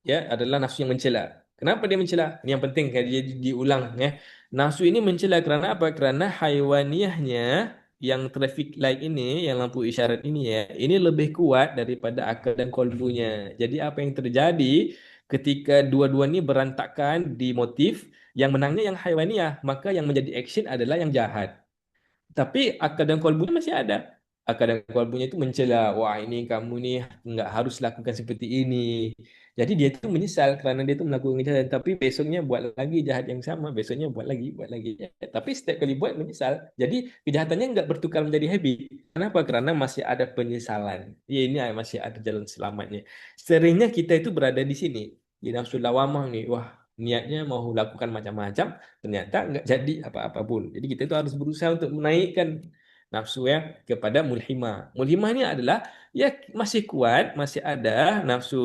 ya adalah nafsu yang mencela. Kenapa dia mencela? Ini yang penting kan dia diulang ya. Nafsu ini mencela kerana apa? Kerana haiwaniahnya yang traffic light ini, yang lampu isyarat ini ya, ini lebih kuat daripada akal dan kolbunya. Jadi apa yang terjadi ketika dua-dua ini berantakan di motif, yang menangnya yang haiwaniah, maka yang menjadi action adalah yang jahat. Tapi akal dan kolbunya masih ada. Akal dan kolbunya itu mencela, wah ini kamu nih nggak harus lakukan seperti ini. Jadi dia itu menyesal kerana dia itu melakukan kejahatan. Tapi besoknya buat lagi jahat yang sama, besoknya buat lagi, buat lagi. Tapi setiap kali buat menyesal. Jadi kejahatannya nggak bertukar menjadi habit. Kenapa? Kerana masih ada penyesalan. Ya ini masih ada jalan selamatnya. Seringnya kita itu berada di sini. Di nafsu lawamah nih, wah niatnya mau lakukan macam-macam ternyata nggak jadi apa-apa pun. Jadi kita itu harus berusaha untuk menaikkan nafsu ya kepada mulhimah. Mulhimah ini adalah ya masih kuat, masih ada nafsu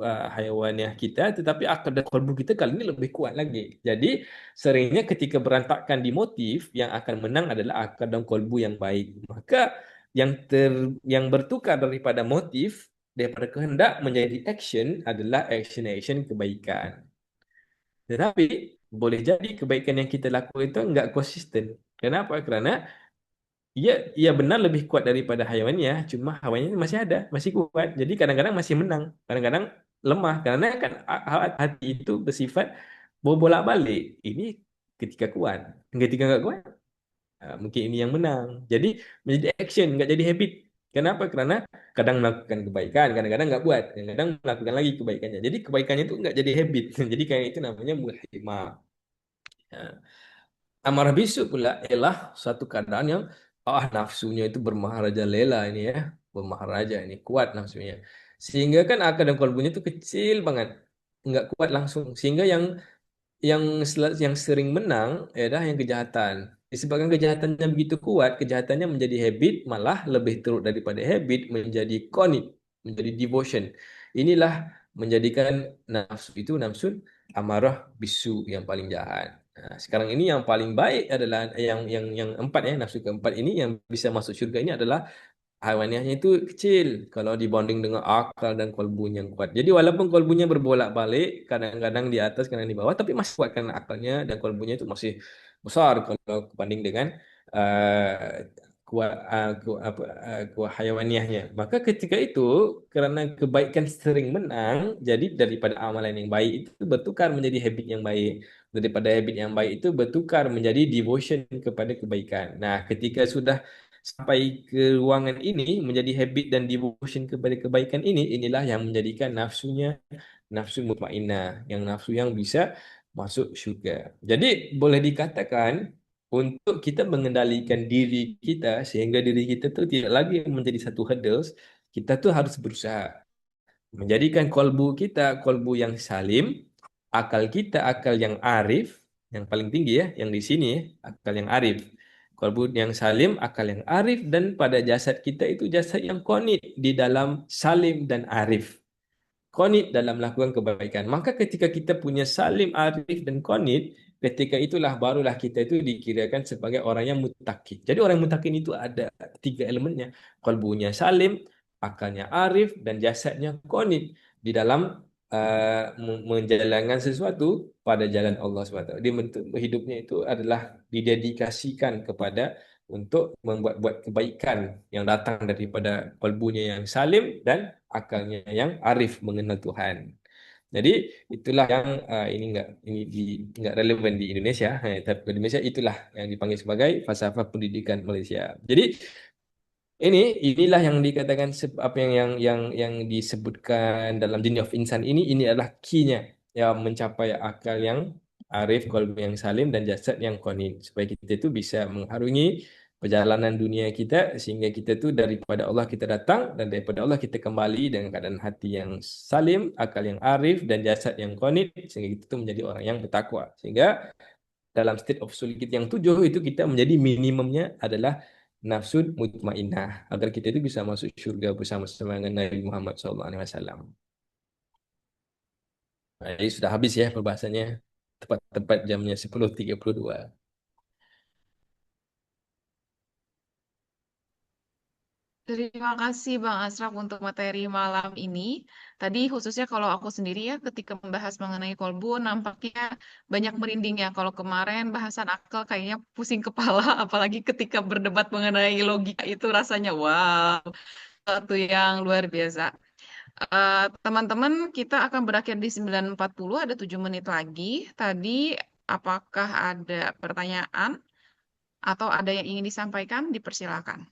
hayawaniah kita, tetapi akal dan kalbu kita kali ini lebih kuat lagi. Jadi seringnya ketika berantakan di motif, yang akan menang adalah akal dan kalbu yang baik. Maka yang bertukar daripada motif daripada kehendak menjadi action adalah action-action kebaikan. Tetapi boleh jadi kebaikan yang kita lakukan itu enggak konsisten. Kenapa? Kerana ia benar lebih kuat daripada haiwannya, cuma haiwannya masih ada, masih kuat. Jadi kadang-kadang masih menang, kadang-kadang lemah. Karena kan hati itu bersifat berbolak-balik. Ini ketika kuat, ketika enggak kuat, mungkin ini yang menang. Jadi menjadi action, enggak jadi habit. Kenapa? Kerana kadang melakukan kebaikan, kadang-kadang enggak buat, kadang-kadang melakukan lagi kebaikannya. Jadi kebaikannya itu enggak jadi habit. Jadi kayak itu namanya mulhimah. Ya. Amarah bisu pula ialah satu keadaan yang nafsunya itu bermaharajalela ini ya, bermaharaja ini kuat nafsunya. Sehingga kan akal dan kalbunya itu kecil banget, nggak kuat langsung. Sehingga yang sering menang adalah yang kejahatan. Disebabkan kejahatannya begitu kuat, kejahatannya menjadi habit, malah lebih teruk daripada habit menjadi konit, menjadi devotion. Inilah menjadikan nafsu itu nafsu amarah bisu yang paling jahat. Nah, sekarang ini yang paling baik adalah yang empat ya, nafsu keempat ini yang bisa masuk syurga ini adalah haiwaniahnya itu kecil kalau dibanding dengan akal dan kolbunya yang kuat. Jadi walaupun kolbunya berbolak-balik, kadang-kadang di atas, kadang di bawah, tapi masih kuat karena akalnya dan kolbunya itu masih besar kalau dibanding dengan uh, kuat kuat haiwaniahnya. Maka ketika itu karena kebaikan sering menang, jadi daripada amalan yang baik itu bertukar menjadi habit yang baik. Daripada habit yang baik itu bertukar menjadi devotion kepada kebaikan. Nah, ketika sudah sampai ke ruangan ini menjadi habit dan devotion kepada kebaikan ini, inilah yang menjadikan nafsunya nafsu mutmainnah, yang nafsu yang bisa masuk syurga. Jadi boleh dikatakan untuk kita mengendalikan diri kita sehingga diri kita tu tidak lagi menjadi satu hurdles, kita tu harus berusaha menjadikan kolbu kita kolbu yang salim, akal kita akal yang arif, yang paling tinggi ya, yang di sini ya, akal yang arif. Kolbu yang salim, akal yang arif, dan pada jasad kita itu jasad yang konit di dalam salim dan arif. Konit dalam melakukan kebaikan. Maka ketika kita punya salim, arif dan konit, ketika itulah barulah kita itu dikirakan sebagai orang yang mutakin. Jadi orang mutakin itu ada tiga elemennya. Kalbunya salim, akalnya arif, dan jasadnya konit di dalam menjalankan sesuatu pada jalan Allah SWT. Dia hidupnya itu adalah didedikasikan kepada untuk membuat-buat kebaikan yang datang daripada kalbunya yang salim dan akalnya yang arif mengenal Tuhan. Jadi itulah yang enggak relevan di Indonesia. Tapi di Indonesia itulah yang dipanggil sebagai falsafah pendidikan Malaysia. Jadi inilah yang dikatakan apa yang disebutkan dalam Dini of Insan ini adalah key-nya yang mencapai akal yang arif, qalbu yang salim dan jasad yang qani supaya kita itu bisa mengharungi perjalanan dunia kita sehingga kita itu daripada Allah kita datang dan daripada Allah kita kembali dengan keadaan hati yang salim, akal yang arif dan jasad yang qani sehingga kita itu menjadi orang yang bertakwa. Sehingga dalam state of soul kita yang tujuh itu kita menjadi minimumnya adalah nafsu mutmainnah agar kita itu bisa masuk syurga bersama-sama dengan Nabi Muhammad SAW. Nah, jadi sudah habis ya perbahasannya. Tepat-tepat jamnya 10.32. Terima kasih Bang Asraf untuk materi malam ini. Tadi khususnya kalau aku sendiri ya ketika membahas mengenai kolbu nampaknya banyak merinding ya. Kalau kemarin bahasan akal kayaknya pusing kepala apalagi ketika berdebat mengenai logika itu rasanya wow, satu yang luar biasa. Teman-teman, kita akan berakhir di 9.40, ada 7 menit lagi. Tadi apakah ada pertanyaan atau ada yang ingin disampaikan? Dipersilakan.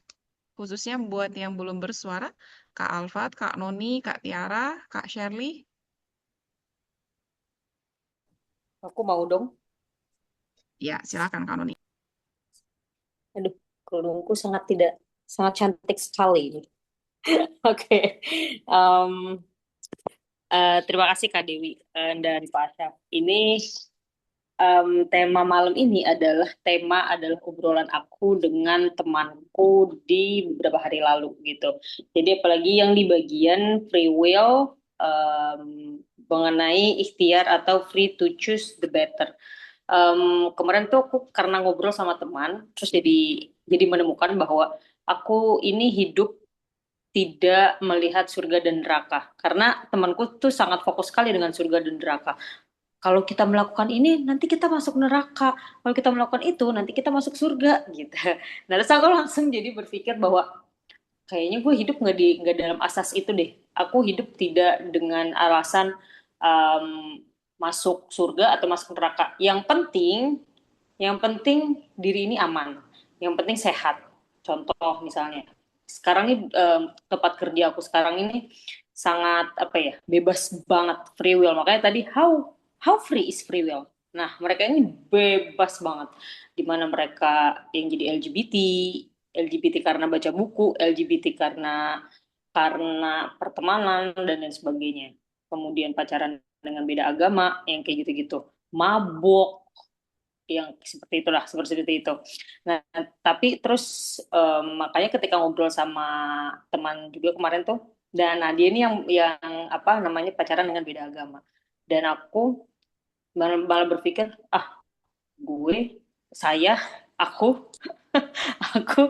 Khususnya buat yang belum bersuara, Kak Alfat, Kak Noni, Kak Tiara, Kak Shirley. Aku mau dong. Ya, silakan Kak Noni. Aduh, kerudungku sangat cantik sekali. Oke. Em, Terima kasih Kak Dewi dan Pak Asyaf. Tema malam ini adalah obrolan aku dengan temanku di beberapa hari lalu gitu. Jadi apalagi yang di bagian free will mengenai ikhtiar atau free to choose the better. Kemarin tuh aku karena ngobrol sama teman, terus jadi menemukan bahwa aku ini hidup tidak melihat surga dan neraka. Karena temanku tuh sangat fokus sekali dengan surga dan neraka. Kalau kita melakukan ini, nanti kita masuk neraka. Kalau kita melakukan itu, nanti kita masuk surga, gitu. Nah, terus aku langsung jadi berpikir bahwa kayaknya gue hidup nggak dalam asas itu deh. Aku hidup tidak dengan alasan um, masuk surga atau masuk neraka. Yang penting diri ini aman. Yang penting sehat. Contoh misalnya, sekarang ini tempat kerja aku sekarang ini sangat apa ya, bebas banget, free will. Makanya tadi how free is free will. Nah, mereka ini bebas banget. Dimana mereka yang jadi LGBT karena baca buku, LGBT karena pertemanan dan lain sebagainya. Kemudian pacaran dengan beda agama, yang kayak gitu-gitu. Mabok, yang seperti itulah, seperti itu. Nah, tapi terus makanya ketika ngobrol sama teman juga kemarin tuh, dan nah dia ini yang apa namanya pacaran dengan beda agama. Dan aku malah berpikir, gue, saya, aku, aku,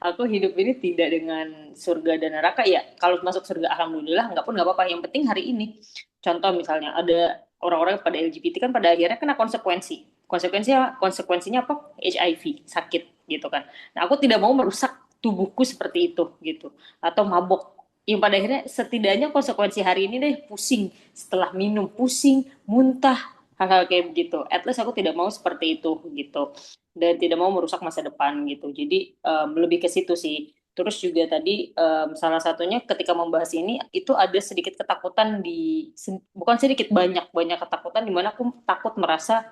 aku hidup ini tidak dengan surga dan neraka ya. Kalau masuk surga, alhamdulillah, nggak apa-apa. Yang penting hari ini. Contoh misalnya ada orang-orang pada LGBT kan pada akhirnya kena konsekuensi. Konsekuensinya apa? HIV, sakit gitu kan. Nah, aku tidak mau merusak tubuhku seperti itu gitu. Atau mabok. Yang pada akhirnya setidaknya konsekuensi hari ini deh pusing. Setelah minum pusing, muntah, hal-hal kayak begitu. At least aku tidak mau seperti itu gitu. Dan tidak mau merusak masa depan gitu. Jadi lebih ke situ sih. Terus juga tadi salah satunya ketika membahas ini itu ada sedikit ketakutan bukan sedikit, banyak ketakutan di mana aku takut merasa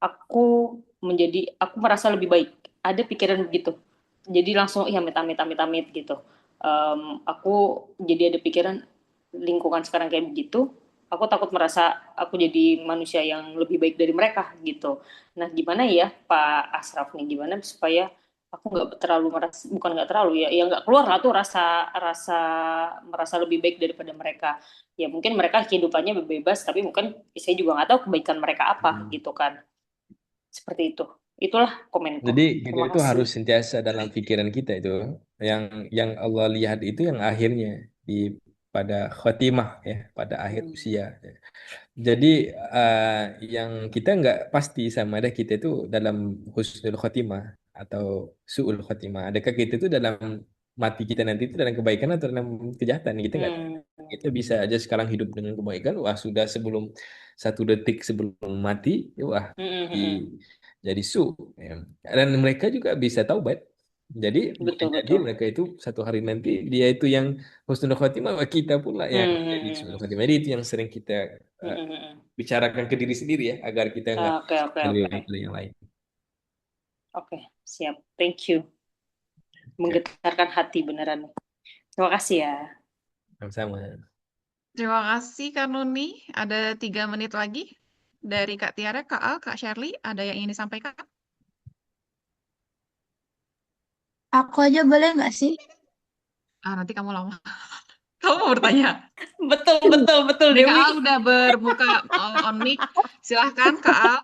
aku merasa lebih baik. Ada pikiran begitu. Jadi langsung ya amit gitu. Aku jadi ada pikiran lingkungan sekarang kayak begitu. Aku takut merasa aku jadi manusia yang lebih baik dari mereka gitu. Nah, gimana ya Pak Asraf nih, gimana supaya aku nggak terlalu merasa, bukan nggak terlalu ya, nggak keluar lah tuh rasa rasa merasa lebih baik daripada mereka. Ya mungkin mereka kehidupannya bebas, tapi mungkin saya juga nggak tahu kebaikan mereka apa gitu kan. Seperti itu. Itulah komenku. Jadi kita Terima itu harus kasih. sentiasa dalam pikiran kita itu yang Allah lihat itu yang akhirnya di pada khotimah ya, pada akhir usia. Jadi eh, yang kita nggak pasti sama ada kita itu dalam husnul khotimah atau su'ul khotimah. Adakah kita itu dalam mati kita nanti itu dalam kebaikan atau dalam kejahatan? Kita nggak tahu. Kita bisa aja sekarang hidup dengan kebaikan, wah sudah sebelum 1 detik sebelum mati, wah di jadi su. Ya. Dan mereka juga bisa taubat. Jadi boleh Betul jadi betul. mereka itu satu hari nanti dia itu yang husnul khotimah, kita pula yang jadi su'ul khotimah. Jadi itu yang sering kita eh, bicarakan ke diri sendiri ya, agar kita nggak Oke oke lebih oke. baik dari yang lain. Oke, siap. Thank you. Oke, Menggetarkan hati beneran. Terima kasih ya. sama-sama. Terima kasih Kak Nuni. Ada 3 menit lagi dari Kak Tiara, Kak Al, Kak Shirley. Ada yang ingin disampaikan? Aku aja boleh nggak sih? Nanti kamu lama. Kamu mau bertanya? Betul betul betul Nih Kak Dewi. Al udah berbuka on mic. Silahkan Kak Al.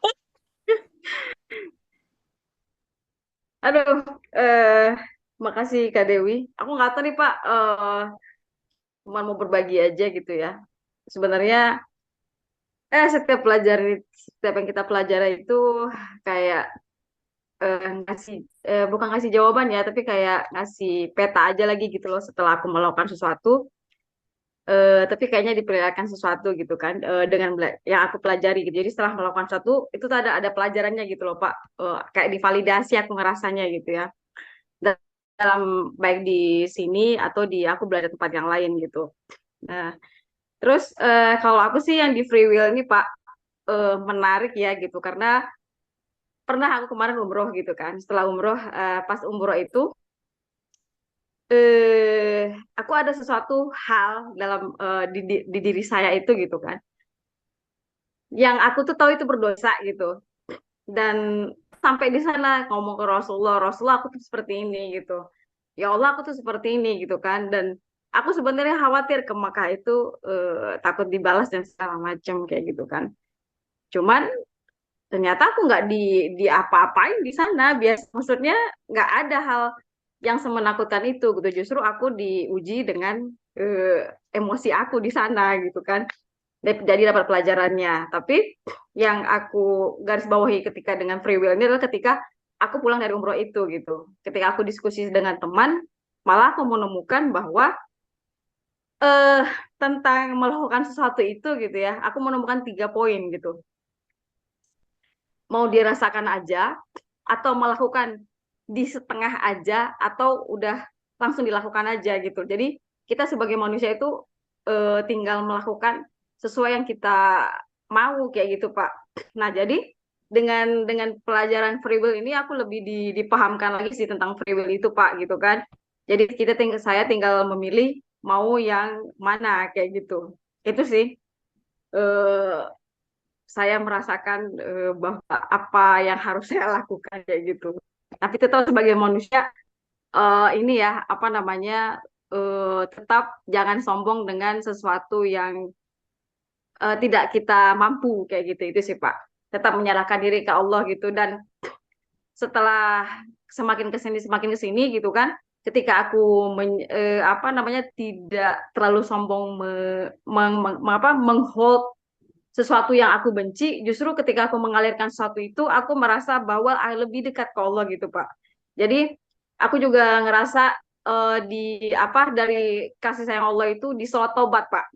Aduh, eh Makasih Kak Dewi. Aku nggak tahu nih Pak, cuma mau berbagi aja gitu ya. Sebenarnya setiap yang kita pelajari itu kayak ngasih bukan ngasih jawaban ya, tapi kayak ngasih peta aja lagi gitu loh setelah aku melakukan sesuatu. Tapi kayaknya diperlihatkan sesuatu gitu kan dengan yang aku pelajari gitu. Jadi setelah melakukan sesuatu itu tuh ada pelajarannya gitu loh Pak. Kayak divalidasi aku ngerasanya gitu ya. Dalam baik di sini atau di aku belajar tempat yang lain gitu. Nah, terus kalau aku sih yang di free will ini Pak menarik ya gitu karena pernah aku kemarin umroh gitu kan. Setelah umroh pas umroh itu aku ada sesuatu hal dalam di diri saya itu gitu kan. Yang aku tuh tahu itu berdosa gitu. Dan sampai di sana ngomong ke Rasulullah, Rasulullah aku tuh seperti ini gitu. Ya Allah aku tuh seperti ini gitu kan. Dan aku sebenarnya khawatir ke Makkah itu takut dibalas dan segala macam kayak gitu kan. Cuman ternyata aku nggak di apa-apain di sana. Biasa maksudnya nggak ada hal yang semenakutkan itu gitu. Justru aku diuji dengan emosi aku di sana gitu kan. Jadi dapat pelajarannya. Tapi yang aku garis bawahi ketika dengan free will ini adalah ketika aku pulang dari umroh itu gitu. Ketika aku diskusi dengan teman, malah aku menemukan bahwa eh tentang melakukan sesuatu itu gitu ya, aku menemukan 3 poin gitu. Mau dirasakan aja, atau melakukan di setengah aja, atau udah langsung dilakukan aja gitu. Jadi kita sebagai manusia itu tinggal melakukan sesuai yang kita mau kayak gitu Pak. Nah jadi dengan pelajaran free will ini aku lebih dipahamkan lagi sih tentang free will itu Pak gitu kan. Jadi saya tinggal memilih mau yang mana kayak gitu. Itu sih eh, saya merasakan bahwa apa yang harus saya lakukan kayak gitu. Tapi tetap sebagai manusia ini ya apa namanya tetap jangan sombong dengan sesuatu yang tidak kita mampu kayak gitu itu sih Pak. Tetap menyerahkan diri ke Allah gitu dan setelah semakin ke sini gitu kan, ketika aku apa namanya tidak terlalu sombong menghold sesuatu yang aku benci, justru ketika aku mengalirkan sesuatu itu, aku merasa bahwa aku lebih dekat ke Allah gitu, Pak. Jadi aku juga ngerasa di apa dari kasih sayang Allah itu di sholat taubat, Pak.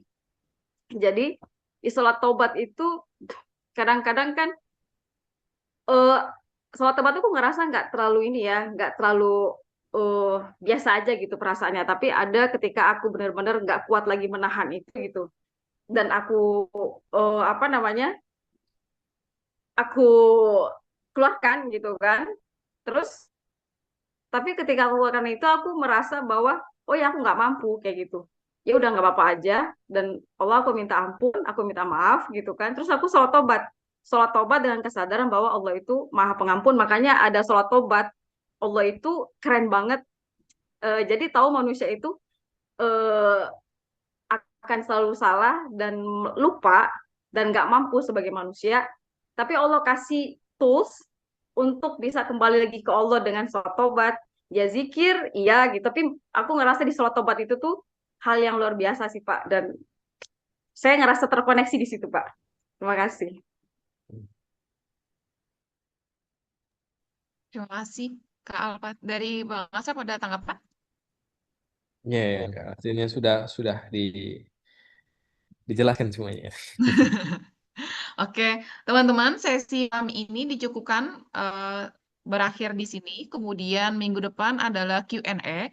Jadi di sholat taubat itu kadang-kadang kan eh sholat taubat itu aku ngerasa nggak terlalu ini ya, nggak terlalu eh biasa aja gitu perasaannya. Tapi ada ketika aku benar-benar nggak kuat lagi menahan itu gitu. Dan aku apa namanya aku keluarkan gitu kan. Terus tapi ketika aku keluarkan itu aku merasa bahwa oh ya aku nggak mampu kayak gitu. Ya udah nggak apa-apa aja dan Allah aku minta ampun, aku minta maaf gitu kan. Terus aku sholat tobat. Sholat tobat dengan kesadaran bahwa Allah itu Maha Pengampun, makanya ada sholat tobat. Allah itu keren banget. Jadi tahu manusia itu eh, akan selalu salah dan lupa dan nggak mampu sebagai manusia. Tapi Allah kasih tools untuk bisa kembali lagi ke Allah dengan sholat tobat. Ya zikir, iya gitu. Tapi aku ngerasa di sholat tobat itu tuh hal yang luar biasa sih Pak. Dan saya ngerasa terkoneksi di situ Pak. Terima kasih. Terima kasih, Kak Alfa. Dari Bang Asep ada tanggapan? Ya, hasilnya sudah dijelaskan semuanya. Oke, teman-teman, sesi malam ini dicukupkan berakhir di sini. Kemudian minggu depan adalah Q&A.